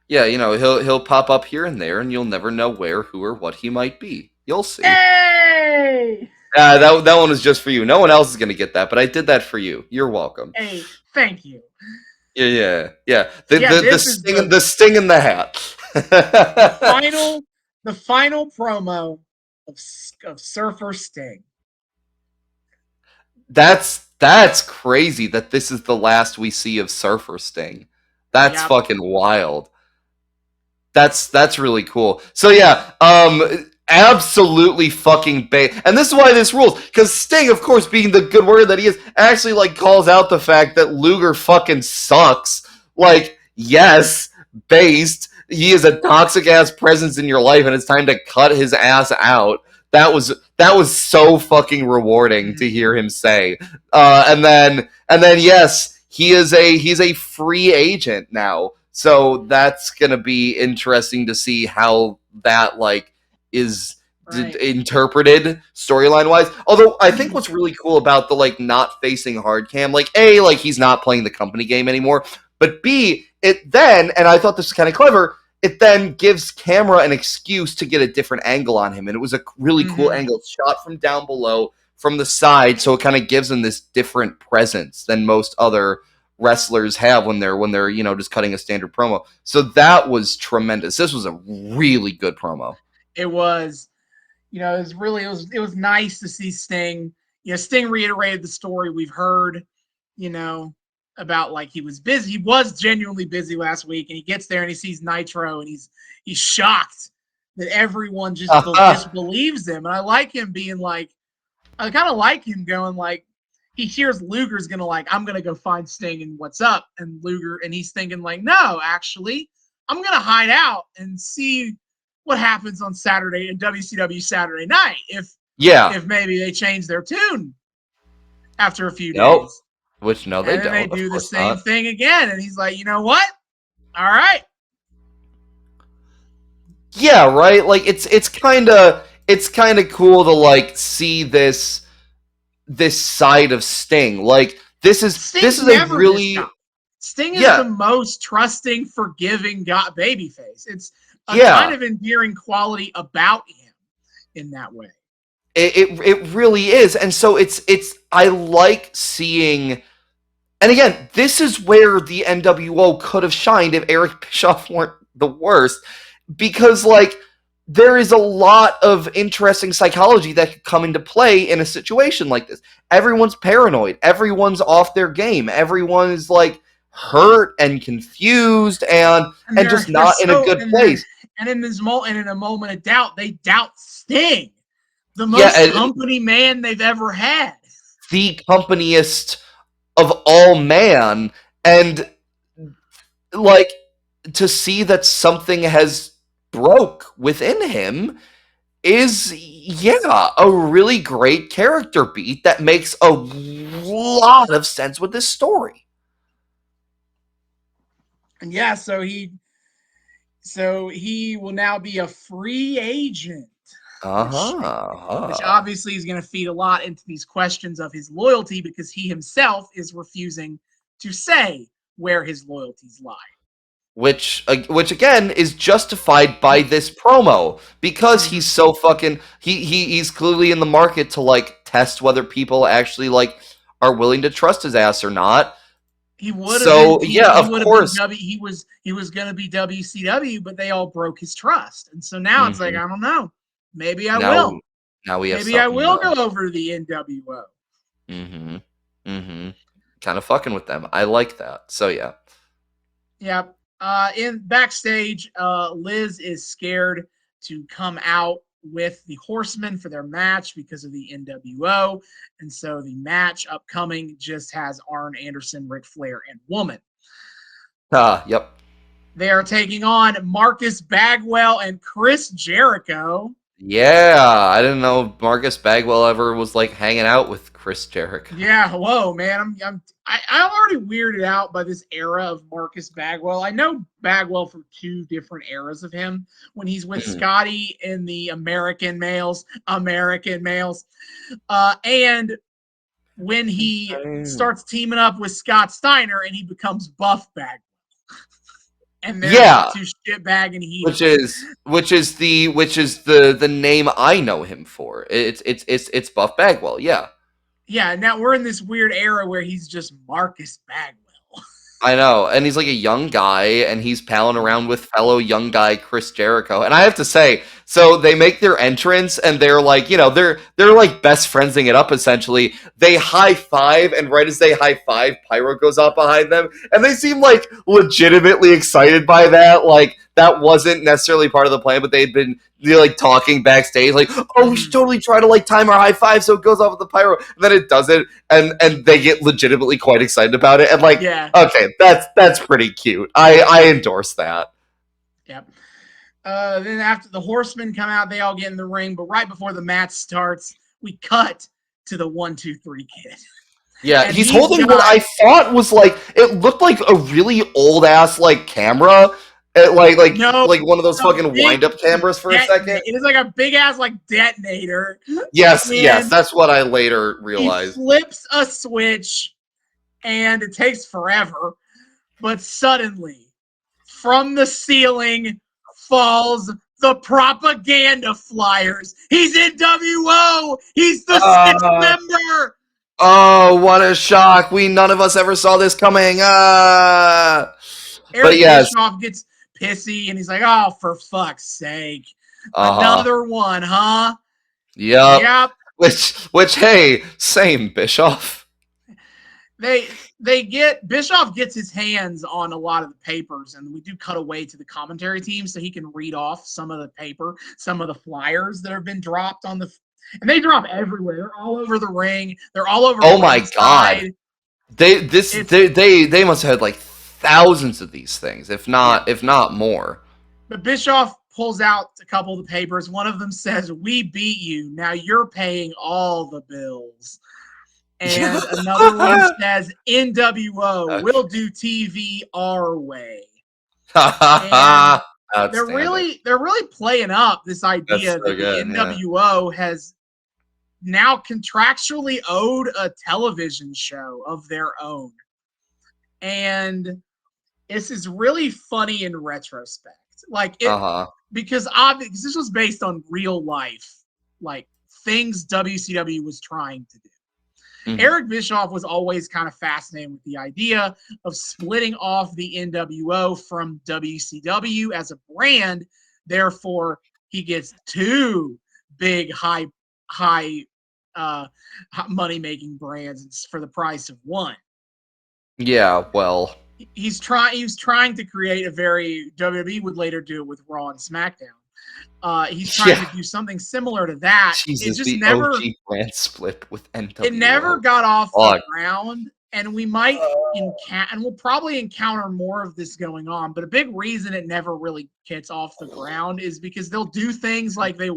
Yeah, you know, he'll pop up here and there, and you'll never know where, who, or what he might be. You'll see. Hey! That one was just for you. No one else is gonna get that, but I did that for you. You're welcome. Hey, thank you. Yeah. The This is the sting in the hat. the final promo of Surfer Sting. That's crazy that this is the last we see of Surfer Sting. That's Yep. fucking wild. That's really cool. So yeah, absolutely fucking and this is why this rules, because Sting, of course, being the good warrior that he is, actually like calls out the fact that Luger fucking sucks. Like, yes, based, he is a toxic ass presence in your life, and it's time to cut his ass out. That was so fucking rewarding to hear him say. And then yes, he's a free agent now. So that's gonna be interesting to see how that like is Right. interpreted storyline wise. Although I think what's really cool about the like not facing hard cam, like A, like he's not playing the company game anymore, but B, it then, and I thought this was kind of clever, it then gives camera an excuse to get a different angle on him, and it was a really cool angle. It's shot from down below, from the side, so it kind of gives him this different presence than most other wrestlers have when they're you know just cutting a standard promo. So that was tremendous. This was a really good promo. It was, you know, it was nice to see Sting. You know, Sting reiterated the story we've heard, you know, about like he was busy. He was genuinely busy last week, and he gets there and he sees Nitro, and he's shocked that everyone just believes him. And I like him being like, I kind of like him going like, he hears Luger's gonna like, I'm gonna go find Sting and what's up, and Luger, and he's thinking like, no, actually, I'm gonna hide out and see what happens on Saturday in WCW Saturday night if maybe they change their tune after a few days. Which no, they and then don't. they do the same not. thing again, and he's like, you know what? All right. Yeah, right. Like it's kind of cool to like see this side of Sting. Like this is a really Sting is the most trusting, forgiving babyface. It's a kind of endearing quality about him in that way. It really is. And so it's I like seeing, and again, this is where the NWO could have shined if Eric Bischoff weren't the worst, because like there is a lot of interesting psychology that could come into play in a situation like this. Everyone's paranoid. Everyone's off their game. Everyone is like hurt and confused and just not in a good place. And in a moment of doubt, they doubt Sting, the most company man they've ever had. The companiest of all man. And like to see that something has broke within him is a really great character beat that makes a lot of sense with this story. And yeah, so he will now be a free agent. Which obviously is going to feed a lot into these questions of his loyalty, because he himself is refusing to say where his loyalties lie. Which again is justified by this promo, because he's so fucking he's clearly in the market to like test whether people actually like are willing to trust his ass or not. He would have been So yeah, he of would have been course. W he was gonna be WCW, but they all broke his trust. And so now it's like, Mm-hmm. I don't know. Maybe I Now, will. now we have Maybe I something. will go over to the NWO. Mm-hmm. Mm-hmm. Kind of fucking with them. I like that. So yeah. Yep. In backstage, Liz is scared to come out with the Horsemen for their match because of the NWO, and so the match upcoming just has Arn Anderson, Ric Flair, and Woman. Yep. They are taking on Marcus Bagwell and Chris Jericho. Yeah, I didn't know Marcus Bagwell ever was like hanging out with Chris Jericho. Yeah, whoa, man. I'm already weirded out by this era of Marcus Bagwell. I know Bagwell from two different eras of him. When he's with Scotty in the American Males, and when he starts teaming up with Scott Steiner and he becomes Buff Bagwell. And they're Yeah, not too shitbag and which heels. is the name I know him for. It's Buff Bagwell. Yeah. Yeah, now we're in this weird era where he's just Marcus Bagwell. I know, and he's like a young guy, and he's palling around with fellow young guy Chris Jericho. And I have to say, so they make their entrance, and they're like, they're like best friendsing it up essentially. They high five, and right as they high five, pyro goes off behind them, and they seem like legitimately excited by that. Like that wasn't necessarily part of the plan, but they'd been like talking backstage, like, oh, we should totally try to like time our high five so it goes off with the pyro, and then it doesn't, and they get legitimately quite excited about it, and like, yeah, okay, that's pretty cute. I endorse that. yep. Then after the Horsemen come out, they all get in the ring, but right before the match starts, we cut to the 1-2-3 Kid. Yeah, he's holding what I thought was like, it looked like a really old ass like camera. Like one of those fucking wind up cameras for a second. It is like a big ass like detonator. Yes, yes, that's what I later realized. He flips a switch, and it takes forever, but suddenly, from the ceiling falls the propaganda flyers. He's NWO. He's the sixth member. Oh, what a shock! None of us ever saw this coming. Eric Bischoff gets pissy and he's like, "Oh, for fuck's sake, another one, huh?" Yep. Which, hey, same Bischoff. Bischoff gets his hands on a lot of the papers, and we do cut away to the commentary team so he can read off some of the paper, some of the flyers that have been dropped on the. And they drop everywhere. They're all over the ring. They're all over. Oh my god! They must have had like thousands of these things, if not more. But Bischoff pulls out a couple of the papers. One of them says, "We beat you. Now you're paying all the bills." And another one says, "NWO, we'll do TV our way." They're really playing up this idea that the NWO has now contractually owed a television show of their own. And this is really funny in retrospect. Like because obviously this was based on real life, like things WCW was trying to do. Mm-hmm. Eric Bischoff was always kind of fascinated with the idea of splitting off the NWO from WCW as a brand. Therefore, he gets two big high money-making brands for the price of one. Yeah, well, he was trying to create a very WWE would later do it with Raw and SmackDown. He's trying to do something similar to that. Jesus, it just the never OG brand split with NWO. It never got off the ground, and we might and we'll probably encounter more of this going on. But a big reason it never really gets off the ground is because they'll do things like they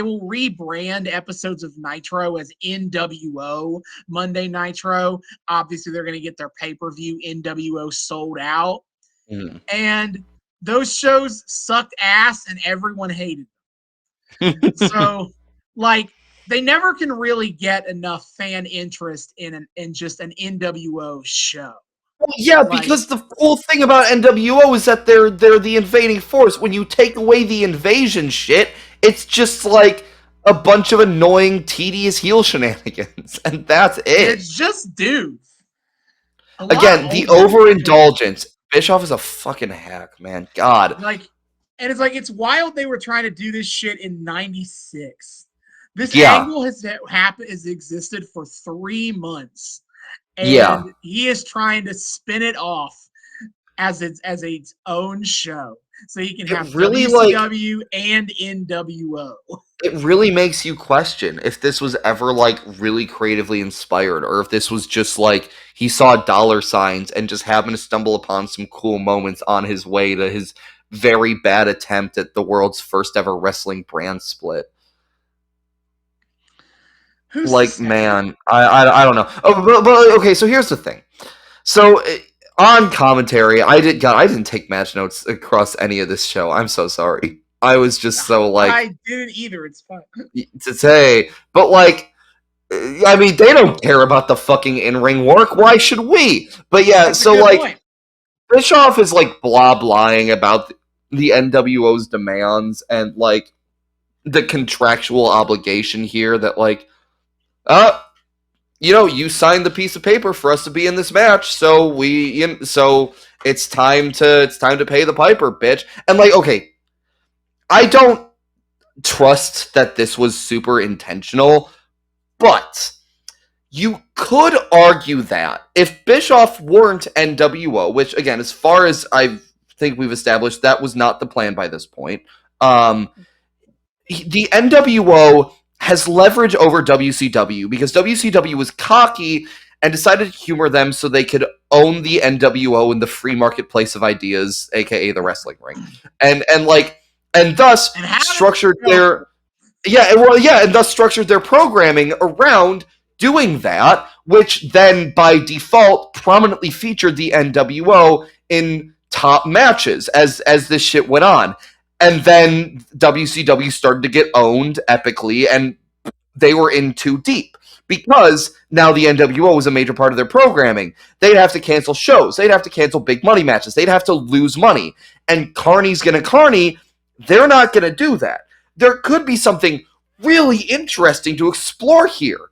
will rebrand episodes of Nitro as NWO Monday Nitro. Obviously, they're going to get their pay-per-view NWO sold out, and those shows sucked ass and everyone hated them. So, like, they never can really get enough fan interest in just an NWO show. Well, yeah, because the cool thing about NWO is that they're the invading force. When you take away the invasion shit, it's just like, a bunch of annoying, tedious heel shenanigans, and that's And it. it's just dudes. A lot of Again, the old dudes too. overindulgence. Bischoff is a fucking hack, man. God. Like, and it's like it's wild they were trying to do this shit in '96. This Yeah. angle has existed for 3 months, Yeah. and he is trying to spin it off as its own show, so he can It have really like WCW and NWO. it really makes you question if this was ever like really creatively inspired or if this was just like he saw dollar signs and just happened to stumble upon some cool moments on his way to his very bad attempt at the world's first ever wrestling brand split. Who's to Like, say? man, I don't know. Oh, but okay, so here's the thing. So on commentary, I didn't take match notes across any of this show. I'm so sorry. I was just so like I didn't either. It's fun. to say, but like, I mean, they don't care about the fucking in ring work. Why should we? But yeah, That's a so good like, point. Bischoff is like blah blahing about the NWO's demands and like the contractual obligation here that like, uh, you signed the piece of paper for us to be in this match, so so it's time to pay the piper, bitch. And like, okay, I don't trust that this was super intentional, but you could argue that if Bischoff weren't NWO, which again, as far as I think we've established, that was not the plan by this point. Um, the NWO has leverage over WCW because WCW was cocky and decided to humor them so they could own the NWO in the free marketplace of ideas, aka the wrestling ring, and thus And how did it structured go? and thus structured their programming around doing that, which then by default prominently featured the NWO in top matches as this shit went on. And then WCW started to get owned epically, and they were in too deep because now the NWO was a major part of their programming. They'd have to cancel shows, they'd have to cancel big money matches, they'd have to lose money. And Carney's gonna Carney, they're not gonna do that. There could be something really interesting to explore here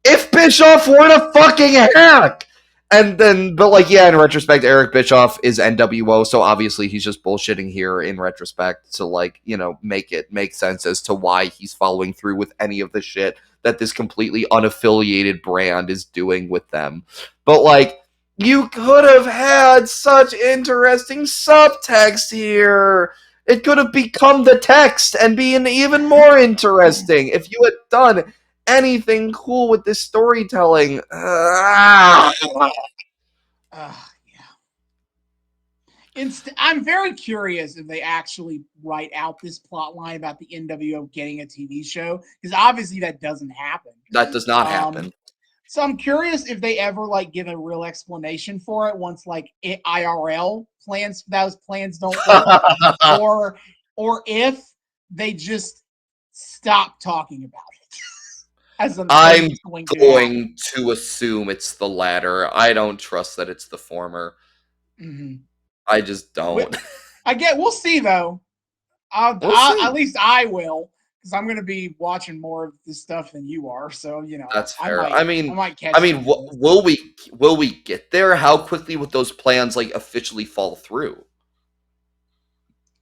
if Bischoff weren't a fucking hack. And then, but like, yeah, in retrospect, Eric Bischoff is NWO, so obviously he's just bullshitting here in retrospect to, like, make it make sense as to why he's following through with any of the shit that this completely unaffiliated brand is doing with them. But, like, you could have had such interesting subtext here. It could have become the text and been even more interesting if you had done anything cool with this storytelling. Yeah. I'm very curious if they actually write out this plot line about the NWO getting a TV show, because obviously that doesn't happen. That does not Um, happen. so I'm curious if they ever like give a real explanation for it once like IRL plans those plans don't work, or if they just stop talking about it as I'm it's going to happen. going to assume it's the latter. I don't trust that it's the former. Mm-hmm. I just don't. We'll see though. We'll see. At least I will, because I'm going to be watching more of this stuff than you are. So That's I fair. might I catch mean, some of this. will we get there? How quickly would those plans like officially fall through?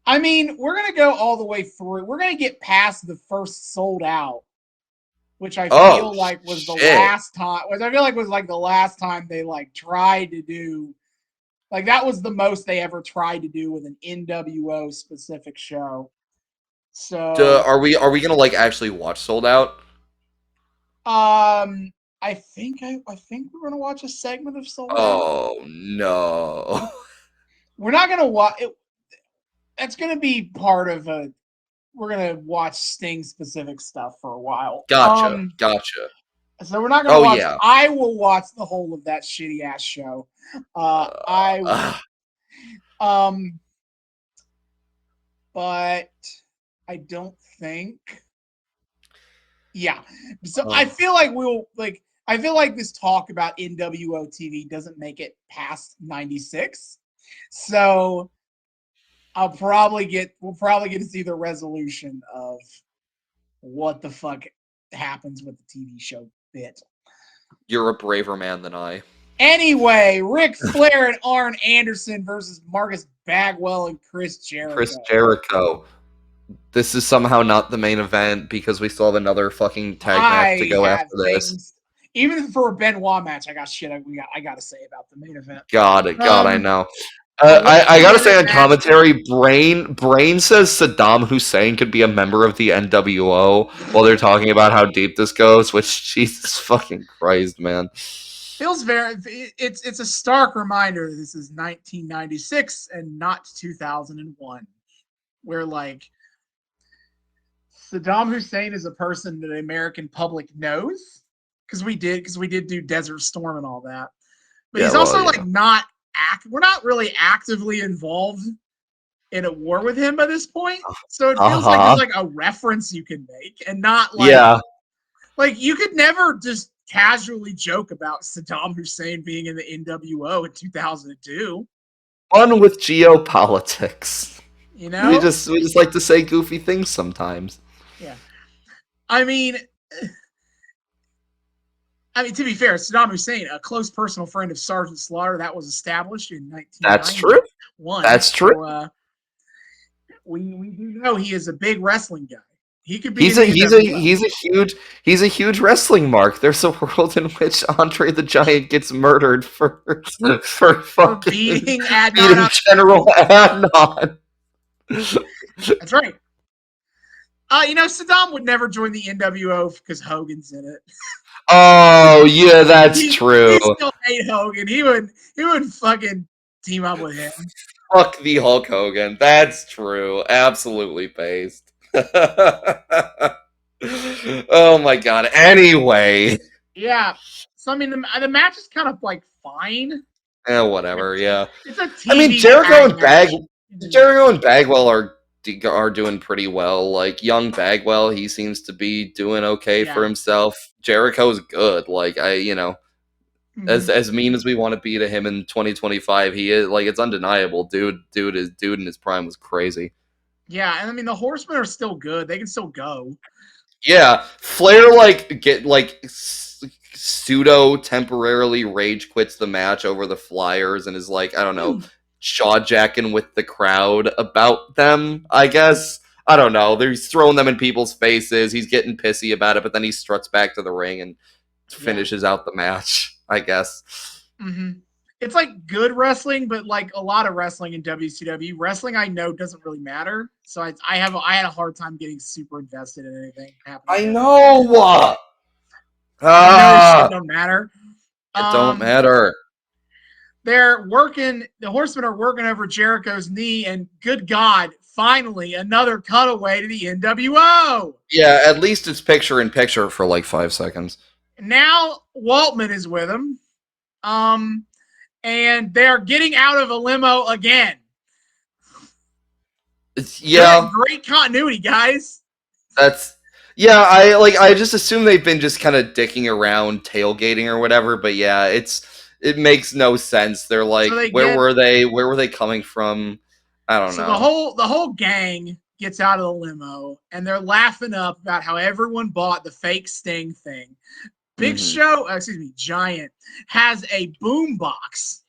I mean, we're going to go all the way through. We're going to get past the first sold out, which I Oh feel like was the shit! last time. Which I feel like was like the last time they like tried to do. Like that was the most they ever tried to do with an NWO specific show. So, Are we gonna like actually watch Sold Out? I think we're gonna watch a segment of Sold Out. Oh no! We're not gonna watch it. That's gonna be part of a. We're gonna watch Sting specific stuff for a while. Gotcha. So we're not gonna Oh watch. yeah. I will watch the whole of that shitty ass show. I will. Uh, Um, but I don't think. Yeah. So I uh, feel like we'll like. I feel like this talk about NWO TV doesn't make it past '96. So we'll probably get to see the resolution of what the fuck happens with the TV show bit. You're a braver man than I. Anyway, Ric Flair and Arn Anderson versus Marcus Bagwell and Chris Chris Jericho. Jericho. This is somehow not the main event because we still have another fucking tag match to I go have after this. things, even for a Benoit match, I got shit I got to say about the main event. God, I know. A I gotta say 1 minute on match. commentary, Brain says Saddam Hussein could be a member of the NWO while they're talking about how deep this goes. Which Jesus fucking Christ, man. Feels very. It's a stark reminder. This is 1996 and not 2001, where like Saddam Hussein is a person that the American public knows because we did do Desert Storm and all that, but he's also like not we're not really actively involved in a war with him by this point. So it feels like it's like a reference you can make and not like like you could never just casually joke about Saddam Hussein being in the NWO in 2002. Fun with geopolitics. You know? We just like to say goofy things sometimes. Yeah. I mean, to be fair, Saddam Hussein, a close personal friend of Sergeant Slaughter, that was established in 1991. That's true. That's true. So, we do know he is a big wrestling guy. He could be. He's a huge wrestling mark. There's a world in which Andre the Giant gets murdered for fucking beating General Adnan. That's right. Saddam would never join the NWO because Hogan's in it. Oh yeah, that's true. He still hate Hogan. He would fucking team up with him. Fuck the Hulk Hogan. That's true. Absolutely based. Oh my god. Anyway. Yeah. So I mean, the match is kind of like fine. Whatever. Yeah. It's a TV I mean, Jericho and Bagwell are doing pretty well. Like young Bagwell, he seems to be doing okay for himself. Jericho's good. Like as mean as we want to be to him in 2025, he is like it's undeniable. Dude in his prime was crazy. Yeah, and I mean the Horsemen are still good. They can still go. Yeah, Flair get pseudo temporarily rage quits the match over the Flyers and is like, I don't know, jaw-jacking with the crowd about them, I guess. I don't know. He's throwing them in people's faces. He's getting pissy about it, but then he struts back to the ring and finishes out the match, I guess. Mm-hmm. It's like good wrestling, but like a lot of wrestling in WCW, wrestling I know doesn't really matter. So I had a hard time getting super invested in anything happening. I know. I know this shit don't matter. It don't matter. They're working. The Horsemen are working over Jericho's knee, and good God, finally another cutaway to the NWO. Yeah, at least it's picture in picture for like 5 seconds. Now Waltman is with him. And they're getting out of a limo again. Yeah. Great continuity, guys. I just assume they've been just kind of dicking around, tailgating or whatever, but yeah, it makes no sense. They're like, where were they? Where were they coming from? I don't know. The whole gang gets out of the limo and they're laughing up about how everyone bought the fake Sting thing. Giant has a boom box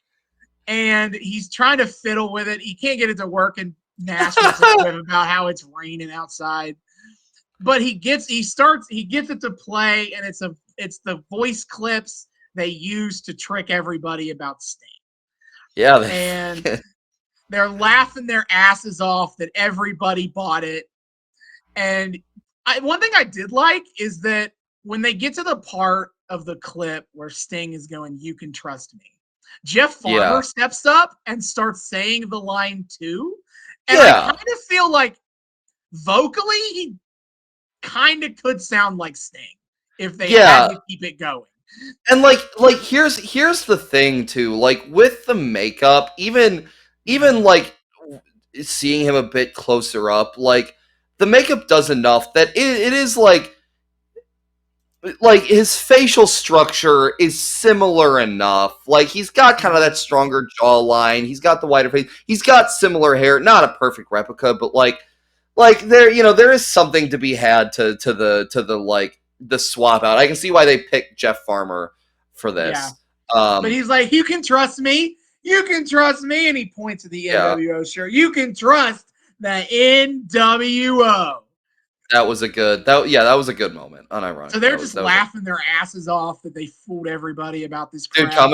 and he's trying to fiddle with it. He can't get it to work, and Nash gets about how it's raining outside. But he gets it to play, and it's the voice clips they use to trick everybody about Sting. Yeah, and they're laughing their asses off that everybody bought it. And one thing I did like is that when they get to the part of the clip where Sting is going, "You can trust me," Jeff Farmer steps up and starts saying the line too. And I kind of feel like vocally he kind of could sound like Sting if they had to keep it going. And like here's the thing too, like with the makeup, even like seeing him a bit closer up, like the makeup does enough that it is like his facial structure is similar enough. Like he's got kind of that stronger jawline, he's got the wider face, he's got similar hair, not a perfect replica, but like like there is something to be had to the like the swap out. I can see why they picked Jeff Farmer for Yeah. this. But he's like, you can trust me. You can trust me. And he points to the Yeah, NWO shirt. You can trust the NWO. that was a good that was a good moment. So Unironically, they're that was just that was a, laughing their asses off that they fooled everybody about this dude. crap.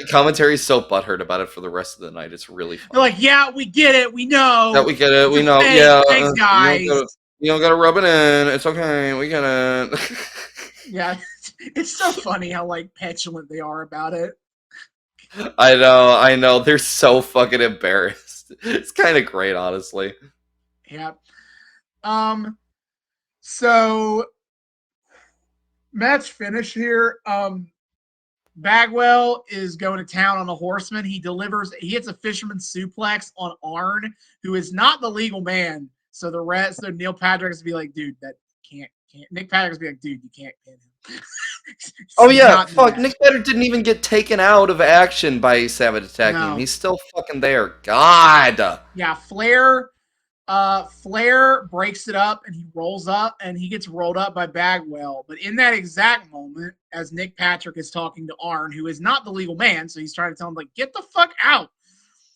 Commentary is so butthurt about it for the rest of the night. It's really They're funny. like, yeah, we get it. We That know. we get it. It's We a know. fake. Yeah, Thanks, guys. you don't gotta rub it in. It's okay. We get it. Yeah. It's so funny how like petulant they are about it. I know. They're so fucking embarrassed. It's kind of great, honestly. Yeah. So match finish here. Bagwell is going to town on a horseman. He hits a fisherman's suplex on Arn, who is not the legal man. So Neil Patrick's be like, dude, that can't. Nick Patrick's be like, dude, you can't pin him. Oh He's yeah, not in the fuck. match. Nick Bader didn't even get taken out of action by Savage attacking him. No. He's still fucking there. God. Yeah, Flair breaks it up and he rolls up and he gets rolled up by Bagwell. But in that exact moment, as Nick Patrick is talking to Arn, who is not the legal man, so he's trying to tell him, like, get the fuck out.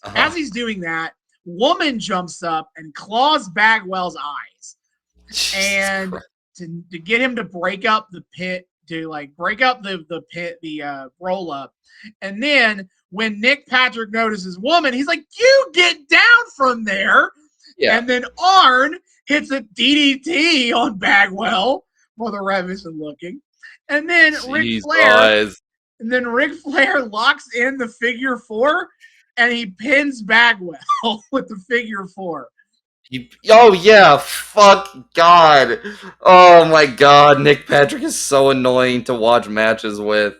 Uh-huh. As he's doing that, woman jumps up and claws Bagwell's eyes. Jesus and to get him to break up the pit, to like break up the pit, the roll up. And then when Nick Patrick notices woman, he's like, you get down from there. Yeah. And then Arn hits a DDT on Bagwell for the ref isn't looking. And then Ric Flair locks in the figure four and he pins Bagwell with the figure four. Oh yeah, fuck God. Oh my God, Nick Patrick is so annoying to watch matches with.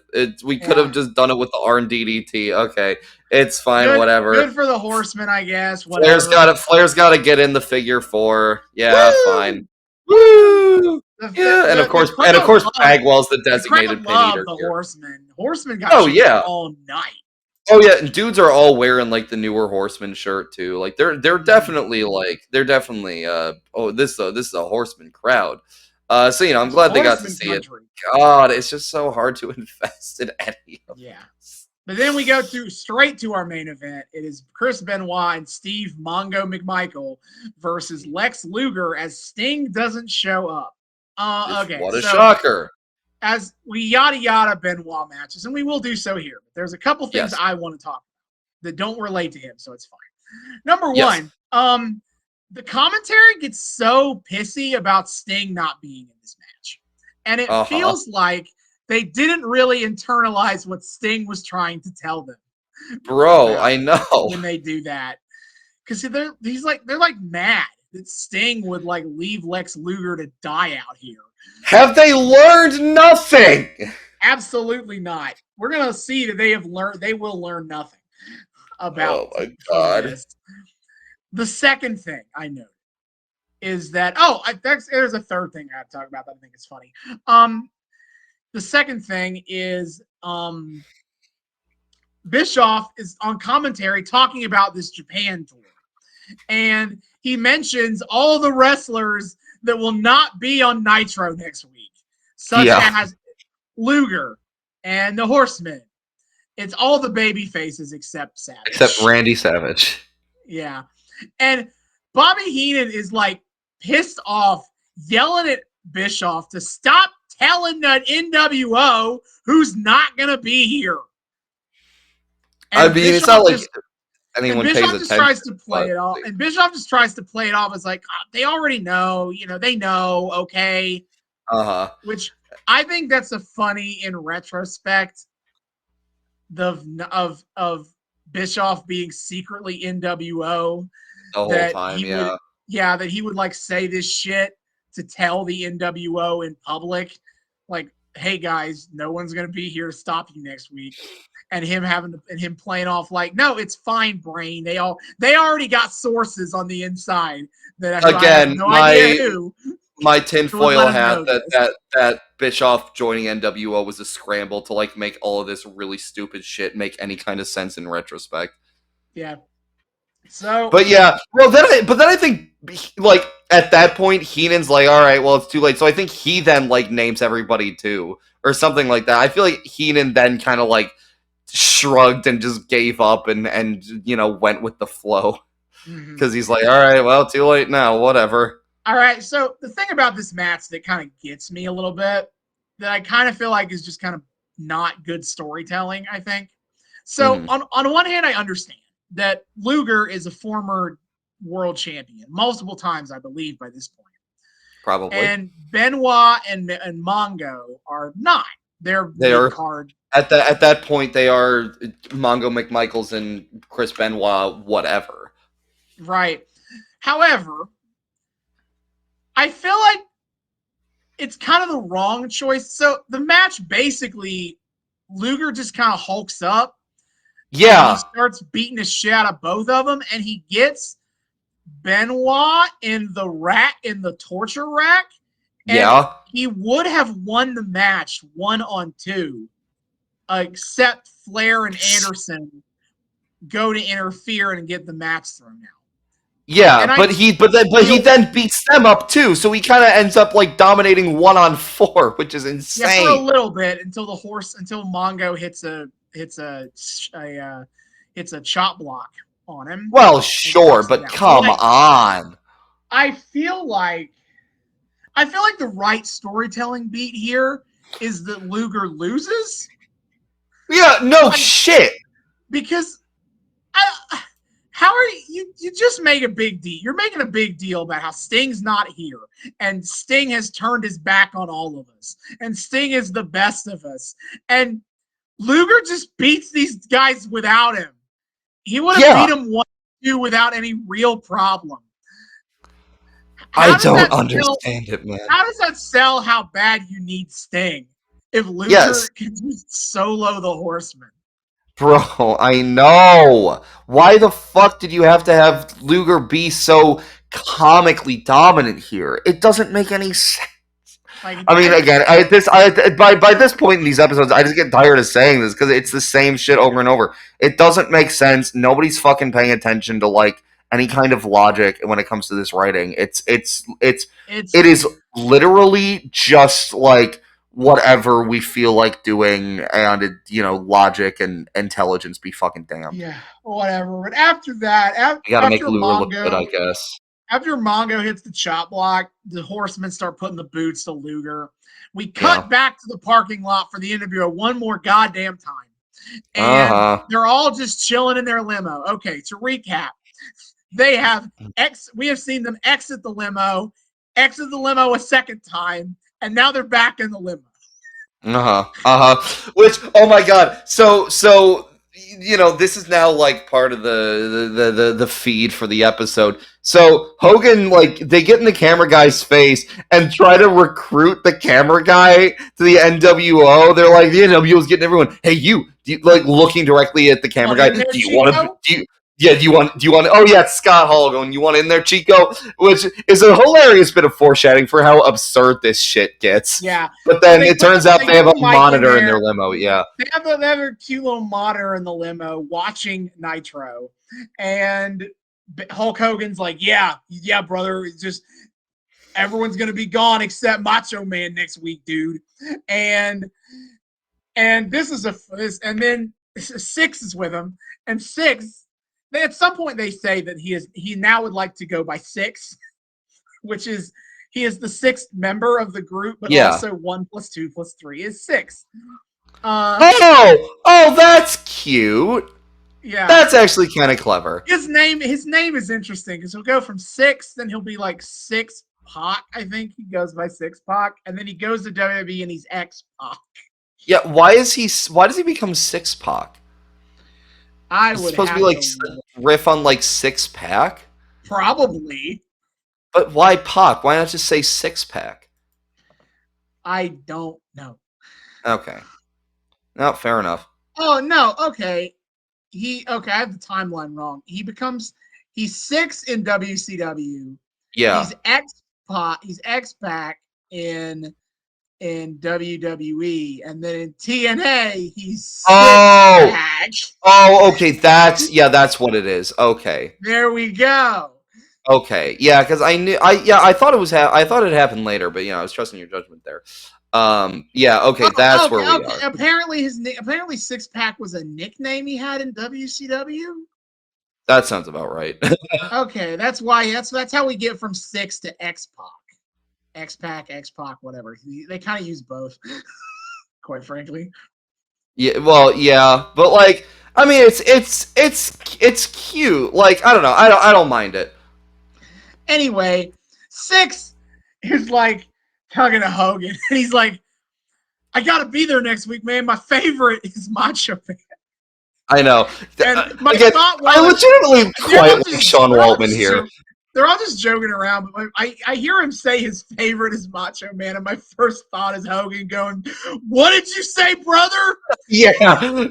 We could have just done it with the Arn DDT. Okay, it's fine, whatever. Good for the Horseman, I guess. Whatever. Flair's got to get in the figure four. Yeah, woo! Fine. Woo! Yeah, and of course, Bagwell's the designated pin eater. The Horseman. Horseman got all night. Oh yeah, and dudes are all wearing like the newer Horseman shirt too. Like they're definitely this is a Horseman crowd. So I'm glad they got to see it. God, it's just so hard to invest in any of this. But then we go straight to our main event. It is Chris Benoit and Steve Mongo McMichael versus Lex Luger as Sting doesn't show up. Okay. What a shocker. As we yada Benoit matches, and we will do so here. But there's a couple things I want to talk about that don't relate to him, so it's fine. Number one, the commentary gets so pissy about Sting not being in this match. And it feels like they didn't really internalize what Sting was trying to tell them. Bro, I know. When they do that. Because they're like mad that Sting would like leave Lex Luger to die out here. Have they learned nothing? Absolutely not. We're gonna see that they will learn nothing about. Oh my God. This. The second thing I noted is that there's a third thing I have to talk about that I think is funny. The second thing is Bischoff is on commentary talking about this Japan tour. And he mentions all the wrestlers that will not be on Nitro next week, such as Luger and the Horsemen. It's all the baby faces except Savage. Except Randy Savage. Yeah. And Bobby Heenan is like pissed off, yelling at Bischoff to stop telling that NWO who's not going to be here. And I mean, it's not like anyone pays attention. Bischoff just tries to play it off. And Bischoff just tries to play it off as like, they already know, they know, okay. Which I think that's a funny in retrospect of Bischoff being secretly NWO. The whole time, that he would like say this shit to tell the NWO in public. Like, hey guys, no one's gonna be here to stop you next week. And him playing off like, no, it's fine, brain. They already got sources on the inside that I have no idea who. My tinfoil hat that Bischoff joining NWO was a scramble to like make all of this really stupid shit make any kind of sense in retrospect. Yeah. So, but then I think like at that point, Heenan's like, all right, well, it's too late. So I think he then like names everybody too, or something like that. I feel like Heenan then kind of like shrugged and just gave up and went with the flow Mhm. because he's like, all right, well, too late now, whatever. All right. So the thing about this match that kind of gets me a little bit, that I kind of feel like is just kind of not good storytelling, I think. So Mm-hmm. on one hand, I understand that Luger is a former world champion multiple times, I believe, by this point. Probably And Benoit and Mongo are not. They're they mid are card. at that point they are Mongo McMichaels and Chris Benoit, whatever. Right. However, I feel like it's kind of the wrong choice. So the match basically, Luger just kind of hulks up and he Yeah, starts beating the shit out of both of them, and he gets Benoit in the torture rack, and yeah. he would have won the match 1-on-2, except Flair and Anderson go to interfere and get the match thrown out. Yeah, And I but he feel, then beats them up too, so he kind of ends up like dominating 1-on-4, which is yeah, for a insane. little bit until Mongo hits a chop block on him Well, and sure, knocks him but down. But come on. I feel like the right storytelling beat here is that Luger loses. Yeah, no Like, shit. because I, how are you just make a big deal. You're making a big deal about how Sting's not here and Sting has turned his back on all of us and Sting is the best of us. And Luger just beats these guys without him. He would have beat Yeah, him 1-2 without any real problem. I How does don't that sell? understand it, man. How does that sell how bad you need Sting if Yes, Luger can just solo the Horseman? bro, I know. Why the fuck did you have to have Luger be so comically dominant here? It doesn't make any sense. Like, I mean, again, by this point in these episodes, I just get tired of saying this because it's the same shit over and over. It doesn't make sense. Nobody's fucking paying attention to like any kind of logic when it comes to this writing. it's It is literally just like whatever we feel like doing, and logic and intelligence be fucking damned. yeah, whatever. But after that, You got to make Luger look good, I guess. After Mongo hits the chop block, the Horsemen start putting the boots to Luger. We cut Yeah. back to the parking lot for the interview one more goddamn time. Uh And huh. they're all just chilling in their limo. Okay, to recap, we have seen them exit the limo a second time, and now they're back in the limo. Uh huh. Uh huh. Which, oh my god. So this is now like part of the feed for the episode. So Hogan, like, they get in the camera guy's face and try to recruit the camera guy to the NWO. They're like, the NWO is getting everyone. Hey, like looking directly at the camera Want guy. in there, Do you want to? Chico? Do you? Yeah, do you want? Oh yeah, it's Scott Hall going. You want in there, Chico? Which is a hilarious bit of foreshadowing for how absurd this shit gets. Yeah. But So then it turns out they have a monitor in their limo. Yeah. They have another cute little monitor in the limo watching Nitro. And Hulk Hogan's like, yeah, brother. It's just everyone's gonna be gone except Macho Man next week, dude. And this is and then Six is with him. And Six, at some point they say that he now would like to go by Six, which is he is the sixth member of the group, but Yeah. also 1 + 2 + 3 is 6. Oh, that's cute. Yeah. That's actually kind of clever. His name is interesting because he'll go from 6, then he'll be like 6 Pac. I think he goes by 6 Pac, and then he goes to WWE and he's X Pac. Yeah, why does he become Six Pac? I It's would supposed to be have like to riff on like Six Pack, probably. but why Pac? Why not just say Six Pack? I don't know. Okay, no, fair enough. Oh no, okay. I have the timeline wrong. He's 6 in WCW. Yeah. He's X Pac in WWE, and then in TNA he's 6 Oh. Pac. Oh, okay. That's what it is. Okay. There we go. Okay, yeah, because I thought it was I thought it happened later, but I was trusting your judgment there. Yeah, okay, that's Okay, where we okay. are. Apparently Six Pack was a nickname he had in WCW. That sounds about right. Okay, that's why that's how we get from Six to X Pac, X Pac, X Pac, whatever. They kind of use both, quite frankly. Yeah, well, yeah, but like, I mean, it's cute. Like, I don't know, I don't mind it. Anyway, Six is like talking to Hogan, and he's like, "I gotta be there next week, man. My favorite is Macho Man." I know. And my Again, thought I was, legitimately they're quite all like just Sean they're all Waltman just here. they're all just joking around. But I hear him say his favorite is Macho Man, and my first thought is Hogan going, "What did you say, brother?" Yeah,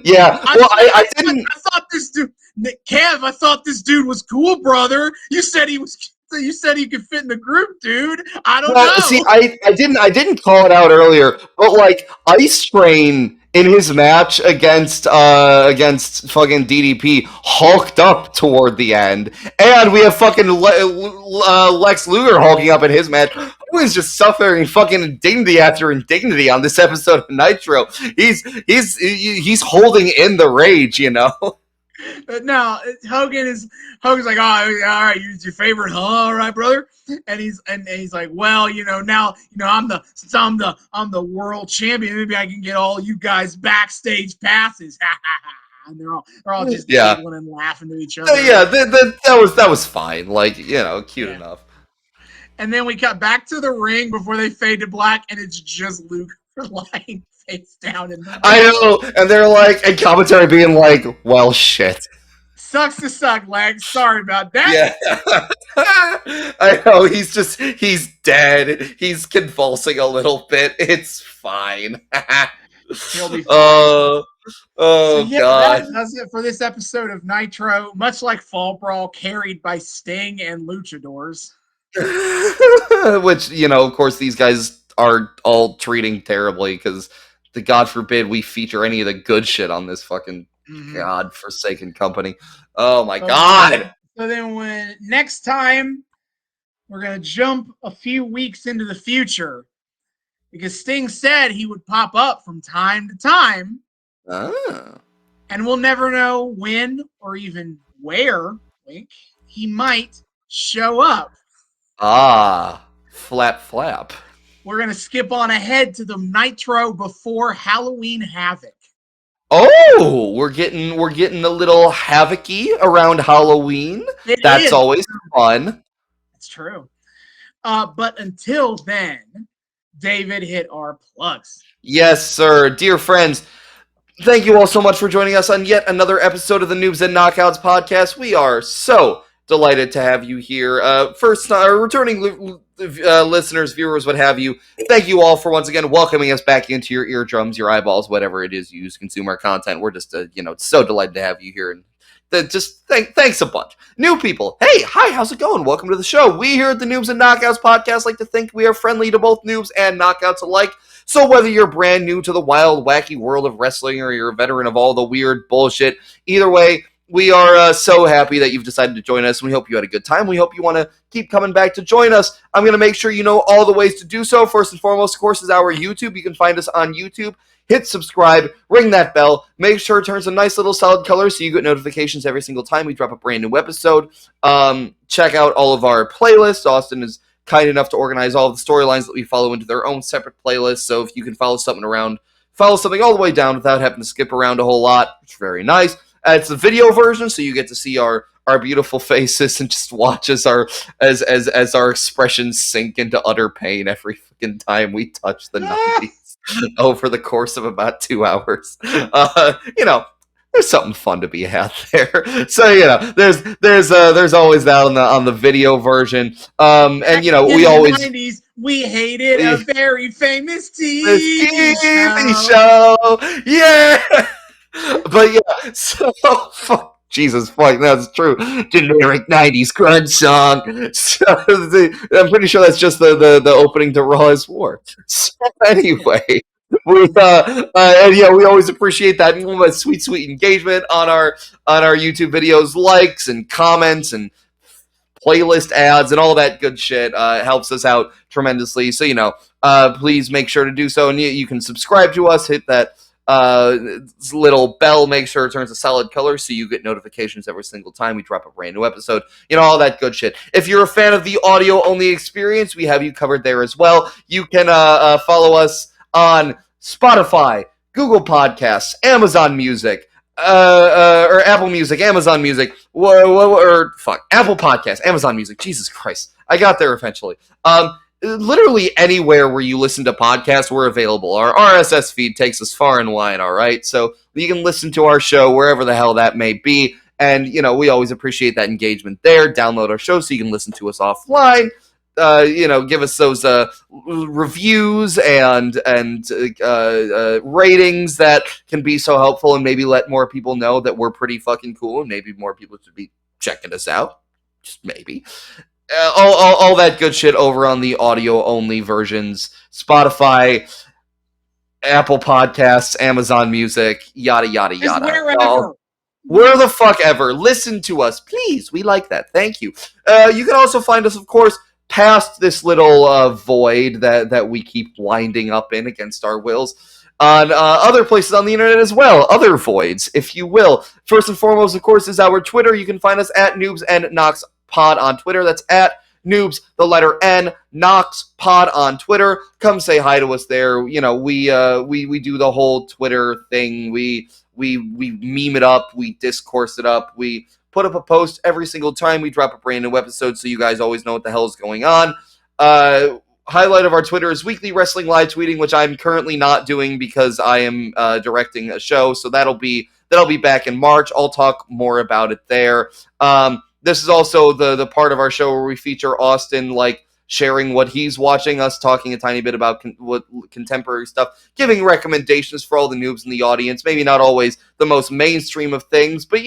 yeah. Well, I didn't. I thought this dude, Kev. I thought this dude was cool, brother. You said he was. You said he could fit in the group, dude. I don't Well, see, know. I didn't call it out earlier, but like Ice Train in his match against fucking DDP hulked up toward the end, and we have fucking Lex Luger hulking up in his match. Who is just suffering fucking indignity after indignity on this episode of Nitro? He's holding in the rage. No, Hogan's like, oh, all right, it's your favorite, huh? All right, brother. And he's like, well, now I'm the world champion. Maybe I can get all you guys backstage passes. And they're all just Yeah, giggling and laughing to each other. yeah. That was fine. Like cute Yeah. enough. And then we cut back to the ring before they fade to black, and it's just Luke lying face down in the I ring. know, and they're like, and commentary being like, well, shit. Sucks to suck, legs. Sorry about that. Yeah. I know, he's dead. He's convulsing a little bit. It's fine. He'll be fine. Oh, So oh, yeah, that God. does it for this episode of Nitro. Much like Fall Brawl, carried by Sting and Luchadors. Which, of course, these guys are all treating terribly because, God forbid, we feature any of the good shit on this fucking Mm-hmm. God-forsaken company. Oh, my So then, God. when next time we're gonna jump a few weeks into the future because Sting said he would pop up from time to time, Ah. and we'll never know when or even where. Wink, he might show up. Ah, flap flap. We're gonna skip on ahead to the Nitro before Halloween Havoc. Oh, we're getting a little havocy around Halloween. It That's is. always fun. It's true. But until then, David, hit our plugs. Yes, sir. Dear friends, thank you all so much for joining us on yet another episode of the Noobs and Knockouts podcast. We are so delighted to have you here. First, returning listeners, viewers, what have you. Thank you all for once again welcoming us back into your eardrums, your eyeballs, whatever it is you use to consume our content. We're just, so delighted to have you here, and thanks a bunch. New people, hey, hi, how's it going? Welcome to the show. We here at the Noobs and Knockouts podcast like to think we are friendly to both noobs and knockouts alike. So whether you're brand new to the wild, wacky world of wrestling or you're a veteran of all the weird bullshit, either way, we are so happy that you've decided to join us. We hope you had a good time. We hope you want to keep coming back to join us. I'm going to make sure you know all the ways to do so. First and foremost, of course, is our YouTube. You can find us on YouTube. Hit subscribe, ring that bell, make sure it turns a nice little solid color so you get notifications every single time we drop a brand new episode. Check out all of our playlists. Austin is kind enough to organize all of the storylines that we follow into their own separate playlists. So if you can follow something all the way down without having to skip around a whole lot, it's very nice. It's the video version, so you get to see our beautiful faces and just watch as our expressions sink into utter pain every fucking time we touch the 90s over the course of about 2 hours. There's something fun to be had there. So there's always that on the video version. And In we the always 90s, we hated a very famous this TV TV show. show. Yeah. But yeah, so Jesus, fuck, that's true. Generic '90s grunge song. So I'm pretty sure that's just the opening to Raw is War. So anyway, we always appreciate that sweet engagement on our YouTube videos, likes and comments and playlist ads and all that good shit. It helps us out tremendously. So, please make sure to do so. And you can subscribe to us, hit that little bell, make sure it turns a solid color so you get notifications every single time we drop a brand new episode. All that good shit. If you're a fan of the audio only experience, we have you covered there as well. You can follow us on Spotify, Google Podcasts, Amazon Music, or Apple Music, Amazon Music, Apple Podcasts, Amazon Music. Jesus Christ, I got there eventually. Literally anywhere where you listen to podcasts, we're available. Our RSS feed takes us far and wide, all right? So you can listen to our show wherever the hell that may be. And, we always appreciate that engagement there. Download our show so you can listen to us offline. Give us those reviews and ratings that can be so helpful, and maybe let more people know that we're pretty fucking cool, and maybe more people should be checking us out. Just maybe. All that good shit over on the audio only versions, Spotify, Apple Podcasts, Amazon Music, yada yada yada. Wherever. Where the fuck ever. Listen to us, please. We like that. Thank you. You can also find us, of course, past this little void that we keep winding up in against our wills, on other places on the internet as well, other voids, if you will. First and foremost, of course, is our Twitter. You can find us at Noobs and Nox Pod on Twitter. That's at Noobs, the letter N, Nox Pod on Twitter. Come say hi to us there. We do the whole Twitter thing. We meme it up. We discourse it up. We put up a post every single time we drop a brand new episode, so you guys always know what the hell is going on. Highlight of our Twitter is weekly wrestling live tweeting, which I'm currently not doing because I am directing a show, so that'll be back in March. I'll talk more about it there. This is also the part of our show where we feature Austin, sharing what he's watching, us talking a tiny bit about contemporary stuff, giving recommendations for all the noobs in the audience. Maybe not always the most mainstream of things, but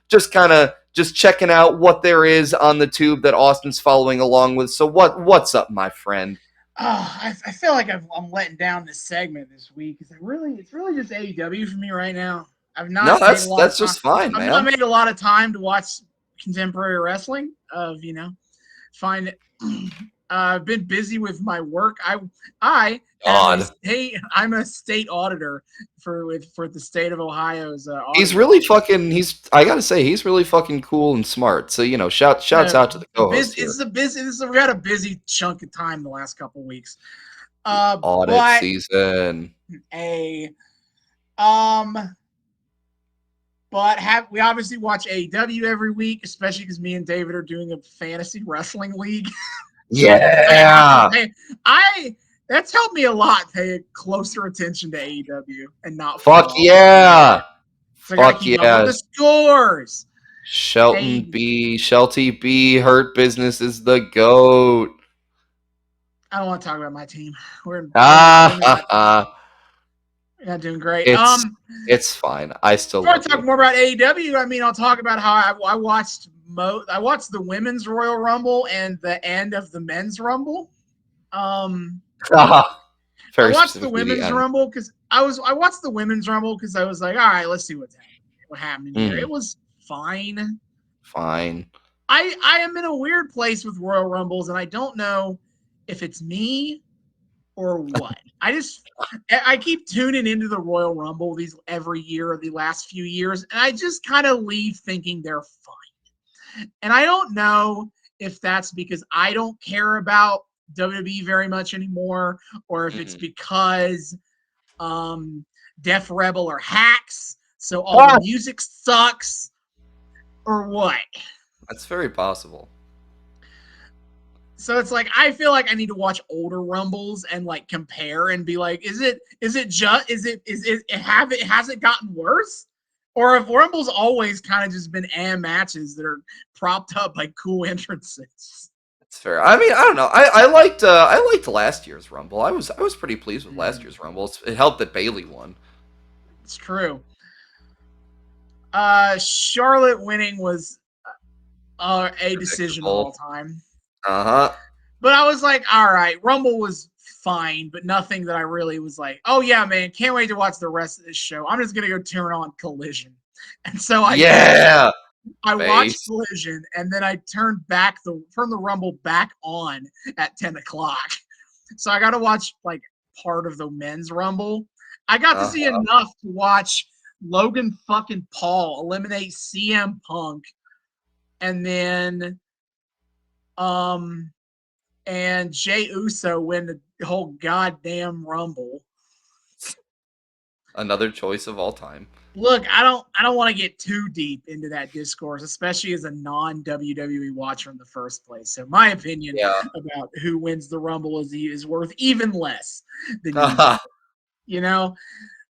just checking out what there is on the tube that Austin's following along with. So what's up, my friend? Oh, I feel like I'm letting down this segment this week because it's really just AEW for me right now. I've not. No, that's just fine, man. I've not made a lot of time to watch contemporary wrestling. Find it. I've been busy with my work. I'm a state auditor for the state of Ohio's. He's really fucking. I gotta say, he's really fucking cool and smart. So shouts out to the co-host here. We had a busy chunk of time the last couple of weeks. Audit season. But we obviously watch AEW every week, especially because me and David are doing a fantasy wrestling league. Yeah. That's helped me a lot pay closer attention to AEW and not fuck yeah. So fuck yeah. The scores. Shelty B, Hurt Business is the GOAT. I don't want to talk about my team. We're not doing great. It's fine. I still want to talk more about AEW. I'll talk about how I watched the women's Royal Rumble and the end of the men's Rumble. I watched the women's Rumble because I watched the women's Rumble because I was like, all right, let's see what happened here. It was fine. I am in a weird place with Royal Rumbles, and I don't know if it's me or what. I keep tuning into the Royal Rumble every year, the last few years, and I just kind of leave thinking they're fine. And I don't know if that's because I don't care about WWE very much anymore, or if it's because Def Rebel are hacks, so all the music sucks, or what. That's very possible. So it's like I feel like I need to watch older Rumbles and compare and be like, has it gotten worse? Or have Rumbles always kind of just been matches that are propped up by cool entrances? That's fair. I don't know. I liked last year's Rumble. I was pretty pleased with last year's Rumble. It helped that Bayley won. It's true. Charlotte winning was a decision all time. But I was like, all right, Rumble was fine, but nothing that I really was like, oh yeah, man, can't wait to watch the rest of this show. I'm just gonna go turn on Collision. And so I I watched Face. Collision, and then I turned the Rumble back on at 10 o'clock. So I got to watch like part of the men's Rumble. I got to see Uh, enough to watch Logan fucking Paul eliminate CM Punk, and then um and Jay Uso win the whole goddamn Rumble. another choice of all time. Look, I don't want to get too deep into that discourse, especially as a non WWE watcher in the first place. So my opinion Yeah. about who wins the Rumble is worth even less than yours. You know,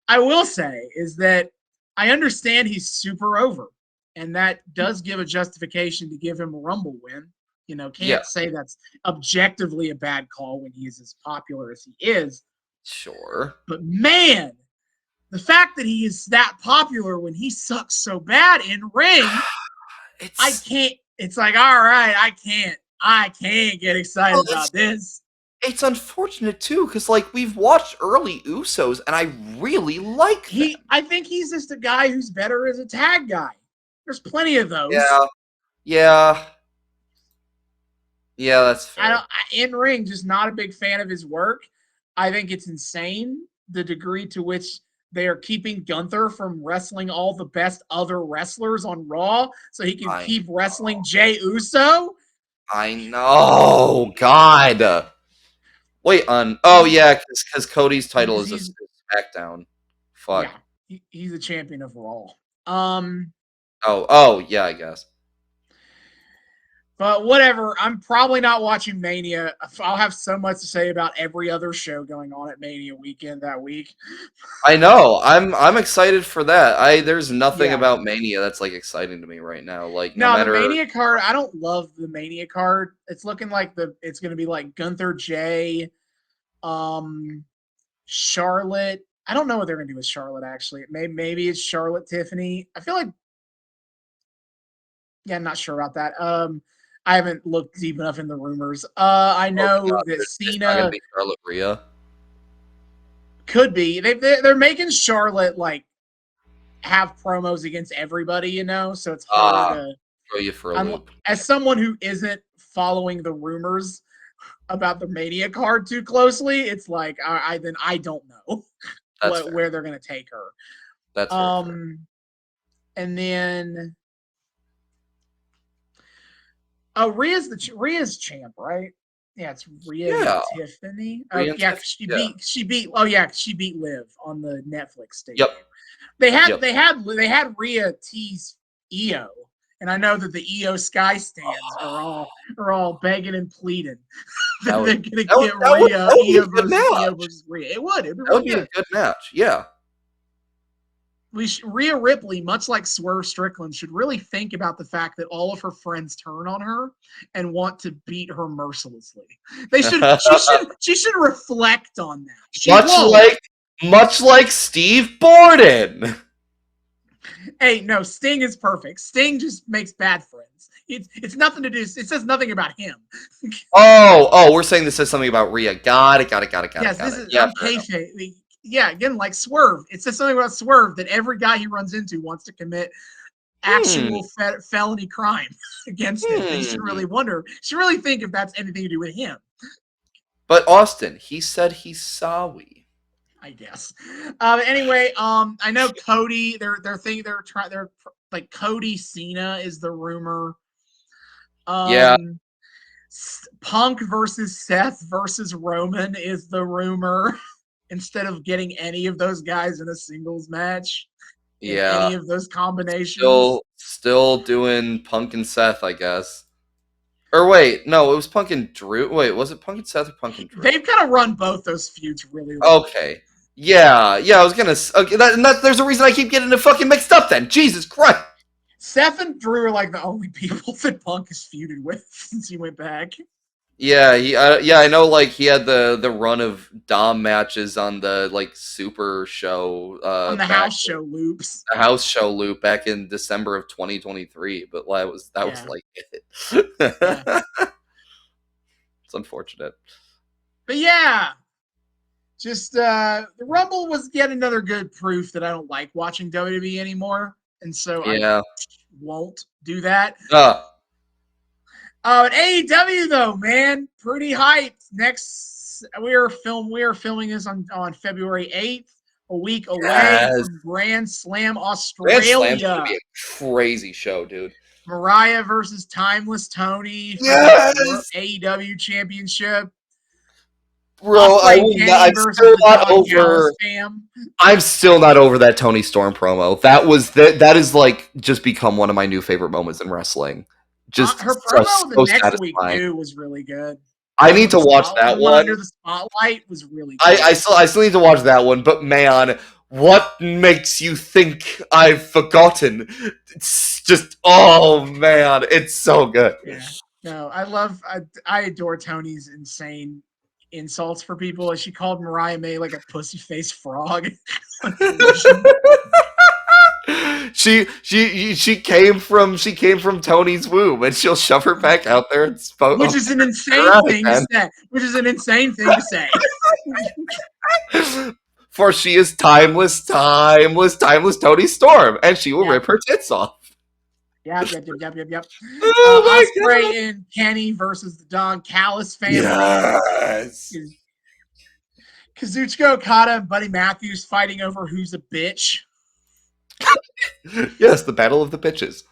I will say is that I understand he's super over, and that does give a justification to give him a Rumble win. Yeah. Can't say that's objectively a bad call when he is as popular as he is. Sure. But man, the fact that he is that popular when he sucks so bad in ring, I It's can't. It's like, all right, I can't get well, excited about this. it's unfortunate too, because like we've watched early Usos, and I really like them. I think he's just a guy who's better as a tag guy. There's plenty of those. Yeah. Yeah. Yeah, that's I fair. don't in ring, just not a big fan of his work. I think it's insane the degree to which they are keeping Gunther from wrestling all the best other wrestlers on Raw so he can I keep wrestling Jay Uso. I know. God. Wait, on. Oh He's yeah, because Cody's title he's is a he's SmackDown. yeah, Fuck. he's a champion of Raw. Um, Oh yeah, I guess. but whatever. I'm probably not watching Mania. I'll have so much to say about every other show going on at Mania weekend that week. I know. I'm excited for that. There's nothing Yeah. about Mania that's like exciting to me right now. Like no No, the matter. Mania card, I don't love the Mania card. It's looking like it's gonna be like Gunther J, um, Charlotte. I don't know what they're gonna do with Charlotte actually. Maybe it's Charlotte Tiffany. I feel like yeah, I'm not sure about that. I haven't looked deep enough in the rumors. I Oh know god, that it's not gonna Cena be Charlotte Rhea. could be. They're making Charlotte like have promos against everybody, so it's harder Ah, to. throw you for a I'm loop. as someone who isn't following the rumors about the Mania card too closely, it's like then I don't know That's fair. where they're gonna take her. That's very fair. Um, and then Rhea's champ, right? Yeah, it's Rhea and Yeah, Tiffany. Oh Rhea and yeah, Tiff. Yeah. she beat oh yeah, she beat Liv on the Netflix Yep. debut. They had Yep. they had they had Rhea tease EO, and I know that the EO Sky stands are all begging and pleading That that would they're gonna that would get that would that would be a good EO match. versus Rhea. It would. It'd be That really would be a good. good match. Yeah. Rhea Ripley, much like Swerve Strickland, should really think about the fact that all of her friends turn on her and want to beat her mercilessly. They should. She should reflect on that. She much won't. like much like Steve Borden. Hey, no, Sting is perfect. Sting just makes bad friends. It's nothing to do. It says nothing about him. We're saying this says something about Rhea. Got it. Got it. Got it. Got it. Yes, Got this it. is. Yeah, I'm fair enough. kayfabe. Yeah, again, like Swerve. It says something about Swerve that every guy he runs into wants to commit Hmm. actual felony crime against him. And you should Hmm. really wonder, should really think if that's anything to do with him, But Austin, he said he's sorry. I guess. Anyway, I know Cody, they're like Cody Cena is the rumor. Yeah. Um, Punk versus Seth versus Roman is the rumor instead of getting any of those guys in a singles match in Yeah. any of those combinations. Still doing Punk and Seth, I guess. Or wait, no, it was Punk and Drew. Wait, was it Punk and Seth or Punk and Drew? They've kind of run both those feuds really long. Okay. Yeah, I was gonna. Okay, there's a reason I keep getting it fucking mixed up. Then Jesus Christ. Seth and Drew are like the only people that Punk has feuded with since he went back. Yeah, I know. Like he had the run of Dom matches on the like Super Show, On the back house show loops. the house show loop back in December of 2023. But that was Yeah. like it. Yeah. It's unfortunate. But yeah, just the Rumble was yet another good proof that I don't like watching WWE anymore. and so I Yeah. won't do that. Uh, At AEW though, man, pretty hyped. Next, we are filming this on February 8th, a week away yes. from Grand Slam Grand Slam's gonna be Australia. a crazy show, dude. Mariah versus Timeless Tony for the Yes, AEW Championship. bro. Osprey Kenny I'm versus still the not Don over. Callis fam. I'm still not over that Tony Storm promo. That is like just become one of my new favorite moments in wrestling. Her Just promo the so next week satisfying. too was really good. I need to watch that The one one. under the spotlight was really I, good. I still I still need to watch that one, but man, what makes you think I've forgotten? It's just oh man, it's so good. Yeah. No, I adore Tony's insane insults for people. She called Mariah May like a pussy face frog on Collision. She came from Tony's womb, and she'll shove her back out there and Which is an insane thing to say. Which is an insane thing to say. For she is timeless Tony Storm, and she will rip her tits off. Yep. Oh my Osprey god! and Kenny versus the Don Callis family. Yes. Kazuchika Okada and Buddy Matthews fighting over who's a bitch. Yes, the battle of the bitches.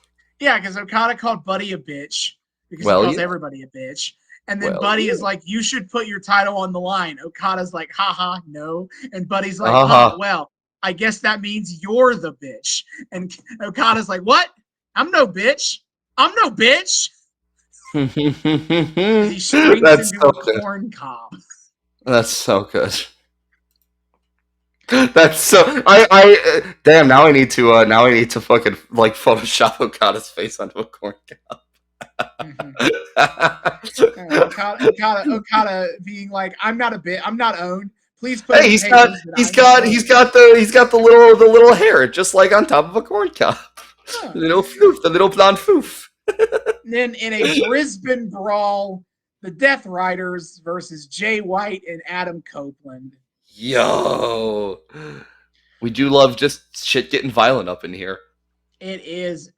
Yeah, because Okada called Buddy a bitch because he calls everybody a bitch. And then Buddy is like, you should put your title on the line. Okada's like, haha, no. And Buddy's like, well, I guess that means you're the bitch. And Okada's like, what? I'm no bitch. I'm no bitch. He shrinks into a corn cob. That's so good. That's so. I damn. Now I need to fucking like Photoshop Okada's face onto a corn cob. Okada being like, I'm not a bit. I'm not owned. Please put. Hey, he's got the little hair just like on top of a corn cob. The little blonde foof. Then in a Brisbane brawl, the Death Riders versus Jay White and Adam Copeland. Yo, we do love just shit getting violent up in here. It is.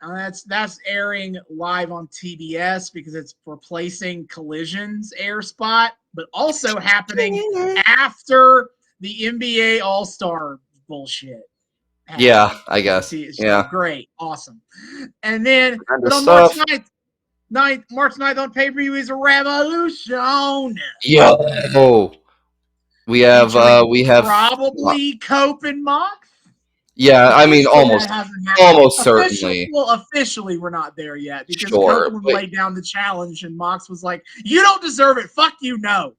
That's airing live on TBS because it's replacing Collision's air spot, but also happening after the NBA All-Star bullshit. Yeah, I guess. Yeah. Great. Awesome. And then on March 9th on pay-per-view is a Revolution. Yo. We have probably Cope and Mox. Yeah, I mean almost certainly. Well, officially we're not there yet because Copeland laid down the challenge and Mox was like, "You don't deserve it. Fuck you, no."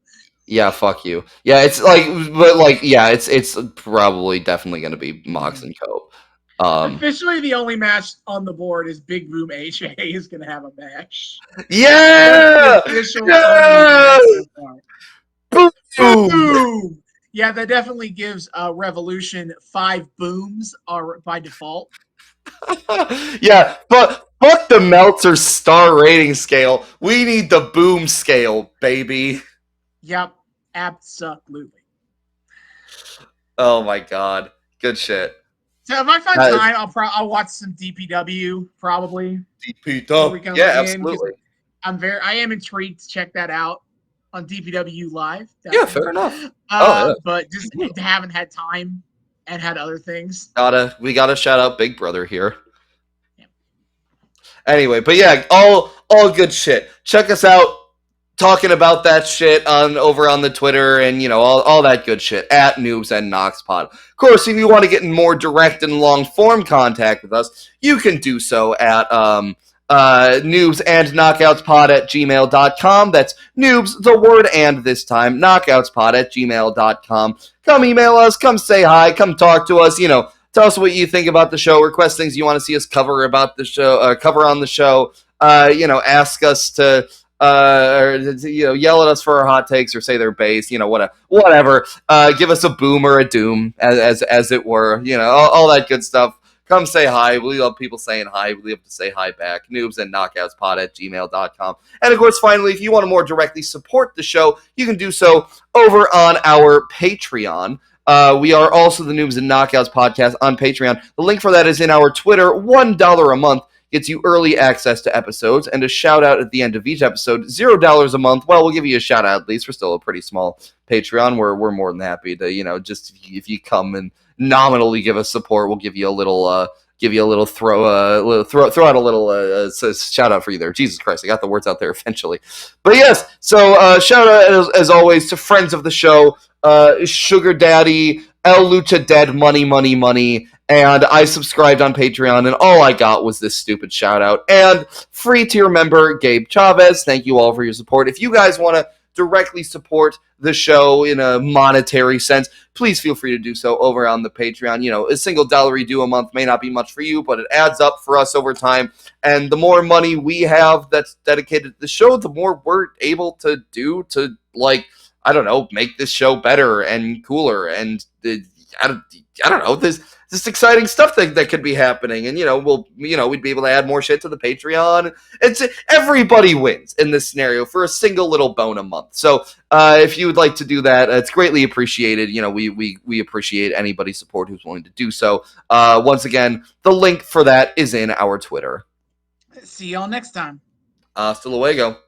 Yeah, fuck you. Yeah, it's like, but like, yeah, it's probably definitely going to be Mox and Cope. Officially, the only match on the board is Big Boom HA is going to have a match. Yeah. Boom. Yeah, that definitely gives Revolution 5 booms by default. Yeah, but fuck the Meltzer star rating scale. We need the boom scale, baby. Yep, absolutely. Oh my god, good shit. So if I find time, I'll watch some DPW probably. DPW, yeah, absolutely. I am intrigued to check that out on DPW Live. Definitely. Yeah, fair enough. But just haven't had time and had other things. We gotta shout out Big Brother here. Yeah. Anyway, but yeah, all good shit. Check us out talking about that shit over on the Twitter and all that good shit at Noobs and Knoxpod. Of course, if you want to get in more direct and long form contact with us, you can do so at noobs and knockoutspod at gmail.com. That's noobs, the word and this time, knockoutspod at gmail.com. Come email us, come say hi, come talk to us, tell us what you think about the show, request things you want to see us cover about the show, cover on the show, ask us to yell at us for our hot takes or say they're base, whatever. Give us a boom or a doom, as it were, all that good stuff. Come say hi. We love people saying hi. We love to say hi back. Noobs and knockoutspod at gmail.com. And of course, finally, if you want to more directly support the show, you can do so over on our Patreon. We are also the Noobs and Knockouts podcast on Patreon. The link for that is in our Twitter. $1 a month gets you early access to episodes and a shout out at the end of each episode. $0 a month. Well, we'll give you a shout out at least. We're still a pretty small Patreon. We're more than happy to, just if you come and nominally give us support, we'll give you a little throw out a little shout out for you there. Jesus Christ, I got the words out there eventually. But yes, so shout out as always to friends of the show, Sugar Daddy, El Lucha Dead, Money, and I subscribed on Patreon, and all I got was this stupid shout out. And free tier member Gabe Chavez, thank you all for your support. If you guys want to directly support the show in a monetary sense, please feel free to do so over on the Patreon. A single dollar you do a month may not be much for you, but it adds up for us over time. And the more money we have that's dedicated to the show, the more we're able to do to, make this show better and cooler. And I don't know, there's this exciting stuff that could be happening. And, we'd be able to add more shit to the Patreon. Everybody wins in this scenario for a single little bone a month. So if you would like to do that, it's greatly appreciated. We appreciate anybody's support who's willing to do so. Once again, the link for that is in our Twitter. See y'all next time. Hasta luego.